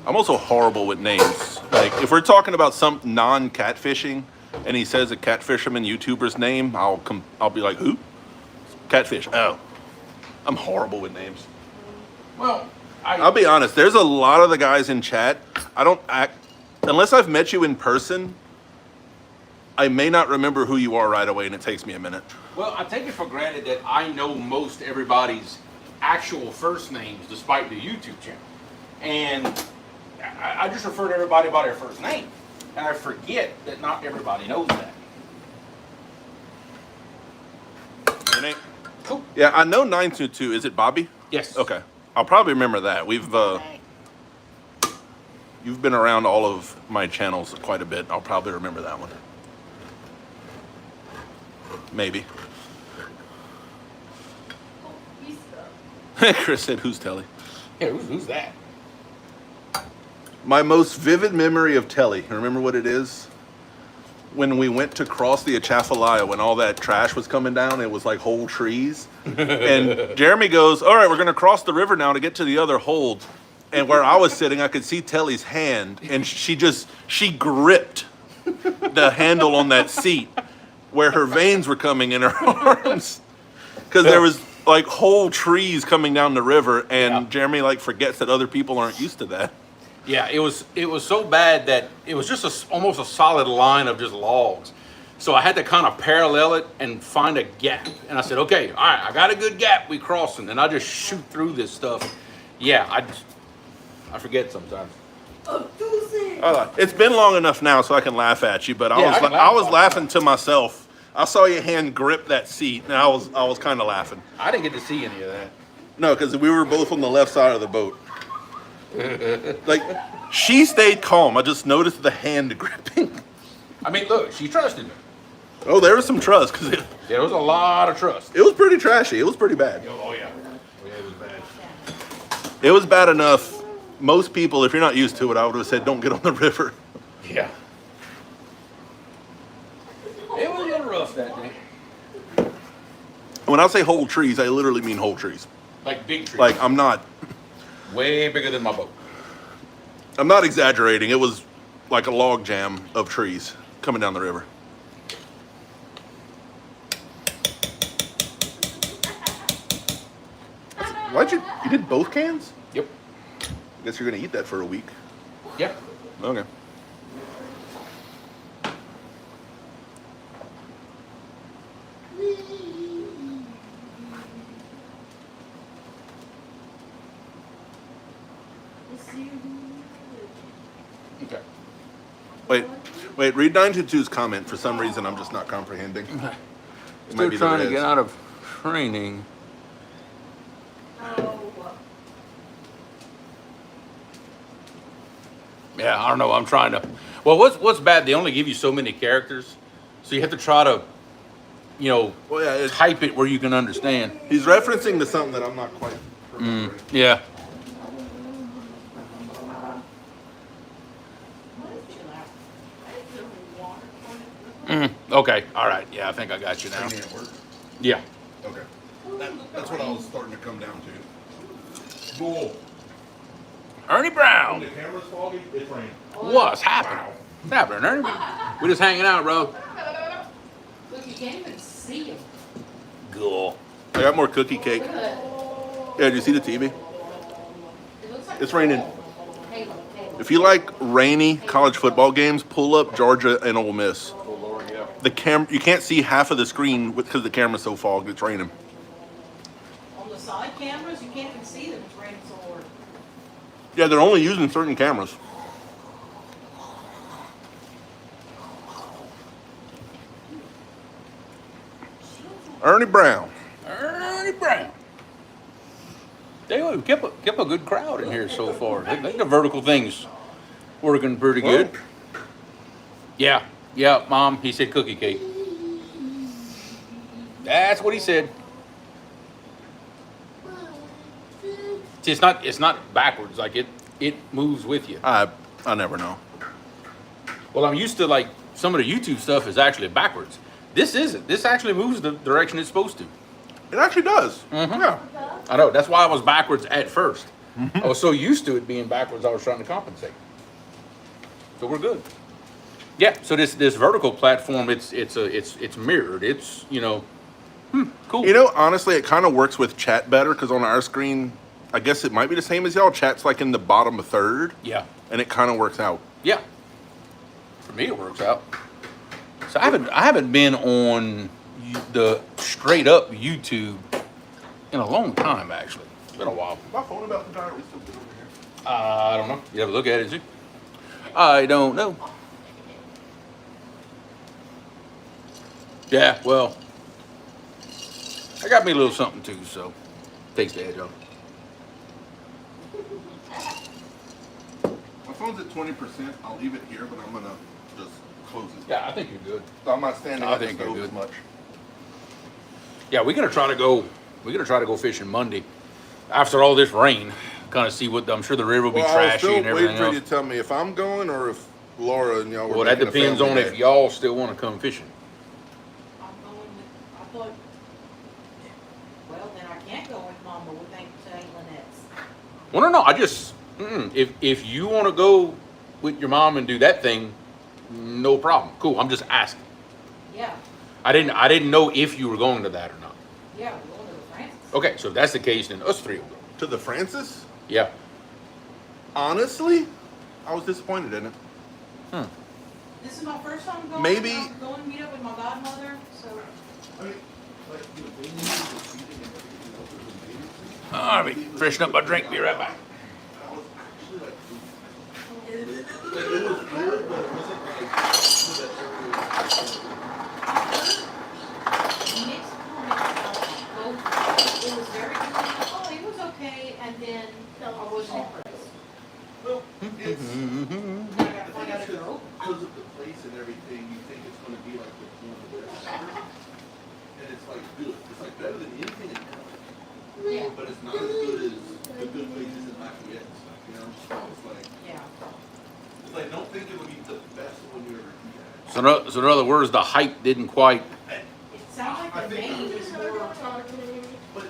I'm also horrible with names. Like if we're talking about some non-catfishing, and he says a catfisherman YouTuber's name, I'll be like, who? Catfish. Oh, I'm horrible with names. Well, I'll be honest. There's a lot of the guys in chat. I don't act unless I've met you in person. I may not remember who you are right away, and it takes me a minute. Well, I take it for granted that I know most everybody's actual first names, despite the YouTube channel, and I just refer to everybody by their first name, and I forget that not everybody knows that. Your name? Cool. Yeah, I know 922. Is it Bobby? Yes. Okay, I'll probably remember that. You've been around all of my channels quite a bit. I'll probably remember that one. Maybe. Chris said, "Who's Telly?" Yeah, who's that? My most vivid memory of Telly. Remember what it is? When we went to cross the Atchafalaya, when all that trash was coming down, it was like whole trees. And Jeremy goes, "All right, we're gonna cross the river now to get to the other hold." And where I was sitting, I could see Telly's hand, and she gripped the handle on that seat where her veins were coming in her arms. Because there was like whole trees coming down the river, and Yeah. Jeremy like forgets that other people aren't used to that. Yeah, it was so bad that it was just almost a solid line of just logs. So I had to kind of parallel it and find a gap. And I said, okay, all right, I got a good gap. We crossing, and I just shoot through this stuff. Yeah, I forget sometimes. It's been long enough now, so I can laugh at you. But Yeah, I can laugh I was all laughing to myself. I saw your hand grip that seat, and I was kind of laughing. I didn't get to see any of that. No, because we were both on the left side of the boat. Like, she stayed calm. I just noticed the hand gripping. I mean, look, she trusted me. Oh, there was some trust, because Yeah, there was a lot of trust. it was pretty trashy. It was pretty bad. Oh yeah, it was bad. It was bad enough. Most people, if you're not used to it, I would have said, don't get on the river. Yeah. It was a little rough that day. When I say whole trees, I literally mean whole trees. Like big trees. Like, I'm not way bigger than my boat. exaggerating. It was like a log jam of trees coming down the river. You did both cans? Yep. I guess you're gonna eat that for a week. Yep. Okay. Okay. Wait, read 922's comment. For some reason, I'm just not comprehending. It might Still be the trying to Reds. get out of training. Yeah, I don't know. I'm trying to. Well, what's bad? They only give you so many characters, so you have to try to, Well, yeah, type it where you can understand. he's referencing to something that I'm not quite remembering. Yeah. Okay. All right. Yeah, I think I got you now. Training at work? Yeah. Okay. That's what I was starting to come down to. Cool. Ernie Brown. The camera's foggy, it's raining. What's happening? What's happening, Ernie? We just hanging out, bro. Look, you can't even see him. Cool. I got more cookie cake. Yeah, did you see the TV? It looks like It's raining. Halo. If you like rainy college football games, pull up Georgia and Ole Miss. Oh Lord, yeah. You can't see half of the screen because the camera's so fogged. It's raining. On the side cameras, you can't even see them. It's raining so hard. Yeah, they're only using certain cameras. Ernie Brown. Ernie Brown. We kept a good crowd in here so far. I think the vertical thing's working pretty good. Yeah, Mom. He said cookie cake. That's what he said. See, it's not backwards. Like it moves with you. I never know. Well, I'm used to like some of the YouTube stuff is actually backwards. This isn't. This actually moves the direction it's supposed to. It actually does. Yeah. I know. That's why I was backwards at first. I was so used to it being backwards, I was trying to compensate. So we're good. Yeah. So this vertical platform, it's mirrored. It's cool. You know, honestly, it kind of works with chat better because on our screen, I guess it might be the same as y'all. Chat's like in the bottom third, Yeah. and it kind of works out. Yeah. For me, it works out. So I haven't been on the straight up YouTube in a long time. Actually, it's been a while. My phone about to die. We still good over here. I don't know. You ever look at it, too? I don't know. Yeah, well, I got me a little something too, so takes the edge off. My phone's at 20%. I'll leave it here, but I'm gonna just close it. Yeah, I think you're good. I'm not standing I at the think you're stove good. as much. Yeah, we're gonna try to go fishing Monday after all this rain. Kind of see what I'm sure the river will be Well, I was trashy still and everything waiting for you else. to tell me if I'm going or if Laura and y'all were Well, that making a depends family on day. if y'all still want to come fishing. I'm going with, I thought, well, then I can't go with Mama with Aunt Lynette's. Well, no, I just if you want to go with your mom and do that thing, no problem. Cool. I'm just asking. Yeah, I didn't know if you were going to that or not. yeah, we're going to the Francis. Okay, so if that's the case, then us three will go. To the Francis? Yeah. Honestly, I was disappointed in it. This is my first time going. Maybe- I'm going to meet up with my godmother, so. All right, freshen up my drink. Be right back. Mixed comments about both. It was very good. Oh, it was okay, and then I wasn't impressed. Well, it's Then I gotta find out if they're open. because of the place and everything, you think it's going to be like one of the best. And it's like good. It's like better than anything in town. Yeah. But it's not as good as the good places in Lafayette and stuff, you know? So Yeah. it's like don't think it'll be the best when you ever eat at it. So in other words, the hype didn't quite. It sounds like the name is more. But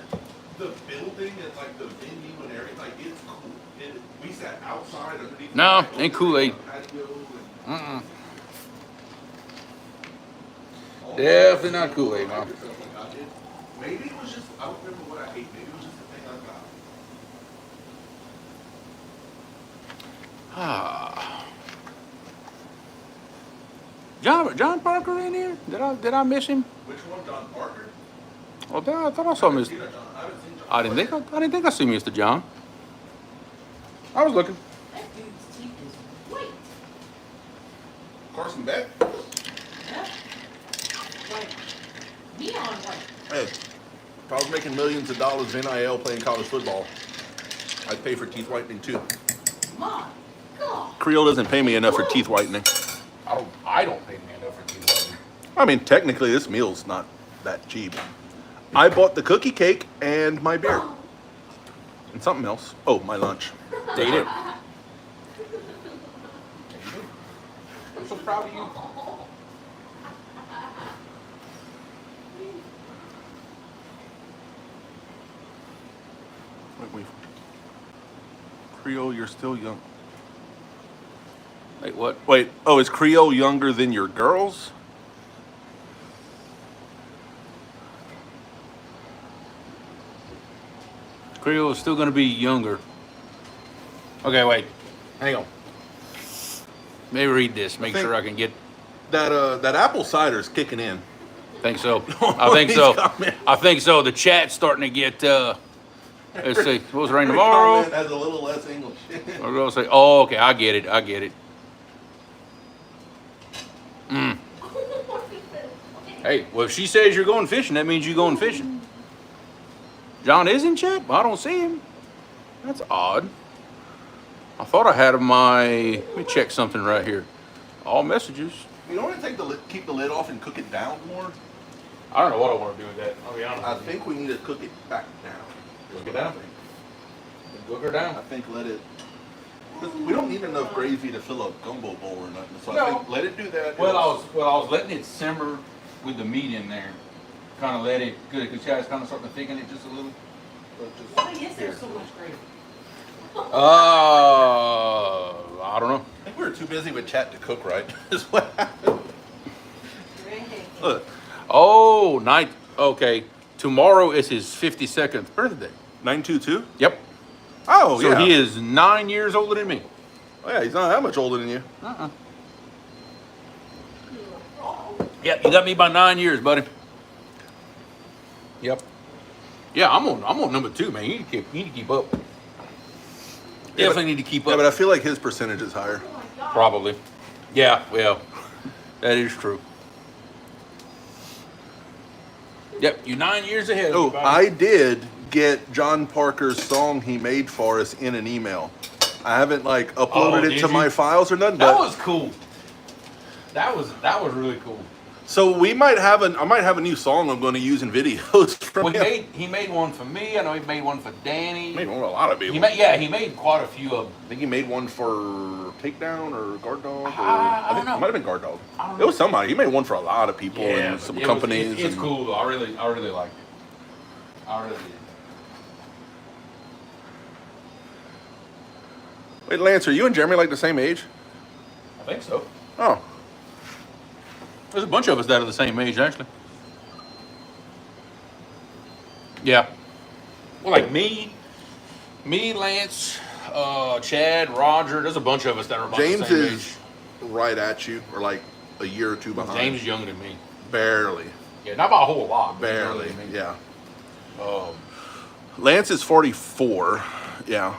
the building and like the venue and everything, like it's cool. We sat outside underneath. No, the ain't Kool-Aid. patio and all Definitely that. not Kool-Aid, man. Maybe it was just, I don't remember what I ate. Maybe it was just the thing I got. Ah. John Parker in here? Did I miss him? Which one, John Parker? Well, I thought I saw Mr. John, I haven't seen John. I didn't think I see Mr. John. I was looking. That dude's teeth is white. Carson Beck? Yeah. Like neon white. Hey, if I was making millions of dollars in NIL playing college football, I'd pay for teeth whitening too. My God. Creole doesn't pay me enough for teeth whitening. I don't pay me enough for tea. I mean, technically, this meal's not that cheap. I bought the cookie cake and my beer. And something else. Oh, my lunch. Date it. I'm so proud of you. Wait. Creole, you're still young. Wait, what? Wait, oh, is Creole younger than your girls? Creole is still going to be younger. Okay, wait. Hang on. Maybe read this. Make think- sure I can get. That apple cider's kicking in. Think so. I think These so. comments. I think so. The chat's starting to get. Let's see. Supposed to rain Every tomorrow. comment has a little less English. We're gonna say, oh, okay, I get it. Hey, well, if she says you're going fishing, that means you're going fishing. John is in chat? Well, I don't see him. That's odd. I thought I had my. Let me check something right here. All messages. You don't want to keep the lid off and cook it down more? I don't know what I want to do with that. I'll be honest. I think we need to cook it back down. Cook it down. Cook her I down. think let it. We don't need enough gravy to fill a gumbo bowl or nothing, so No. I think let it do that. Well, I was letting it simmer with the meat in there. Kind of let it, good, because guys kind of starting to thicken it just a little. Why is there so much gravy? I don't know. I think we were too busy with chat to cook, right? Is what happened. Look, Oh, night. Okay, tomorrow is his 52nd birthday. 922? Yep. Oh, So yeah. he is 9 years older than me. Oh, yeah, he's not that much older than you. Yep, you got me by 9 years, buddy. Yep. Yeah, I'm on number 2, man. You need to keep up. Definitely need to keep Yeah, up. but I feel like his percentage is higher. Probably. Yeah, well, that is true. Yep, you're 9 years ahead. Oh, buddy. I did get John Parker's song he made for us in an email. I haven't like uploaded it did to you? my files or nothing. That But was cool. That was really cool. so I might have a new song I'm going to use in videos from Well, him. he made one for me. I know he made one for Danny. He made one for a lot of people. He made quite a few of them. I think he made one for Takedown or Guard Dog. Or, I don't think know. It might have been Guard Dog. I don't It know. was somebody. He made one for a lot of people and but some it was- companies. it's and- cool though. I really liked it. I really did. Wait, Lance, are you and Jeremy like the same age? I think so. Oh, There's a bunch of us that are the same age, actually. Yeah. Well, like me, Lance, Chad, Roger. There's a bunch of us that are about James the same is age. right at you, or like a year or two behind. James is younger than me. Barely. Yeah, not by a whole lot. But he's younger Barely. than me. Yeah. Um, Lance is 44. Yeah.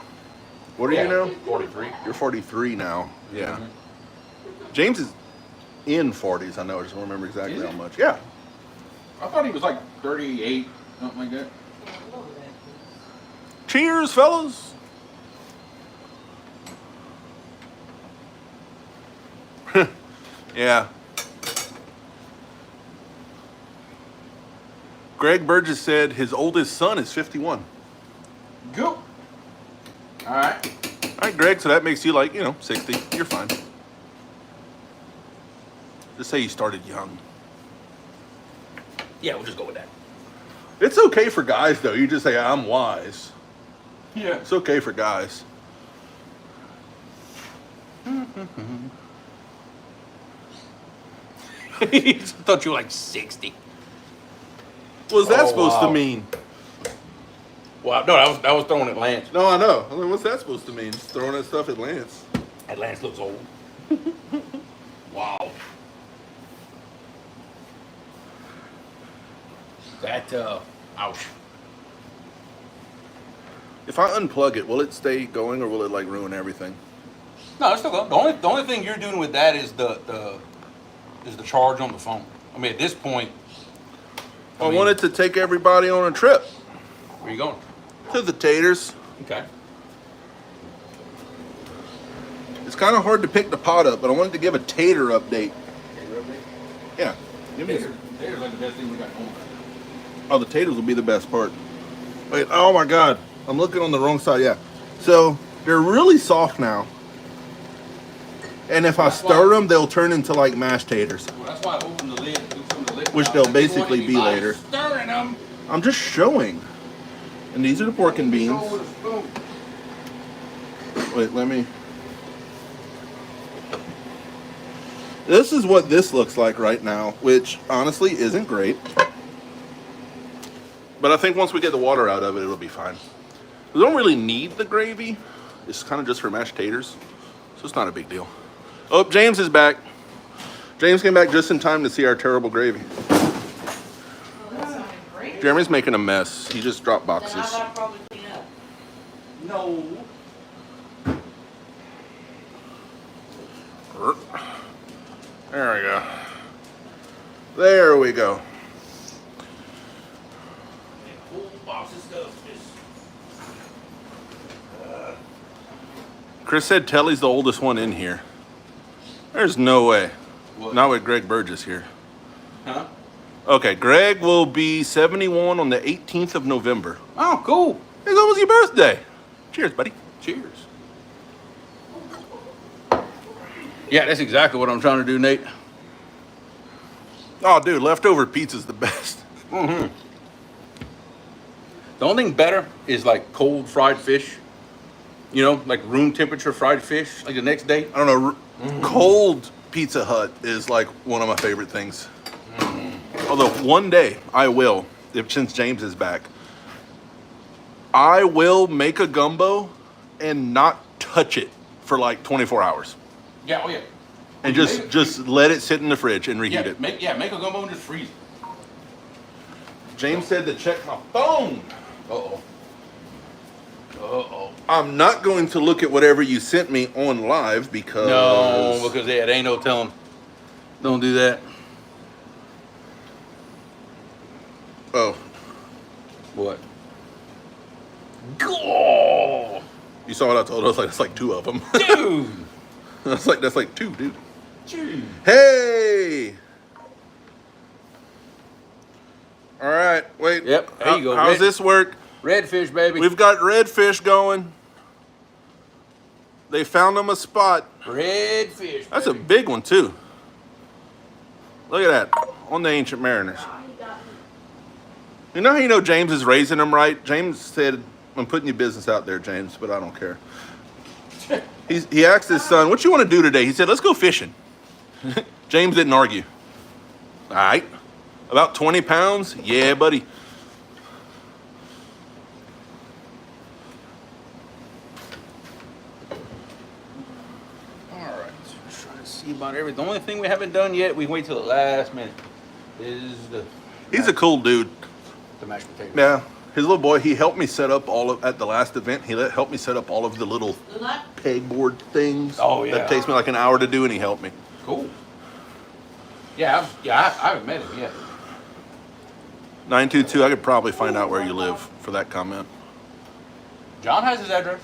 What are you now? 43. You're 43 now. Yeah. Mhm. James is in 40s. I know. I just don't remember exactly Is how he? much. Yeah. I thought he was like 38, something like that. Cheers, fellas. Yeah. Greg Burgess said his oldest son is 51. Go. All right. All right, Greg, so that makes you like, 60. You're fine. Just say you started young. Yeah, we'll just go with that. It's okay for guys, though. You just say, I'm wise. Yeah. It's okay for guys. I thought you were like 60. What's that Oh, supposed to wow. mean? Wow, no, that was throwing at Lance. No, I know. I mean, what's that supposed to mean? Just throwing that stuff at Lance. And Lance looks old. Wow. That, ouch. If I unplug it, will it stay going or will it like ruin everything? No, it's still going. The only thing you're doing with that is the charge on the phone. I mean, at this point, I wanted to take everybody on a trip where you going? to the Taters. Okay. It's kind of hard to pick the pot up, but I wanted to give a tater update. Yeah. Give me They're like the best thing we got going. Oh, the taters will be the best part. Wait, oh my God. I'm looking on the wrong side, yeah. So, they're really soft now. And if I stir them, they'll turn into like mashed taters. Well, that's why I opened the lid. Which they'll basically be later. Stirring them. I'm just showing. And these are the pork and beans. Wait, let me... This is what this looks like right now, which honestly isn't great. But I think once we get the water out of it, it'll be fine. We don't really need the gravy. It's kind of just for mashed taters. So it's not a big deal. Oh, James is back. James came back just in time to see our terrible gravy. Oh, that sounded great. Jeremy's making a mess. He just dropped Then I boxes. gotta probably clean up. No. There we go. There we go. Whole box of stuff. Chris said Telly's the oldest one in here. There's no way. What? Not with Greg Burgess here. Huh? Okay, Greg will be 71 on the 18th of November. Oh, cool. It's almost your birthday. Cheers, buddy. Cheers. Yeah, that's exactly what I'm trying to do, Nate. Oh, dude, leftover pizza's the best. The only thing better is like cold fried fish. You know, like room temperature fried fish, like the next day. I don't know. Cold Pizza Hut is like one of my favorite things. Although one day I will, since James is back, I will make a gumbo and not touch it for like 24 hours. Yeah, oh yeah. And Make just let it sit in the fridge and reheat it. Make a gumbo and just freeze it. James said to check my phone. Uh-oh. Uh-oh. I'm not going to look at whatever you sent me on live because... No, because it ain't no telling. Don't do that. Oh, What? Go! you saw what I told us? Like, it's like two of them. Dude! that's like two, dude. Dude. Hey! All right, wait. Yep, there you go. How's Red- this work? Redfish, baby. We've got redfish going. They found them a spot. Redfish. That's a baby. big one, too. Look at that. On the Ancient Mariners. You know how you know James is raising them right? James said, I'm putting your business out there, James, but I don't care. He asked his son, what you want to do today? He said, let's go fishing. James didn't argue. All right. About 20 pounds? Yeah, buddy. about everything. The only thing we haven't done yet, we wait till the last minute, is He's a cool dude. the mashed potatoes. Yeah. His little boy, he helped me set up at the last event, helped me set up all of the little pegboard things. Oh, yeah. That takes me like an hour to do, and he helped me. Cool. Yeah, I haven't met him yet. 922, I could probably find out where you live for that comment. John has his address.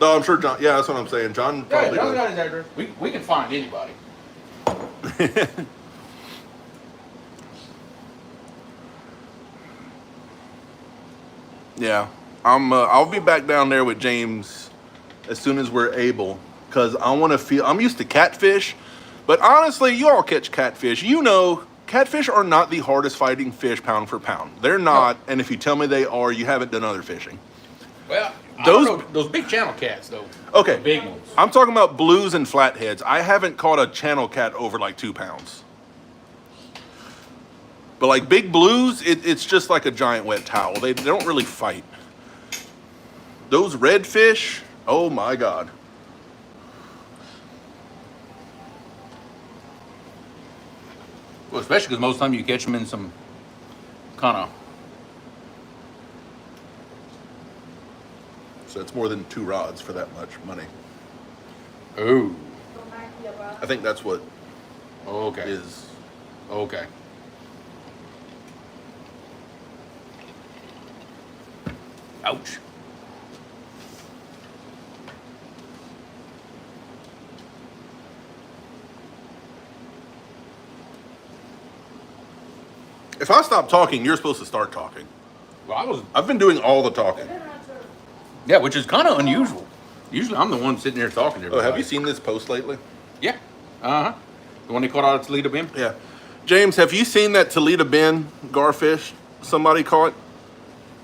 No, I'm sure John, yeah, that's what I'm saying. John Yeah, probably John's does. got his address. We can find anybody. Yeah, I'll be back down there with James as soon as we're able, because I want to feel. I'm used to catfish, but honestly, you all catch catfish. You know, catfish are not the hardest fighting fish pound for pound. They're not, and if you tell me they are, you haven't done other fishing. Well, Those- those big channel cats though. Okay, The big ones. I'm talking about blues and flatheads. I haven't caught a channel cat over like 2 pounds. But like big blues, it's just like a giant wet towel. They don't really fight. Those redfish, oh my God. Well, especially because most of the time you catch them in some kind of. So it's more than 2 rods for that much money. Oh. I think that's what Okay. is. Okay. Ouch. If I stop talking, you're supposed to start talking. Well, I've been doing all the talking. yeah, which is kind of unusual. Usually I'm the one sitting there talking to Oh, everybody. have you seen this post lately? Yeah. Uh-huh. The one they caught out at Toledo Bend? Yeah. James, have you seen that Toledo Bend garfish somebody caught?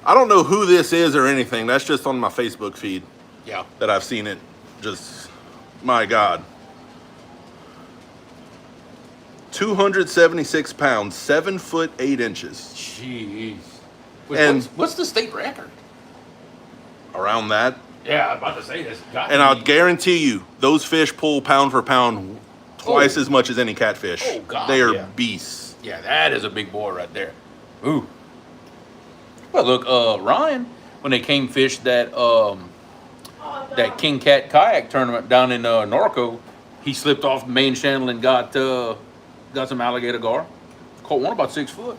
I don't know who this is or anything. That's just on my Facebook feed Yeah. that I've seen it. Just, my God. 276 pounds, 7 foot 8 inches. Jeez. Wait, And- what's the state record? Around that. Yeah, I was about to say this. And I'll guarantee you, those fish pull pound for pound twice Oh. as much as any catfish. Oh, God, they are yeah. beasts. Yeah, that is a big boy right there. Ooh. Well, look, Ryan, when they came fish that King Cat kayak tournament down in Norco, he slipped off the main channel and got some alligator gar. Caught one about 6 foot.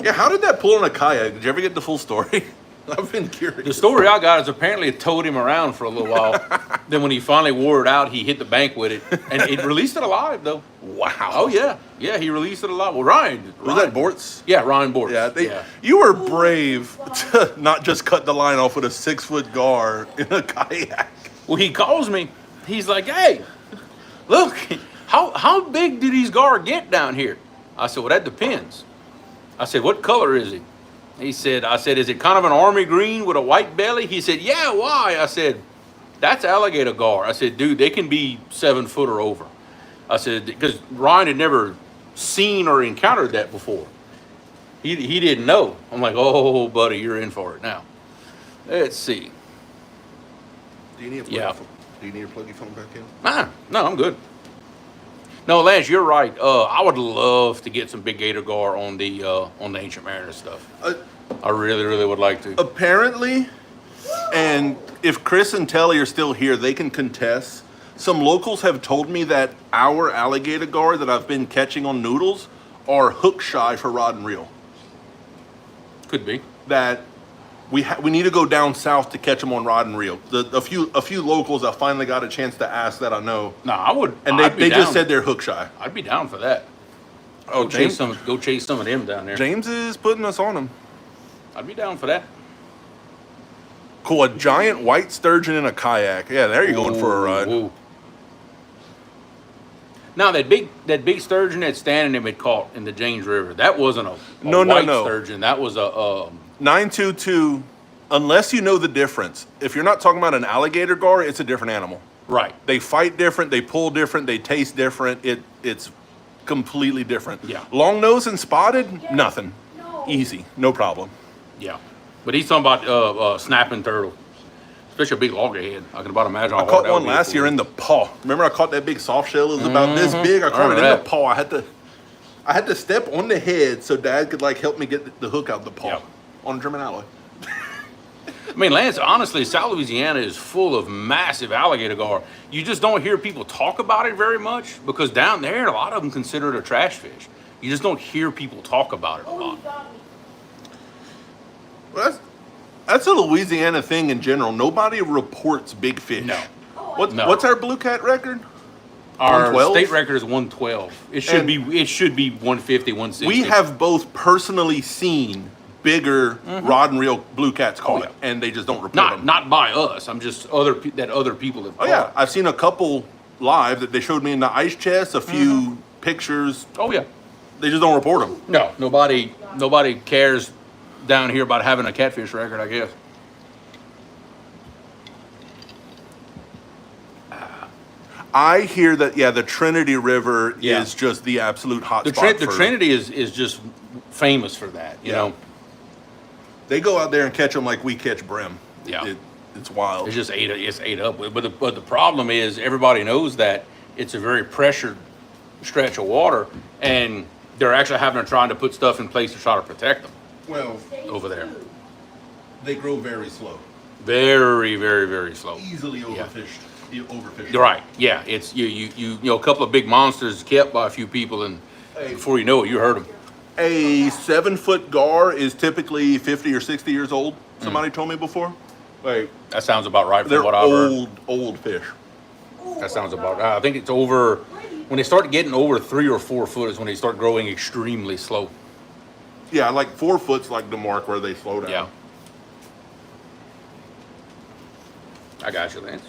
Yeah, how did that pull in a kayak? Did you ever get the full story? I've been curious. The story I got is apparently it towed him around for a little while. Then when he finally wore it out, he hit the bank with it, and it released it alive though. Wow. Oh yeah, he released it alive. Well, Ryan Was that Bortz? Yeah, Ryan Bortz. Yeah, you were brave to not just cut the line off with a 6 foot gar in a kayak. Well, he calls me. He's like, "Hey, look, how big do these gar get down here?" I said, "Well, that depends." I said, "What color is he?" I said, "Is it kind of an army green with a white belly?" He said, "Yeah, why?" I said, "That's alligator gar." I said, "Dude, they can be 7 foot or over." I said, because Ryan had never seen or encountered that before. He didn't know. I'm like, "Oh, buddy, you're in for it now." Let's see. Do you need a pluggy Yeah. phone? Do you need a pluggy phone back in? No, I'm good. No, Lance, you're right. I would love to get some big gator gar on the Ancient Mariner stuff. I really, really would like to. Apparently, and if Chris and Telly are still here, they can contest. Some locals have told me that our alligator gar that I've been catching on noodles are hook shy for rod and reel. Could be. That we need to go down south to catch them on rod and reel. A few locals I finally got a chance to ask that I know, No, I would. and I'd be they just down. said they're hook shy. I'd be down for that. Oh, Go chase some of them down there. James is putting us on them. I'd be down for that. Cool, a giant white sturgeon in a kayak. Yeah, there you're going for a ride. Ooh. Now that big sturgeon that Stanton had caught in the James River, that wasn't a No. white sturgeon. That was a 922. Unless you know the difference, if you're not talking about an alligator gar, it's a different animal. right. They fight different, they pull different, they taste different. It's completely different. Yeah. Long nose and spotted, nothing. Easy, no problem. Yeah, but he's talking about snapping turtle. especially a big loggerhead. I can about imagine how I hard caught that would one be last for year you. in the paw. Remember I caught that big soft shell? It was about this big. I caught it in Remember the that. paw. I had to step on the head so Dad could like help me get the hook out of the paw Yeah. on German alloy. I mean, Lance, honestly, South Louisiana is full of massive alligator gar. You just don't hear people talk about it very much because down there, a lot of them consider it a trash fish. You just don't hear people talk about it a lot. Well, that's a Louisiana thing in general. Nobody reports big fish. No. No. What's our blue cat record? Our 112? state record is 112. It should be 150, 160. We have both personally seen bigger rod and reel blue cats caught, yeah. and they just don't report them. not by us. I'm just other people have Oh yeah, caught. I've seen a couple live that they showed me in the ice chest. A few pictures. Oh yeah. They just don't report them. No, nobody cares down here about having a catfish record, I guess. I hear that the Trinity River Yeah. is just the absolute hot The spot. the Trinity is just famous for that, you Yeah. know. They go out there and catch them like we catch brim. Yeah. It's wild. It's just ate up with. But the problem is everybody knows that it's a very pressured stretch of water, and they're actually trying to put stuff in place to try to protect them Well, over there. they grow very slow, Very, very, very slow. easily Yeah. overfished. You're right. Yeah, it's you know, a couple of big monsters kept by a few people, and Hey. before you know it, you heard them. A 7-foot gar is typically 50 or 60 years old. Somebody told me before. Like That sounds about right they're from what I've heard. old fish. That sounds about. I think it's over when they start getting over 3 or 4 foot is when they start growing extremely slow. Yeah, like 4 foot's like the mark where they slow down. Yeah. I got you, Lance.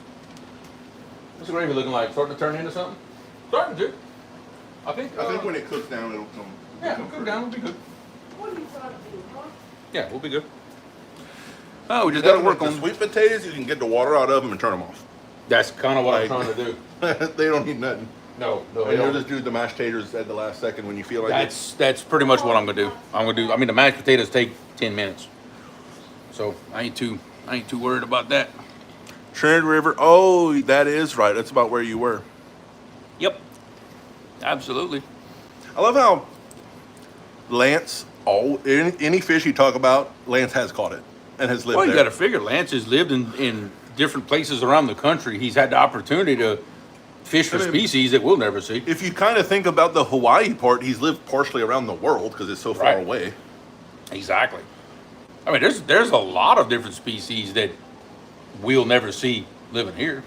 What's the gravy looking like? Starting to turn into something? Starting to. I think. I think when it cooks down, it'll come. Yeah, it'll cook down. We'll be good. What are you trying to do, huh? Yeah, we'll be good. Oh, we just Gotta got to work the on. sweet potatoes. You can get the water out of them and turn them off. That's kind of what I'm Like- trying to do. They don't need nothing. No, And you'll just do the mashed taters at the last second when you feel like That's pretty much what I'm gonna do. I mean, the mashed potatoes take 10 minutes, so I ain't too worried about that. Trinity River. Oh, that is right. That's about where you were. Yep, absolutely. I love how Lance, any fish you talk about, Lance has caught it and has lived Well, you there. got to figure Lance has lived in different places around the country. He's had the opportunity to fish for I mean, species that we'll never see. If you kind of think about the Hawaii part, he's lived partially around the world because it's so far Right. away. Exactly. I mean, there's a lot of different species that we'll never see living here.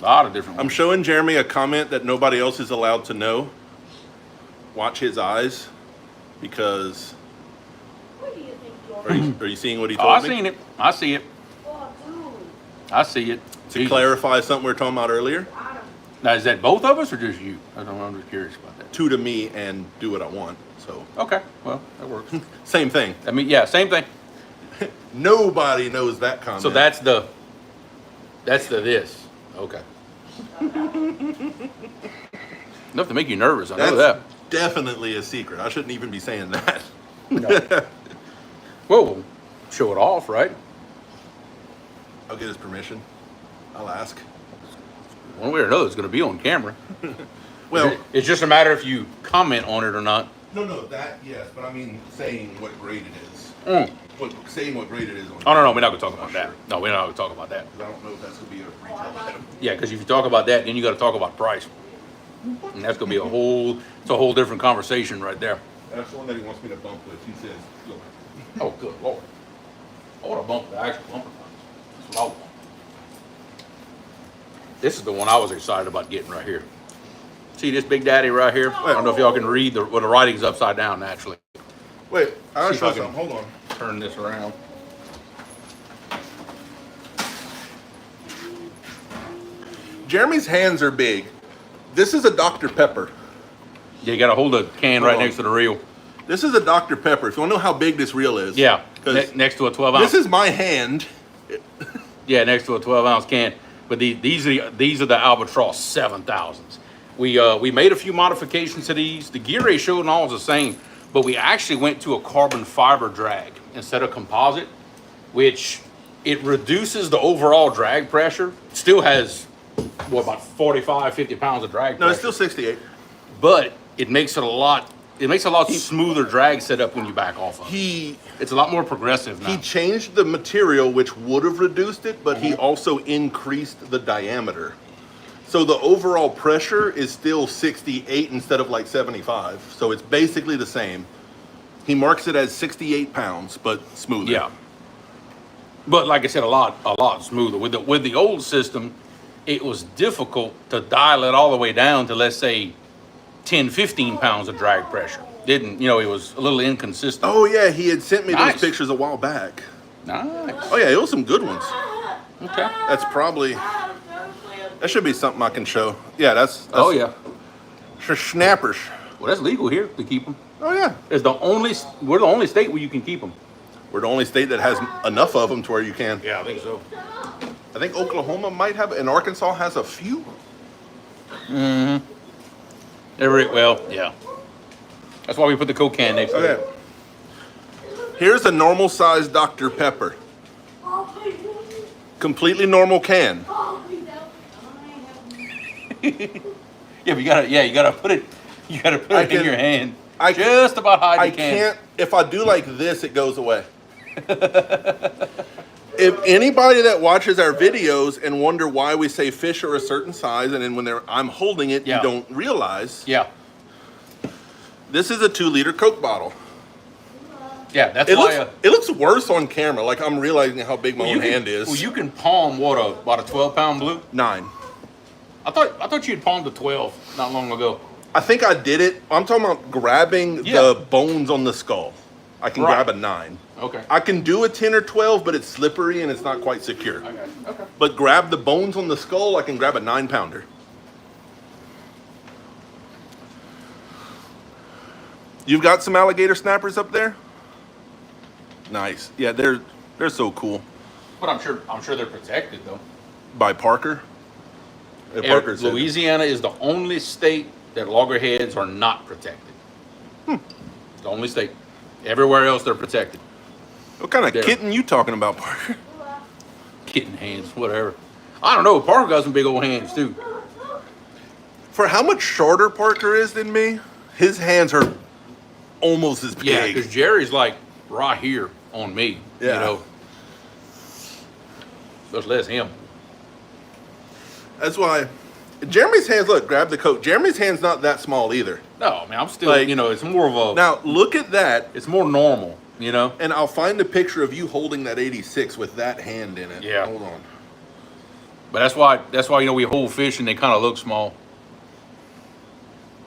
A lot of different I'm ones. showing Jeremy a comment that nobody else is allowed to know. Watch his eyes, because What do you think you're are you seeing what he Oh, told I me? seen it. I see it. Oh, dude. I see it. To Jesus. clarify something we were talking about earlier, I don't. Now, is that both of us or just you? I'm just curious about that. two to me and do what I want. So Okay, well, that works. same thing. I mean, yeah, same thing. Nobody knows that comment. So that's the this. Okay. Enough to make you nervous. I know That's that. definitely a secret. I shouldn't even be saying that. Well, we'll show it off, right? I'll get his permission. I'll ask. One way or another, it's going to be on camera. Well, It's just a matter if you comment on it or not. no, that yes, but I mean saying what grade it is. Mm. Saying what grade it is on. Oh, no, we're not going to talk about Oh, that. sure. No, we're not going to talk about that. 'Cause I don't know if that's gonna be a retail item. Yeah, because if you talk about that, then you got to talk about price. And that's going to be it's a whole different conversation right there. That's the one that he wants me to bump with. He says, look, Oh, good Lord. I want to bump the actual bumper. That's what I want. This is the one I was excited about getting right here. See this big daddy right here? I don't know if y'all can read the writing's upside down naturally. wait, I See gotta if show I can- something. Hold on. Turn this around. Jeremy's hands are big. This is a Dr. Pepper. Yeah, you got to hold the can Hold right on. next to the reel. This is a Dr. Pepper. If you want to know how big this reel is. Yeah, Because next to a 12 ounce. this is my hand. Yeah, next to a 12 ounce can. But these are the Albatross 7000s. We made a few modifications to these. The gear ratio and all is the same, but we actually went to a carbon fiber drag instead of composite, which it reduces the overall drag pressure. Still has, what, about 45, 50 pounds of drag No, pressure. it's still 68. But it makes it a lot smoother drag setup when you back off of it. It's a lot more progressive now. He changed the material, which would have reduced it, but he also increased the diameter. So the overall pressure is still 68 instead of like 75. So it's basically the same. He marks it as 68 pounds, but smoother. Yeah. But like I said, a lot smoother. With the old system, it was difficult to dial it all the way down to, let's say, 10, 15 pounds of drag pressure. It was a little inconsistent. Oh yeah, he had sent me Nice. those pictures a while back. Nice. Oh yeah, it was some good ones. Okay. That's probably, that should be something I can show. Yeah, that's Oh yeah. Snappers. Well, that's legal here to keep them. Oh yeah. We're the only state where you can keep them. We're the only state that has enough of them to where you can. Yeah, I think so. I think Oklahoma might have, and Arkansas has a few. Yeah. That's why we put the Coke can next to Okay. it. Here's a normal size Dr. Pepper. Completely normal can. Yeah, but you gotta put it in your hand. I just about high I you can. can't, if I do like this, it goes away. If anybody that watches our videos and wonder why we say fish are a certain size, and then when I'm holding it, Yeah. you don't realize, Yeah. this is a 2-liter Coke bottle. Yeah, that's It why. looks, it looks worse on camera, like I'm realizing how big my own hand is. Well, you can palm about a 12-pound blue. 9. I thought you'd palmed a 12 not long ago. I think I did it. I'm talking about grabbing Yeah. the bones on the skull. I can Right. grab a 9. Okay. I can do a 10 or 12, but it's slippery and it's not quite secure. Okay. Okay. But grab the bones on the skull, I can grab a 9-pounder. You've got some alligator snappers up there? Nice. Yeah, they're so cool. But I'm sure they're protected though. By Parker. Parker said it. Louisiana is the only state that loggerheads are not protected. The only state. Everywhere else they're protected. What kind of There. kitten you talking about, Parker? Kitten hands, whatever. I don't know. Parker got some big old hands too. For how much shorter Parker is than me, his hands are almost as big. Yeah, because Jerry's like right here on me. Yeah. You know. Much less him. That's why Jeremy's hands, look, grab the coat. Jeremy's hand's not that small either. No, I mean I'm still, Like- it's more of a. Now, look at that, It's more normal, you know. and I'll find a picture of you holding that 86 with that hand in it. Yeah. Hold on. But that's why we hold fish and they kind of look small.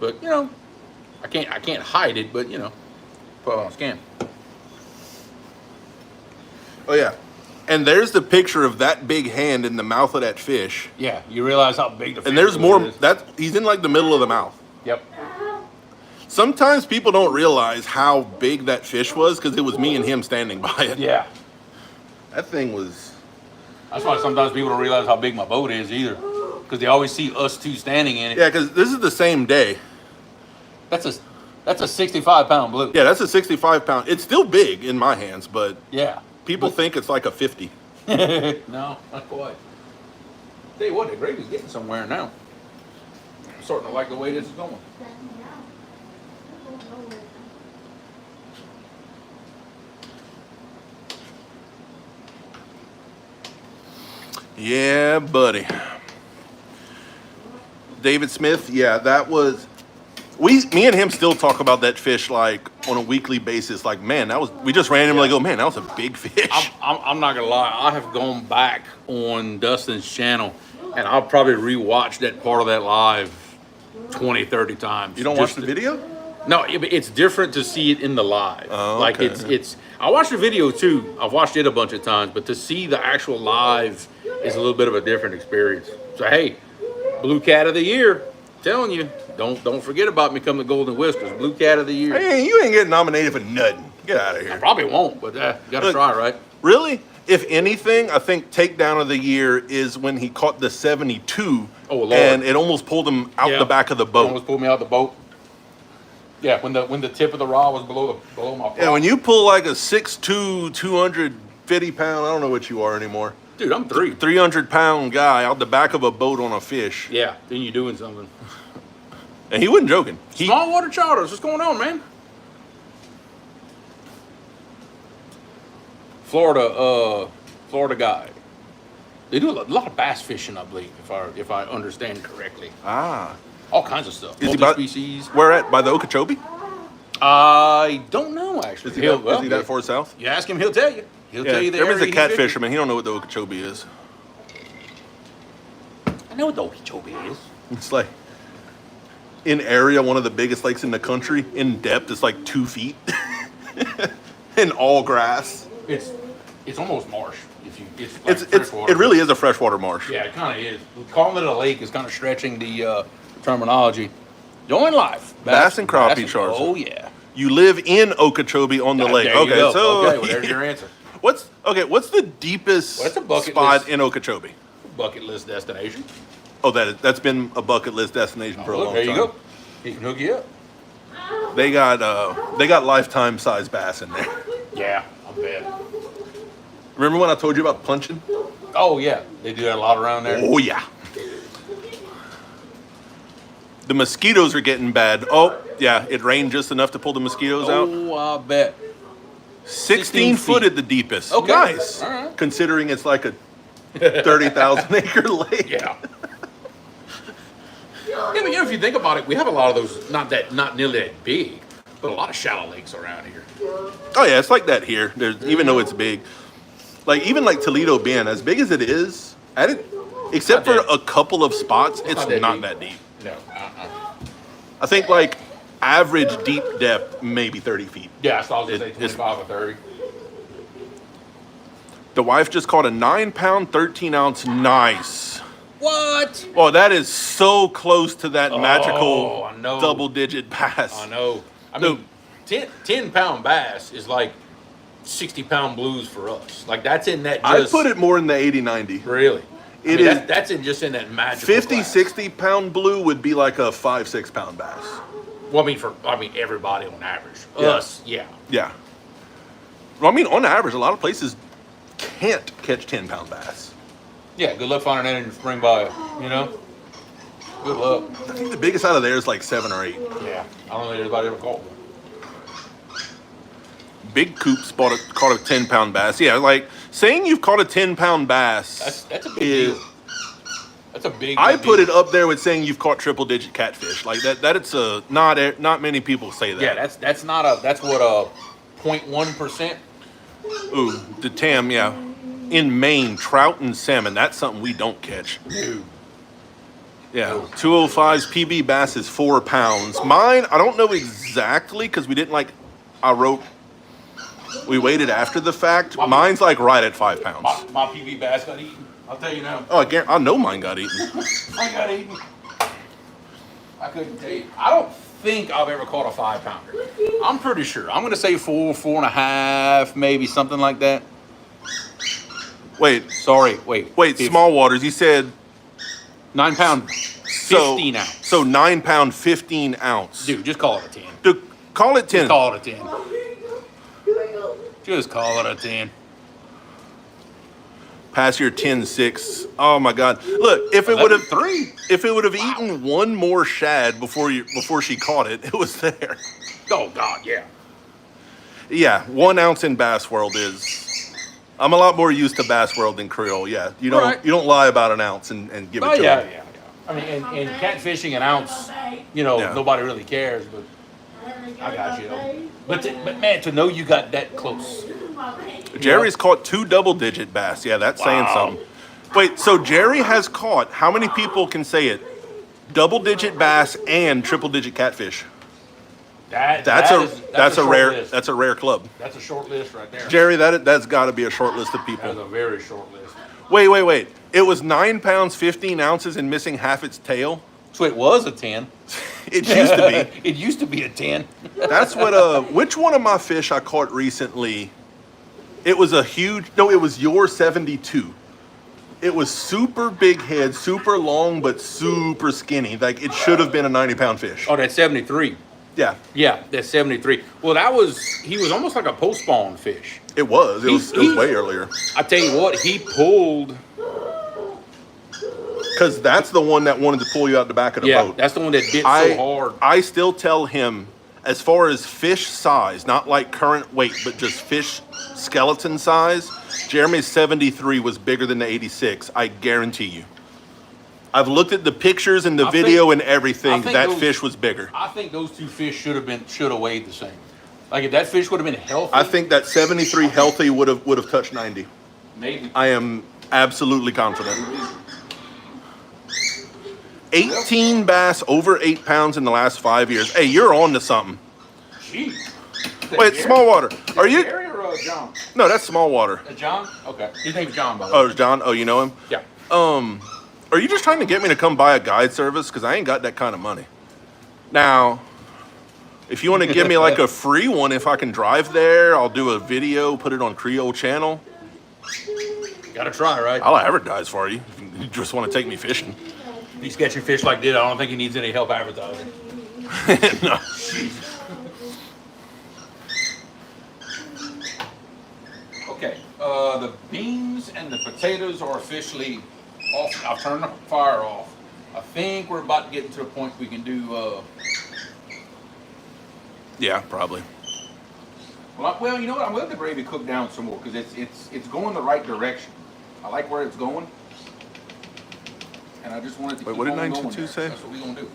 But I can't hide it. But put it on a scan. Oh, yeah. And there's the picture of that big hand in the mouth of that fish. Yeah, you realize how big the fish And there's really more, is. he's in like the middle of the mouth. Yep. Sometimes people don't realize how big that fish was because it was me and him standing by it. Yeah. That thing was, That's why sometimes people don't realize how big my boat is either, because they always see us two standing in it. yeah, because this is the same day. That's a 65-pound blue. Yeah, that's a 65-pound. It's still big in my hands, but Yeah. people think it's like a 50. No, not quite. Tell you what, the gravy's getting somewhere now. I'm starting to like the way this is going. Yeah, buddy. David Smith, yeah, that was. Me and him still talk about that fish like on a weekly basis. Like, man, we just randomly go, man, that was a big fish. I'm not gonna lie. I have gone back on Dustin's channel, and I'll probably rewatch that part of that live 20, 30 times. You don't watch the video? No, it's different to see it in the live. Oh, Like okay. it's. I watched the video too. I've watched it a bunch of times, but to see the actual live is a little bit of a different experience. So hey, Blue Cat of the Year, telling you, don't forget about me coming to Golden Whiskers. Blue Cat of the Year. Hey, you ain't getting nominated for nothing. Get out of here. Probably won't, but you gotta Look, try, right? Really? If anything, I think takedown of the year is when he caught the 72. Oh, Lord. And it almost pulled him out Yeah. the back of the boat. Almost pulled me out the boat. Yeah, when the tip of the rod was below my. Yeah, when you pull like a 6'2", 200 50 pound, I don't know what you are anymore. Dude, I'm 3. 300-pound guy out the back of a boat on a fish. Yeah, then you're doing something. And he wasn't joking. Small water charters, what's going on, man? Florida guy. They do a lot of bass fishing, I believe, if I understand correctly. Ah. All kinds of stuff. Is he Multi-species. Where at? By the Okeechobee? I don't know, actually. Is he that far south? You ask him, he'll tell you. He'll tell you the Everybody's a area cat he fishes. fisherman. He don't know what the Okeechobee is. I know what the Okeechobee is. It's like, in area, one of the biggest lakes in the country. In depth, it's like 2 feet. And all grass. It's almost marsh. It's like It freshwater. really is a freshwater marsh. Yeah, it kind of is. Calling it a lake is kind of stretching the terminology. Join life. Bass and crappie charts. Oh yeah. You live in Okeechobee on the lake. There you go. So Okay, well, there's your answer. What's the deepest What's a bucket spot list? in Okeechobee? Bucket list destination. Oh, that's been a bucket list destination for a long There time. you go. He can hook you up. They got lifetime size bass in there. Yeah, I bet. Remember when I told you about punching? Oh yeah, they do that a lot around there. Oh yeah. The mosquitoes are getting bad. Oh yeah, it rained just enough to pull the mosquitoes out. Oh, I bet. 16 foot feet. at the deepest. Okay. Nice. All right. Considering it's like a 30,000 acre lake. Yeah. Yeah, but if you think about it, we have a lot of those not nearly that big, but a lot of shallow lakes around here. Oh yeah, it's like that here. Even though it's big, even like Toledo Bend, as big as it is, except Not for that- a couple of spots, it's not that not deep. that deep. No. I think like average deep depth maybe 30 feet. Yeah, I saw I was gonna say It's- 25 or 30. The wife just caught a 9-pound, 13-ounce. Nice. What? Oh, that is so close to that Oh, magical I know. double-digit bass. I know. I mean, 10-pound bass is like 60-pound blues for us. Like that's in that. I'd Just, put it more in the 80-90. really. It I mean, is- That's just in that magical. 50, class. 60-pound blue would be like a 5-6-pound bass. Well, I mean, everybody on average. Yeah. Us, yeah. Yeah. Well, I mean, on average, a lot of places can't catch 10-pound bass. Yeah. Good luck finding that in the spring bayou. You know. Good luck. I think the biggest out of there is like 7 or 8. Yeah. I don't know if anybody ever caught one. Big Coops caught a 10-pound bass. Yeah, like saying you've caught a 10-pound bass. That's a big is. deal. That's a big. I big put deal. it up there with saying you've caught triple-digit catfish. Like that. That it's a not many people say that. Yeah, that's what a 0.1%. Ooh, the Tam. Yeah, in Maine, trout and salmon. That's something we don't catch. Dude. Yeah, 205's PB bass is 4 pounds. Mine, I don't know exactly because we didn't we waited after the fact. Mine's like right at 5 pounds. My PB bass got eaten. I'll tell you now. Oh, I know mine got eaten. I got eaten. I couldn't tell you. I don't think I've ever caught a 5-pounder. I'm pretty sure. I'm gonna say 4.5, maybe something like that. Wait, Sorry, wait. small waters. You said 9 pound, so, 15 ounce. So 9 pound, 15 ounce. Dude, just call it a 10. Dude, call it 10. Just call it a 10. Just call it a 10. Pass your 10-6. Oh my God! Look, if it would have 3. if it would have eaten one more shad before she caught it, it was there. Oh God, yeah. Yeah, 1 ounce in Bass World is. I'm a lot more used to Bass World than Creole. Yeah, you don't lie about an ounce and give it Oh to yeah, them. yeah. I mean, and catfishing an ounce, nobody really cares, but I got you. But man, to know you got that close. Jerry's caught 2 double-digit bass. Yeah, that's saying Wow. something. Wait, so Jerry has caught, how many people can say it? Double-digit bass and triple-digit catfish. That's a rare list. that's a rare club. That's a short list right there. Jerry, that's got to be a short list of That's people. a very short list. Wait. It was 9 pounds, 15 ounces and missing half its tail. So it was a 10. It used to be. It used to be a 10. That's what, which one of my fish I caught recently? It was it was your 72. It was super big head, super long, but super skinny. Like it should have been a 90-pound fish. Oh, that's 73. Yeah, Yeah, that's 73. Well, he was almost like a post-spawn fish. it was. It was way earlier. I tell you what, he pulled. Because that's the one that wanted to pull you out the back of the Yeah, boat. that's the one that bit so hard. I still tell him, as far as fish size, not like current weight, but just fish skeleton size, Jeremy's 73 was bigger than the 86. I guarantee you. I've looked at the pictures and the video and everything. That fish was bigger. I think those two fish should have weighed the same. Like if that fish would have been healthy. I think that 73 healthy would have touched 90. Maybe. I am absolutely confident. 18 bass over 8 pounds in the last 5 years. Hey, you're on to something. Jeez. Wait, small water. Are you? Gary or John? No, that's small water. John? Okay. His name's John, by the way. Oh, it's John. Oh, you know him? Yeah. Are you just trying to get me to come buy a guide service? Because I ain't got that kind of money. Now, if you want to give me like a free one, if I can drive there, I'll do a video, put it on Creole Channel. Gotta try, right? I'll advertise for you. If you just want to take me fishing. If he's catching fish like that, I don't think he needs any help advertising. No. Okay, the beans and the potatoes are officially off. I've turned the fire off. I think we're about to get to a point we can do, Yeah, probably. well, you know what? I'm letting the gravy cook down some more because it's going the right direction. I like where it's going. And I just wanted to Wait, keep what did on 922 going there. say? That's what we're gonna do.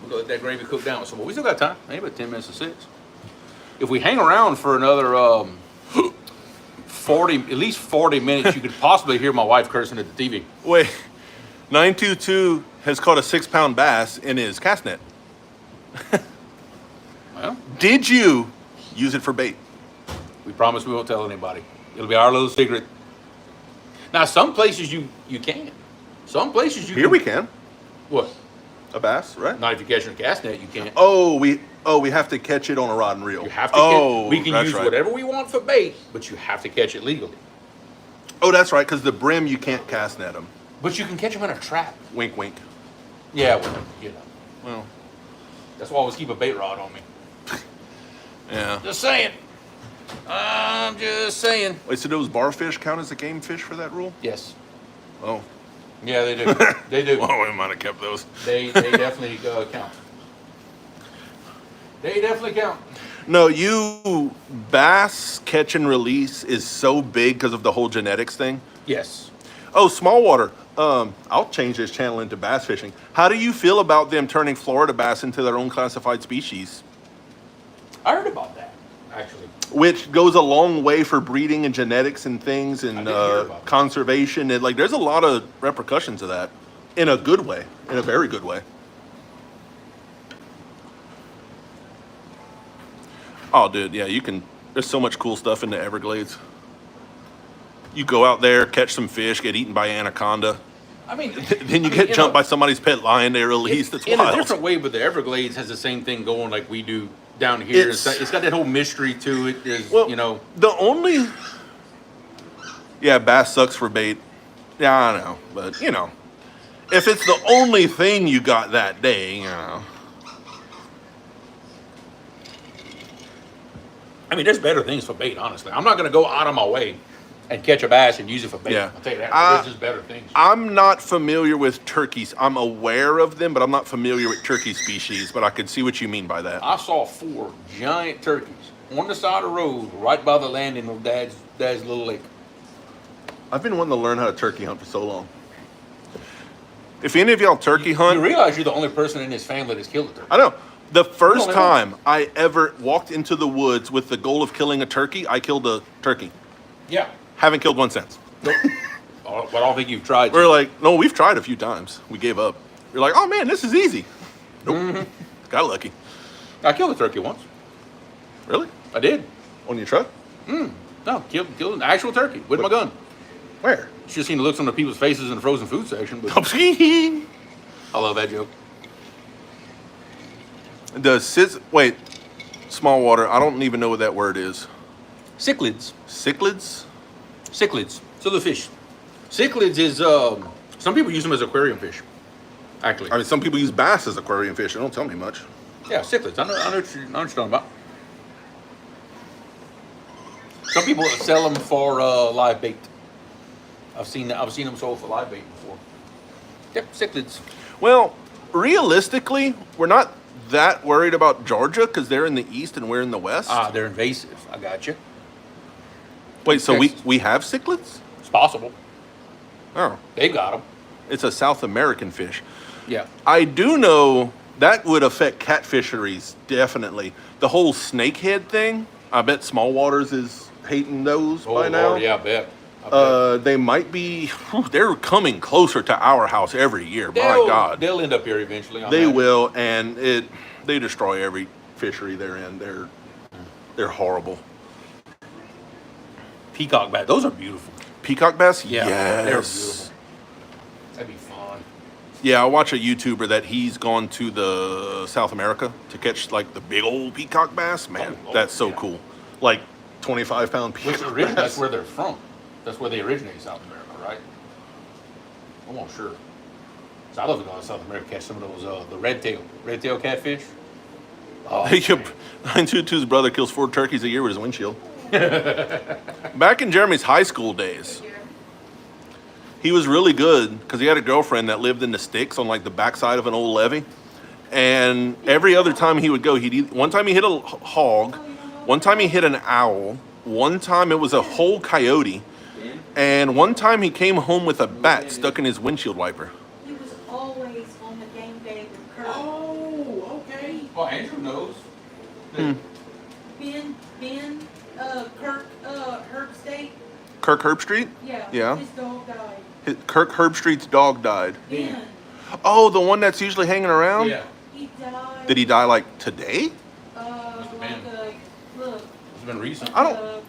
We're gonna let that gravy cook down some more. We still got time. Maybe about 10 minutes to 6. If we hang around for another at least 40 minutes, you could possibly hear my wife cursing at the TV. Wait, 922 has caught a 6-pound bass in his cast net. Well, Did you use it for bait? we promise we won't tell anybody. It'll be our little secret. Now, some places you can. Some places you Here we can. What? A bass, right? Not if you catch it in a cast net, you can't. Oh, we have to catch it on a rod and reel. You have to we can that's use right. whatever we want for bait, but you have to catch it legally. Oh, that's right, because the brim you can't cast net them. But you can catch them in a trap. Wink, wink. Yeah, well, you know. Well, That's why I always keep a bait rod on me. yeah. Just saying. I'm just saying. Wait, so those barfish count as a game fish for that rule? Yes. Oh. Yeah, they do. They do. Well, we might have kept those. They definitely count. They definitely count. No, bass catch and release is so big because of the whole genetics thing. Yes. Oh, small water. I'll change this channel into bass fishing. How do you feel about them turning Florida bass into their own classified species? I heard about that, actually. Which goes a long way for breeding and genetics and things and I did hear about that. conservation. And like, there's a lot of repercussions of that in a good way, in a very good way. Oh, dude, yeah, you can. There's so much cool stuff in the Everglades. You go out there, catch some fish, get eaten by anaconda. I mean, Then you get jumped by somebody's pet lion they released. That's in wild. a different way, but the Everglades has the same thing going like we do down here. It's got that whole mystery to it. There's, Well, you know. the only. Yeah, bass sucks for bait. Yeah, I know. But, you know, if it's the only thing you got that day, you know. I mean, there's better things for bait, honestly. I'm not going to go out of my way and catch a bass and use it for bait. Yeah. I'll tell you that. There's just better things. I'm not familiar with turkeys. I'm aware of them, but I'm not familiar with turkey species. But I can see what you mean by that. I saw 4 giant turkeys on the side of the road right by the landing of Dad's little lake. I've been wanting to learn how to turkey hunt for so long. If any of y'all turkey hunt, You realize you're the only person in this family that's killed a turkey. I know. The first No, no. time I ever walked into the woods with the goal of killing a turkey, I killed a turkey. Yeah. Haven't killed one since. Nope. But I don't think you've tried. We're like, no, we've tried a few times. We gave up. We're like, oh man, this is easy. Nope. Got lucky. I killed a turkey once. Really? I did. On your truck? No, killed an actual turkey with my gun. Where? Should have seen the looks on the people's faces in the frozen food section, but The I love that joke. wait, small water. I don't even know what that word is. Cichlids. Cichlids? Cichlids. So the fish. Cichlids is, some people use them as aquarium fish, actually. I mean, some people use bass as aquarium fish. They don't tell me much. Yeah, cichlids. I know what you're talking about. Some people sell them for live bait. I've seen them sold for live bait before. Yep, cichlids. Well, realistically, we're not that worried about Georgia because they're in the east and we're in the west. Ah, they're invasive. I got you. Wait, so Texas. we have cichlids? It's possible. Oh, They got them. it's a South American fish. Yeah. I do know that would affect cat fisheries, definitely. The whole snakehead thing, I bet Small Waters is hating those Oh, by now. Lord, yeah, I bet. They might be, they're coming closer to our house every year. My God. They'll end up here eventually. I They imagine. will, and they destroy every fishery they're in. They're horrible. Peacock bass. Those are beautiful. Peacock bass? Yeah, Yes. they're beautiful. That'd be fun. Yeah, I watch a YouTuber that he's gone to the South America to catch like the big old peacock bass. Man, Oh, that's so yeah. cool. Like 25-pound Which peacock originally, that's bass. where they're from. That's where they originate in South America, right? I'm not sure. So I love to go to South America catch some of those the red tail catfish. Oh, Yep. 922's brother kills 4 turkeys a year with his windshield. Back in Jeremy's high school days, he was really good because he had a girlfriend that lived in the sticks on like the backside of an old levee. And every other time he would go, one time he hit a hog, one time he hit an owl, one time it was a whole coyote, and one time he came home with a bat stuck in his windshield wiper. He was always on the game day with Kurt. Oh, okay. Well, Andrew knows. Ben, Kirk, Herb State. Kirk Herbstreit? Yeah. Yeah. His dog died. Kirk Herbstreit's dog died. Ben, Oh, the one that's usually hanging around? Yeah. he died. Did he die like today? Like look, It's been recent. I don't- a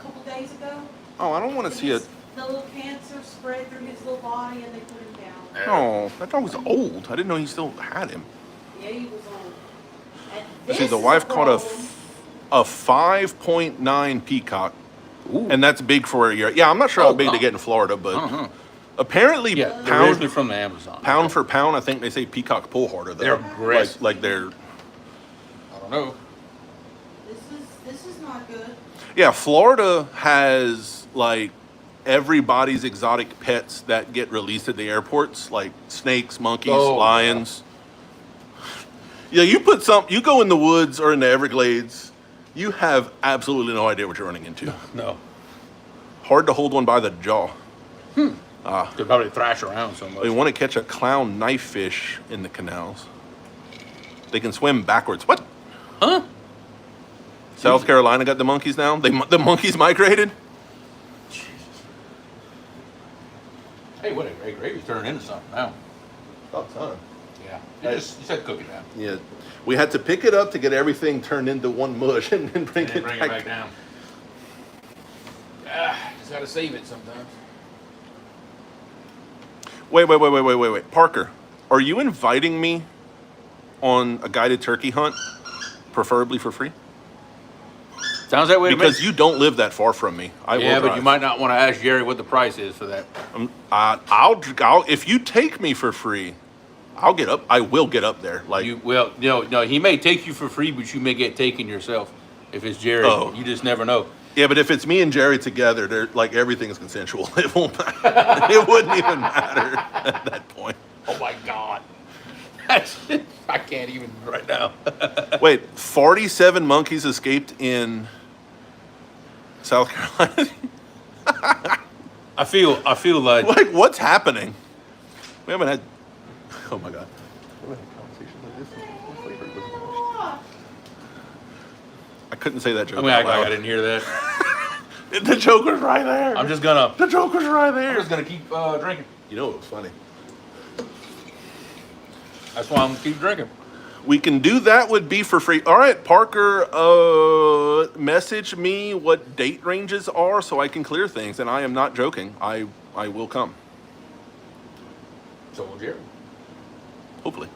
couple days ago. Oh, I don't want to see it. The little cancer spread through his little body and they put him down. Oh, that dog was old. I didn't know he still had him. Yeah, he was old. And Let's see, this the is wife caught problem. a 5.9 peacock, Ooh. and that's big for a year. Yeah, I'm not sure how Oh, big they wow. get in Florida, but Uh-huh. apparently Yeah, they're pound originally from the Amazon. pound for pound, I think they say peacock pull harder. Though. They're aggressive. Like they're I don't know. This is not good. yeah. Florida has like everybody's exotic pets that get released at the airports, like snakes, monkeys, Oh, lions. Yeah, you go in the woods or in the Everglades, you have absolutely no idea what you're running into. No. Hard to hold one by the jaw. Could probably thrash around so much. They want to catch a clown knife fish in the canals. They can swim backwards. What? Huh? South Carolina got the monkeys now? The monkeys migrated? Hey, what a great gravy's turning into something now. About time. Yeah. You said cook it down. Yeah. We had to pick it up to get everything turned into one mush and then bring, And then it, bring back. it back down. Ah, just gotta save it sometimes. Wait. Parker, are you inviting me on a guided turkey hunt, preferably for free? Sounds that way Because you don't live that far from me. I yeah, will but drive. you might not want to ask Jerry what the price is for that. I'll if you take me for free, I'll get up. I will get up there. Like No, he may take you for free, but you may get taken yourself. If it's Jerry, Oh. you just never know. yeah, but if it's me and Jerry together, they're like everything's consensual. It won't. It wouldn't even matter at that point. Oh my God. I can't even right now. Wait, 47 monkeys escaped in South Carolina. I feel like Like, what's happening? We haven't had. Oh my God. We haven't had a conversation like this. What flavor was it? I couldn't say that joke. I'm gonna out act like I loud. didn't hear that. The joke was right there. I'm just gonna The joke was right there. keep drinking. You know it was funny. That's why I'm gonna keep drinking. We can do that. Would be for free. All right, Parker. Message me what date ranges are so I can clear things, and I am not joking. I will come. So will Jerry. Hopefully.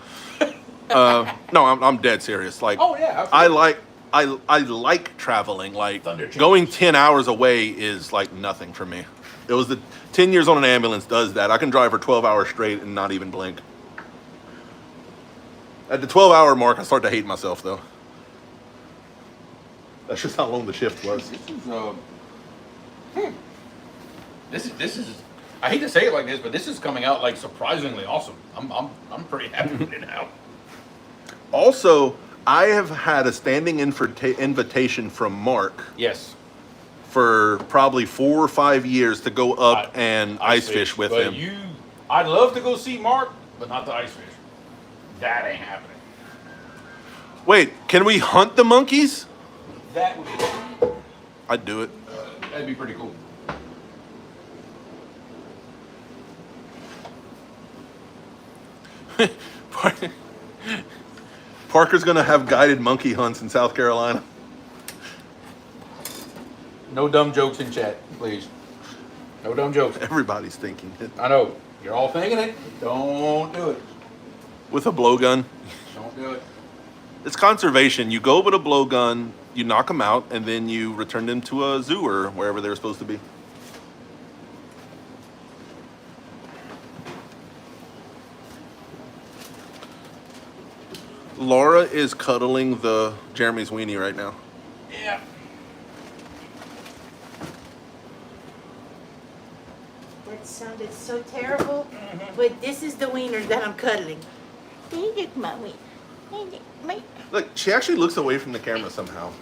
No, I'm dead serious. Like, Oh yeah. I like traveling. Like Thunder Change. going 10 hours away is like nothing for me. It was the 10 years on an ambulance does that. I can drive for 12 hours straight and not even blink. At the 12-hour mark, I start to hate myself, though. That's just how long the shift was. This is. I hate to say it like this, but this is coming out like surprisingly awesome. I'm pretty happy with it now. Also, I have had a standing invitation from Mark Yes. for probably 4 or 5 years to go up and ice fish with but him. I'd love to go see Mark, but not the ice fish. That ain't happening. Wait, can we hunt the monkeys? That would be. I'd do it. That'd be pretty cool. Parker's gonna have guided monkey hunts in South Carolina. No dumb jokes in chat, please. No dumb jokes. Everybody's thinking it. I know. You're all thinking it. Don't do it. With a blowgun. Don't do it. It's conservation. You go with a blowgun, you knock them out, and then you return them to a zoo or wherever they're supposed to be. Laura is cuddling the Jeremy's weenie right now. Yeah. That sounded so terrible, but this is the wiener that I'm cuddling. Dang it, mommy. Dang it, my. Look, she actually looks away from the camera somehow.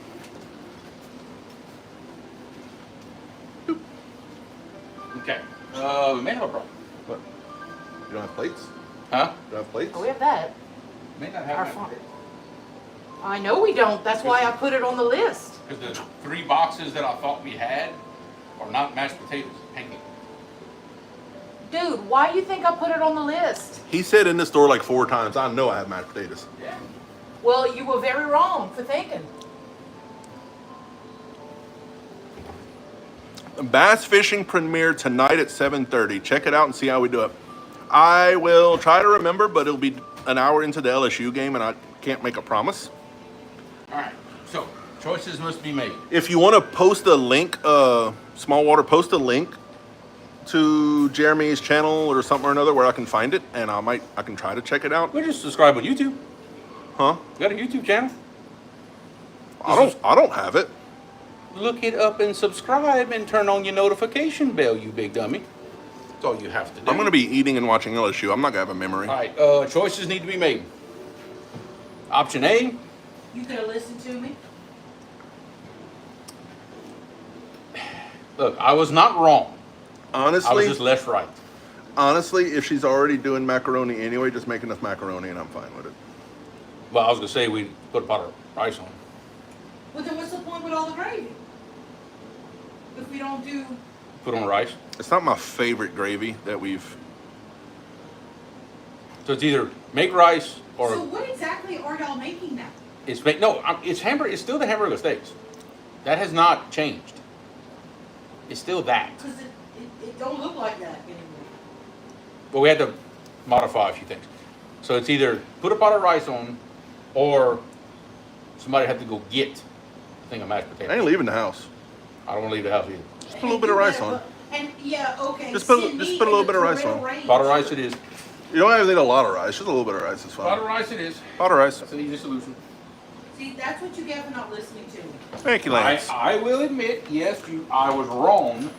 Okay. We may have a problem. What? You don't have plates? Huh? You don't have plates? Oh, we have that. May not have Our that. farm. I know we don't. That's why I put it on the list. Because the 3 boxes that I thought we had are not mashed potatoes, pancake. Dude, why do you think I put it on the list? He said in the store like 4 times, I know I have mashed potatoes. Yeah. Well, you were very wrong for thinking. Bass fishing premiere tonight at 7:30. Check it out and see how we do it. I will try to remember, but it'll be an hour into the LSU game, and I can't make a promise. All right. So, choices must be made. If you want to post a link, Small Water, post a link to Jeremy's channel or something or another where I can find it, and I can try to check it out. We'll just subscribe on YouTube. Huh? You got a YouTube channel? I don't have it. Look it up and subscribe and turn on your notification bell, you big dummy. That's all you have to do. I'm gonna be eating and watching LSU. I'm not gonna have a memory. All right, choices need to be made. Option A, You could have listened to me. look, I was not wrong. I was Honestly, just left right. if she's already doing macaroni anyway, just make enough macaroni and I'm fine with it. Well, I was gonna say we put a pot of rice on. Well, then what's the point with all the gravy? If we don't do. Put on rice. It's not my favorite gravy that we've. So it's either make rice or So what exactly are y'all making now? it's make no. It's hamburger. It's still the hamburger steaks. That has not changed. It's still that. Because it don't look like that anymore. But we had to modify a few things. So it's either put a pot of rice on, or somebody had to go get a thing of mashed I potatoes. ain't leaving the house. I don't want to leave the house either. Just put a little bit of rice on. And yeah, okay. Just put a send me little in bit the of rice Terrell on. range. Pot of rice it is. You don't have to need a lot of rice. Just a little bit of rice is Pot of fine. rice it is. Pot of rice. That's an easy solution. See, that's what you get for not listening to me. Thank you, Lance. I will admit, yes, I was wrong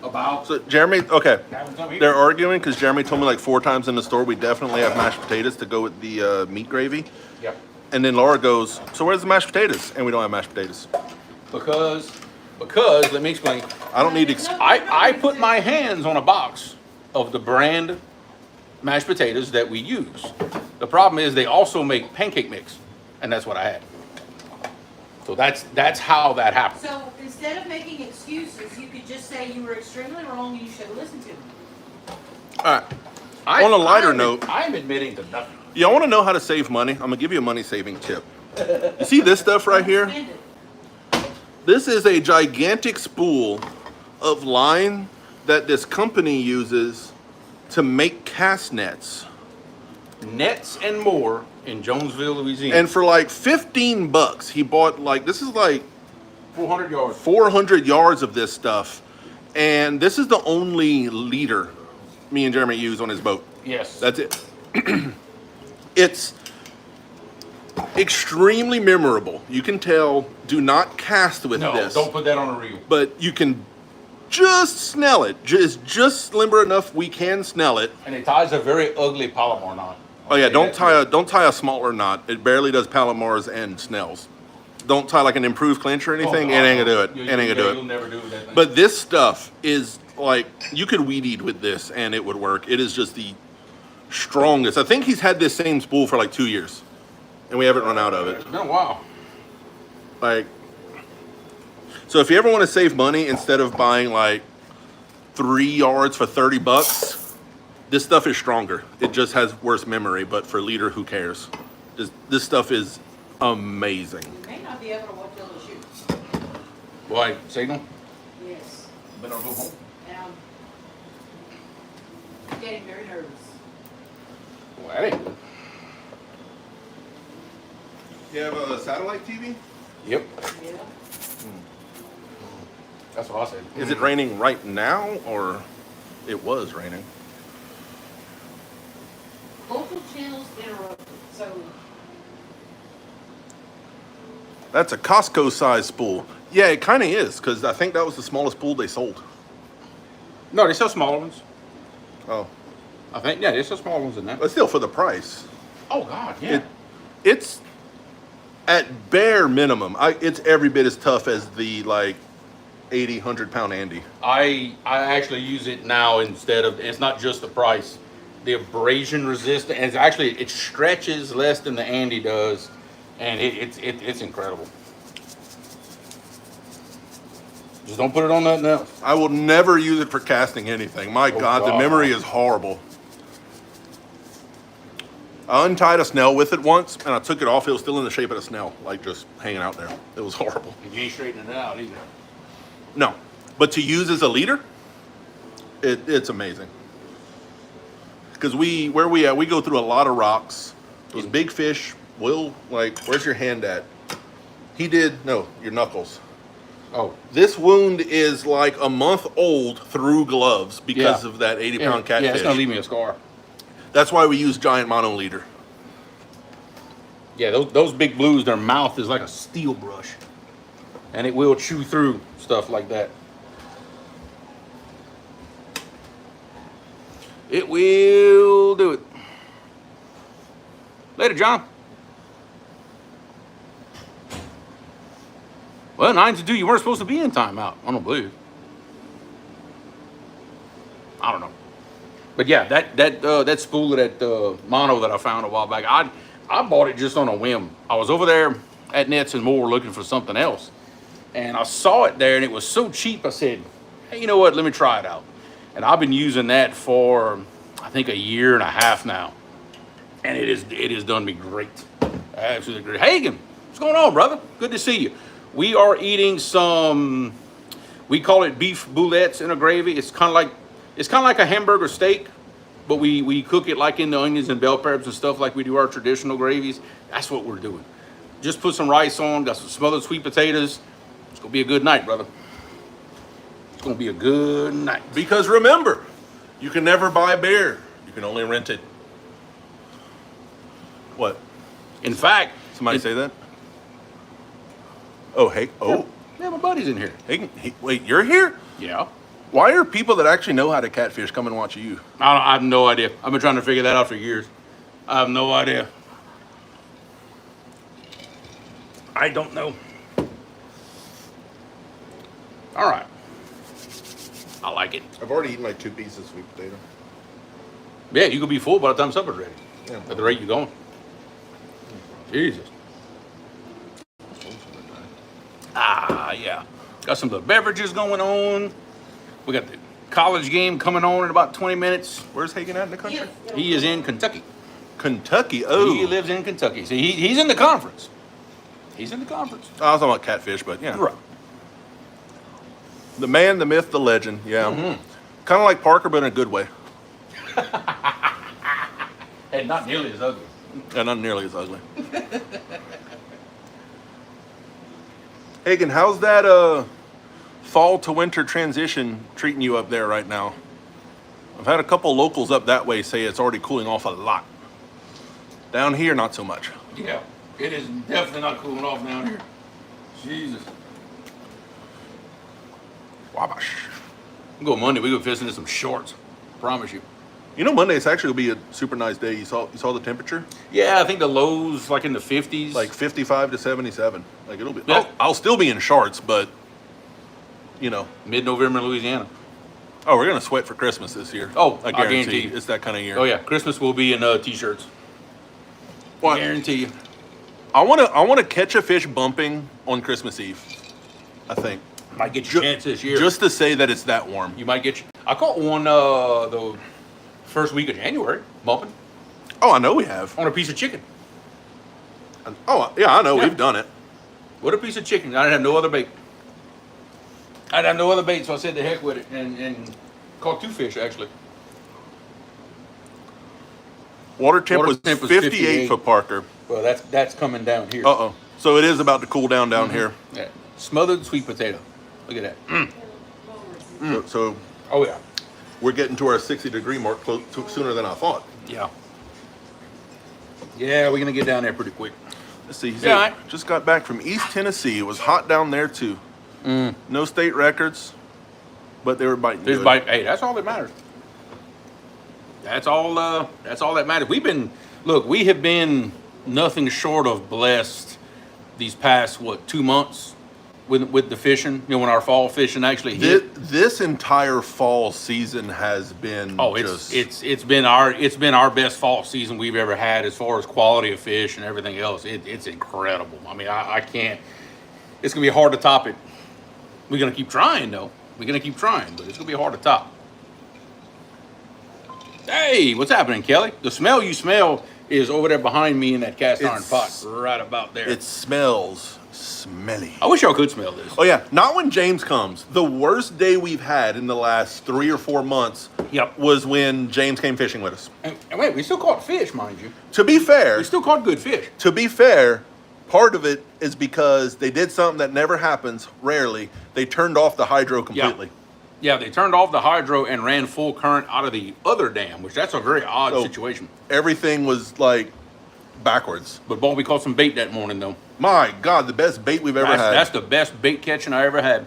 about So Jeremy, okay, having some here. they're arguing because Jeremy told me like 4 times in the store we definitely have mashed potatoes to go with the meat gravy, Yep. and then Laura goes, "So where's the mashed potatoes?" And we don't have mashed potatoes. Because let me explain. I don't need to. I put my hands on a box of the brand mashed potatoes that we use. The problem is they also make pancake mix, and that's what I had. So that's how that happened. So instead of making excuses, you could just say you were extremely wrong and you should have listened to me. All right. On a lighter note, I'm admitting to nothing. y'all want to know how to save money? I'm gonna give you a money saving tip. You see this stuff right here? Spend it. This is a gigantic spool of line that this company uses to make cast nets. Nets and more in Jonesville, Louisiana. And for like $15, he bought like, this is like 400 yards. 400 yards of this stuff. And this is the only leader me and Jeremy use on his boat. Yes. That's it. It's Extremely memorable. You can tell, do not cast with No, this. don't put that on a reel. But you can just smell it. Just limber enough we can smell it. And it ties a very ugly Palomar knot. Oh yeah, Okay, don't that's tie a smaller knot. It barely does Palomars and Snells. Don't tie like an improved clinch or anything. Oh, it ain't gonna do it. You- It ain't gonna do You'll it. never do that thing. But this stuff is like, you could weed eat with this and it would work. It is just the strongest. I think he's had this same spool for like 2 years, and we haven't run out of it. It's been a while. Like, so if you ever want to save money, instead of buying like 3 yards for $30, this stuff is stronger. It just has worse memory, but for leader, who cares? This stuff is amazing. You may not be able to watch LSU. Why, signal? Yes. Better go home. And I'm getting very nervous. Well, that ain't good. You have a satellite TV? Yep, Yeah. that's what I said. Is it raining right now, or it was raining? Local channels interrupted, so That's a Costco size spool. Yeah, it kind of is, because I think that was the smallest spool they sold. No, they sell smaller ones. Oh, I think, yeah, they sell smaller ones than that. but still for the price. Oh, God, yeah. It's at bare minimum. It's every bit as tough as the like 80, 100-pound Andy. I actually use it now instead of, it's not just the price. The abrasion resistant, and it stretches less than the Andy does, and it's incredible. Just don't put it on nothing else. I will never use it for casting anything. My God, the God. memory is horrible. I untied a Snell with it once, and I took it off. It was still in the shape of a Snell, like just hanging out there. It was horrible. And you ain't straightening it out either. No, but to use as a leader, it's amazing. Because where we at, we go through a lot of rocks. Those big fish will, like, where's your hand at? No, your knuckles. Oh, This wound is like a month old through gloves because Yeah. of that 80-pound catfish. Yeah, it's gonna leave me a scar. That's why we use giant mono leader. Yeah, those big blues, their mouth is like a steel brush, and it will chew through stuff like that. It will do it. Later, John. Well, 9 to 2, you weren't supposed to be in timeout. I don't believe. I don't know. But yeah, that spool of that mono that I found a while back, I bought it just on a whim. I was over there at Nets and More looking for something else, and I saw it there, and it was so cheap. I said, "Hey, you know what? Let me try it out." And I've been using that for I think a year and a half now, and it has done me great, absolutely great. Hagen, what's going on, brother? Good to see you. We are eating some. We call it beef boulettes in a gravy. It's kind of like a hamburger steak, but we cook it like in the onions and bell peppers and stuff like we do our traditional gravies. That's what we're doing. Just put some rice on, got some smothered sweet potatoes. It's gonna be a good night, brother. It's gonna be a good night. Because remember, you can never buy beer. You can only rent it. What? In fact, Somebody say that? Oh, hey. Oh, yeah, my buddy's in here. wait, you're here? Yeah. Why are people that actually know how to catfish come and watch you? I have no idea. I've been trying to figure that out for years. I have no idea. I don't know. All right. I like it. I've already eaten like 2 pieces of sweet potato. Yeah, you could be full by the time supper's ready. Yeah. At the rate you're going. Jesus. Yeah. Got some of the beverages going on. We got the college game coming on in about 20 minutes. Where's Hagen at in the country? Yeah. He is in Kentucky. Kentucky. Oh, He lives in Kentucky. See, he's in the conference. He's in the conference. I was talking about catfish, but yeah. Right. The man, the myth, the legend. Yeah. Kind of like Parker, but in a good way. And not nearly as ugly. And not nearly as ugly. Hagen, how's that fall to winter transition treating you up there right now? I've had a couple locals up that way say it's already cooling off a lot. Down here, not so much. Yeah. It is definitely not cooling off down here. Jesus. Wabash. We go Monday. We go fishing in some shorts. Promise you. You know, Monday it's actually gonna be a super nice day. You saw the temperature, Yeah, I think the lows like in the 50s. like 55 to 77. Like it'll be. Yeah. I'll still be in shorts, but you know. mid-November in Louisiana. Oh, we're gonna sweat for Christmas this year. Oh, I I guarantee. guarantee you. It's that kind of year. Oh yeah, Christmas will be in t-shirts. What? Guarantee you. I wanna catch a fish bumping on Christmas Eve. I think Might get your chance this year. just to say that it's that warm. You might get. I caught one the first week of January bumping Oh, I know we have. on a piece of chicken. Oh yeah, I know Yeah. we've done it. What a piece of chicken! I didn't have no other bait. I didn't have no other bait, so I said the heck with it and caught 2 fish actually. Water temp was temp was 58 58. for Parker. Well, that's coming down here. Uh-oh. So it is about to cool down here. Yeah. Smothered sweet potato. Look at that. So Oh yeah. we're getting to our 60-degree mark sooner than I thought. Yeah. Yeah, we're gonna get down there pretty quick. Let's see. He Yeah, said, I- just got back from East Tennessee. It was hot down there too. No state records, but they were biting Fish good. bite. Hey, that's all that matters. That's all that matters. We have been nothing short of blessed these past 2 months with the fishing. You know, when our fall fishing actually hit. This entire fall season has been It's been our best fall season we've ever had as far as quality of fish and everything else. It's incredible. I mean, I can't. It's gonna be hard to top it. We're gonna keep trying though. We're gonna keep trying, but it's gonna be hard to top. Hey, what's happening, Kelly? The smell you smell is over there behind me in that cast iron pot, right about there. It smells smelly. I wish y'all could smell this. Oh yeah, not when James comes. The worst day we've had in the last 3 or 4 months Yep. was when James came fishing with us. And wait, we still caught fish, mind you. To be fair, We still caught good fish. part of it is because they did something that never happens, rarely. They turned off the hydro completely. Yeah, they turned off the hydro and ran full current out of the other dam, which that's a very odd So- situation. Everything was like backwards. But boy, we caught some bait that morning though. My God, the best bait we've ever had. That's the best bait catching I ever had.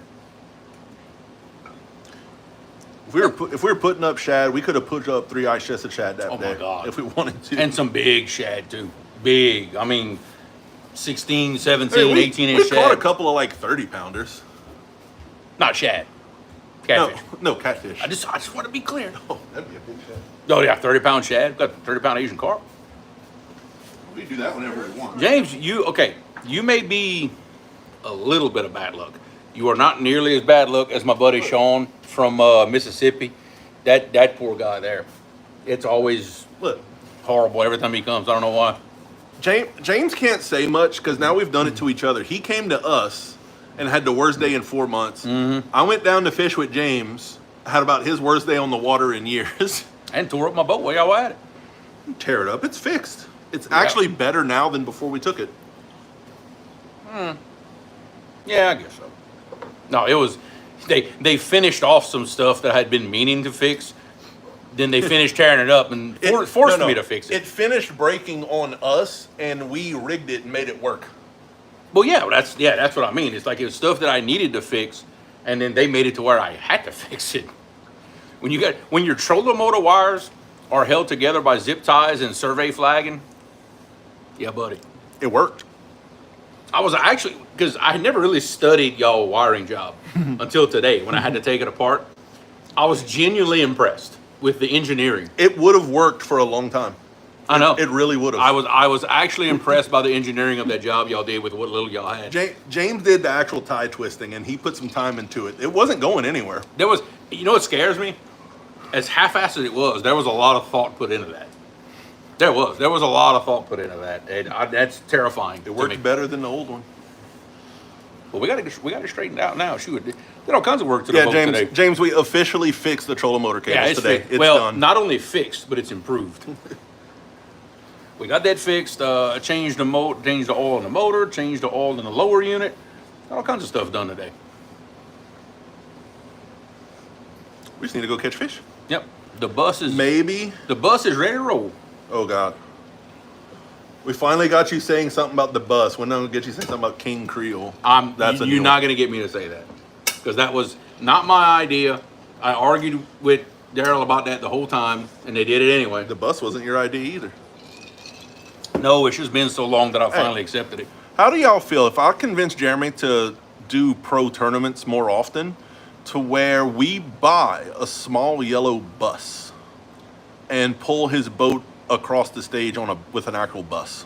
If we were putting up shad, we could have put up 3 ice chests of shad that Oh day. my God. If we wanted to. And some big shad too. Big. I mean, 16, 17, Hey, we 18 inch we caught a shad. couple of like 30 pounders. Not shad. No, Catfish. no catfish. I just want to be clear. Oh, that'd be a big shad. Oh yeah, 30-pound shad. Got 30-pound Asian carp. We do that whenever we want. James, you may be a little bit of bad luck. You are not nearly as bad luck as my buddy Sean from Mississippi. That poor guy there. It's always Look, horrible every time he comes. I don't know why. James can't say much because now we've done it to each other. He came to us and had the worst day in 4 months. Mm-hmm. I went down to fish with James, had about his worst day on the water in years. And tore up my boat while y'all were at it. Tear it up. It's fixed. It's actually better now than before we took it. Yeah, I guess so. No, it was they finished off some stuff that I had been meaning to fix. Then they finished tearing it up and forced me to fix it. It finished breaking on us, and we rigged it and made it work. Well, that's what I mean. It's like it was stuff that I needed to fix, and then they made it to where I had to fix it. When your trolling motor wires are held together by zip ties and survey flagging, yeah, buddy. It worked. I was actually, because I had never really studied y'all wiring job until today when I had to take it apart. I was genuinely impressed with the engineering. It would have worked for a long time. I know. It really would have. I was actually impressed by the engineering of that job y'all did with what little y'all had. James did the actual tie twisting, and he put some time into it. It wasn't going anywhere. There was, you know what scares me? As half-assed as it was, there was a lot of thought put into that. There was a lot of thought put into that. And that's terrifying. It worked better than the old one. Well, we got it straightened out now. Shoot, did all kinds of work to the Yeah, boat James. today. James, we officially fixed the trolling motor cables Yeah, it's today. fixed. It's Well, done. not only fixed, but it's improved. We got that fixed. Changed the oil in the motor, changed the oil in the lower unit. Got all kinds of stuff done today. We just need to go catch fish. Yep. The bus is Maybe. ready to roll. Oh God. We finally got you saying something about the bus. When I'm gonna get you saying something about King Creole. That's a You're new not one. going to get me to say that because that was not my idea. I argued with Daryl about that the whole time, and they did it anyway. The bus wasn't your idea either. No, it's just been so long that I finally accepted it. How do y'all feel if I convince Jeremy to do pro tournaments more often, to where we buy a small yellow bus and pull his boat across the stage with an actual bus?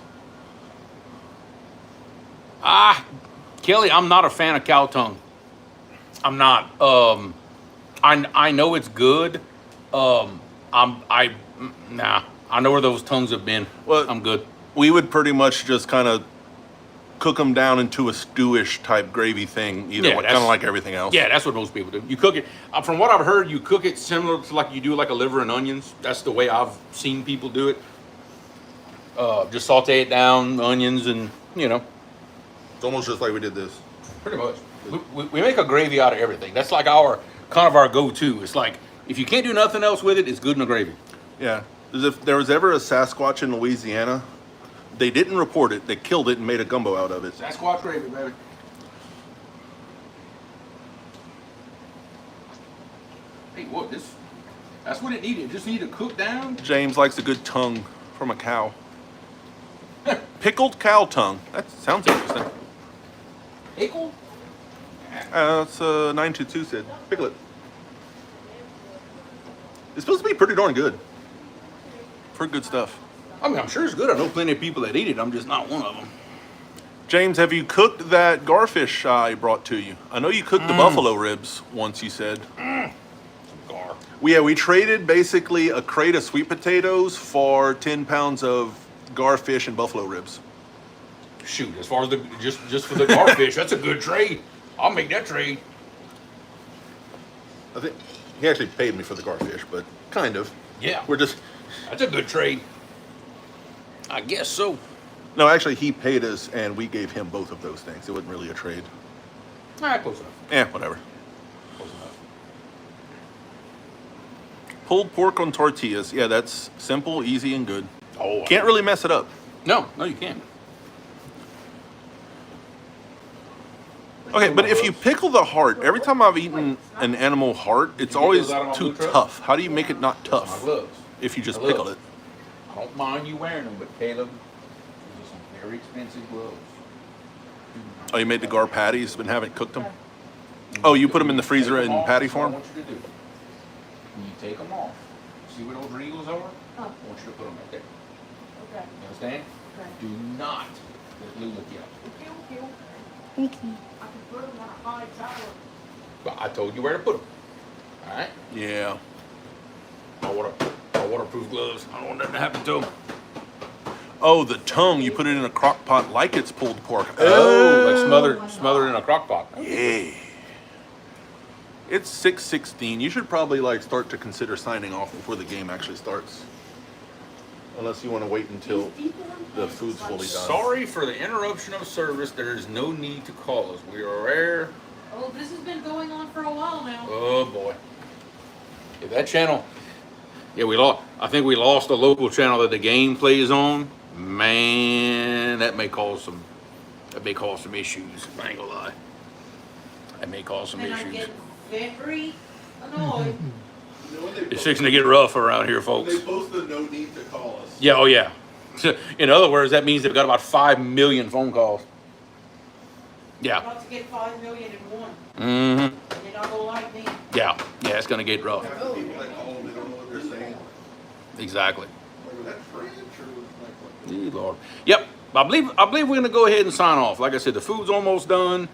Kelly, I'm not a fan of cow tongue. I'm not. I know it's good. Nah. I know where those tongues have been. Well, I'm good. We would pretty much just kind of cook them down into a stewish type gravy thing, Yeah, kind that's- of like everything else. Yeah, that's what most people do. You cook it. From what I've heard, you cook it similar to like you do like a liver and onions. That's the way I've seen people do it. Just saute it down, onions, and It's almost just like we did this. pretty much. We make a gravy out of everything. That's like our kind of our go-to. It's like if you can't do nothing else with it, it's good in a gravy. Yeah. As if there was ever a Sasquatch in Louisiana, they didn't report it. They killed it and made a gumbo out of it. Sasquatch gravy, baby. Hey, what this? That's what it needed. It just needed to cook down. James likes a good tongue from a cow. Pickled cow tongue. That sounds interesting. Pickle? That's 922 said. Pickle it. It's supposed to be pretty darn good. Pretty good stuff. I mean, I'm sure it's good. I know plenty of people that eat it. I'm just not one of them. James, have you cooked that garfish I brought to you? I know you cooked the buffalo ribs once, you said. Gar. We traded basically a crate of sweet potatoes for 10 pounds of garfish and buffalo ribs. Shoot, as far as the just for the garfish, that's a good trade. I'll make that trade. I think he actually paid me for the garfish, but kind of. Yeah, We're just that's a good trade. I guess so. no, actually he paid us and we gave him both of those things. It wasn't really a trade. All right, close enough. Whatever. Close enough. Pulled pork on tortillas. Yeah, that's simple, easy, and good. Oh, Can't really mess it up. No, you can't. Okay, but if you pickle the heart, every time I've eaten an animal heart, it's You get always those out of my too blue truck? tough. How do you make it not My tough gloves. if you just My gloves. pickle it? I don't mind you wearing them, but Caleb, these are some very expensive gloves. Oh, you made the gar patties and haven't cooked them? Oh, you put them in the freezer Take 'em in off, patty that's what form? I want you to do. When you take them off, see where those regals are? I Oh, want you to put them right there. okay. You understand? Okay. Do not let Lou look you up. I can put them on a high tower. But I told you where to put them. All right? Yeah. My waterproof gloves. I don't want nothing to happen to them. Oh, the tongue, you put it in a crock pot like it's pulled pork. Like smothered in a crock pot. Yeah. It's 6:16. You should probably start to consider signing off before the game actually starts. Unless you want to wait until the food's fully done. Sorry for the interruption of service. There is no need to call us. We are aware. Oh, this has been going on for a while now. Oh boy. If that channel, yeah, we lost. I think we lost the local channel that the game plays on. Man, that may cause some issues. I ain't gonna lie. That may cause some And I'm issues. getting very annoyed. It's fixing to get rough around here, folks. posted no need to call us. Yeah, oh yeah. In other words, that means they've got about 5 million phone calls. Yeah. About to get 5 million in one. Mm-hmm. They're not gonna like me. Yeah, it's gonna get rough. People that call them, they don't know what they're saying. Exactly. Was that French or Gee, Lord. Yep. I believe we're gonna go ahead and sign off. Like I said, the food's almost done.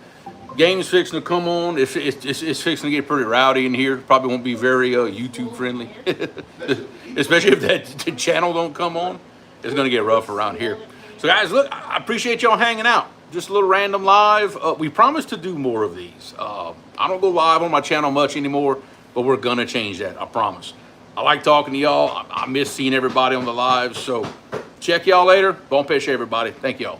Game's fixing to come on. It's fixing to get pretty rowdy in here. Probably won't be very YouTube friendly, especially if that channel don't come on. It's gonna get rough around here. So guys, look, I appreciate y'all hanging out. Just a little random live. We promise to do more of these. I don't go live on my channel much anymore, but we're gonna change that. I promise. I like talking to y'all. I miss seeing everybody on the live. So check y'all later. Bon pêche, everybody. Thank y'all.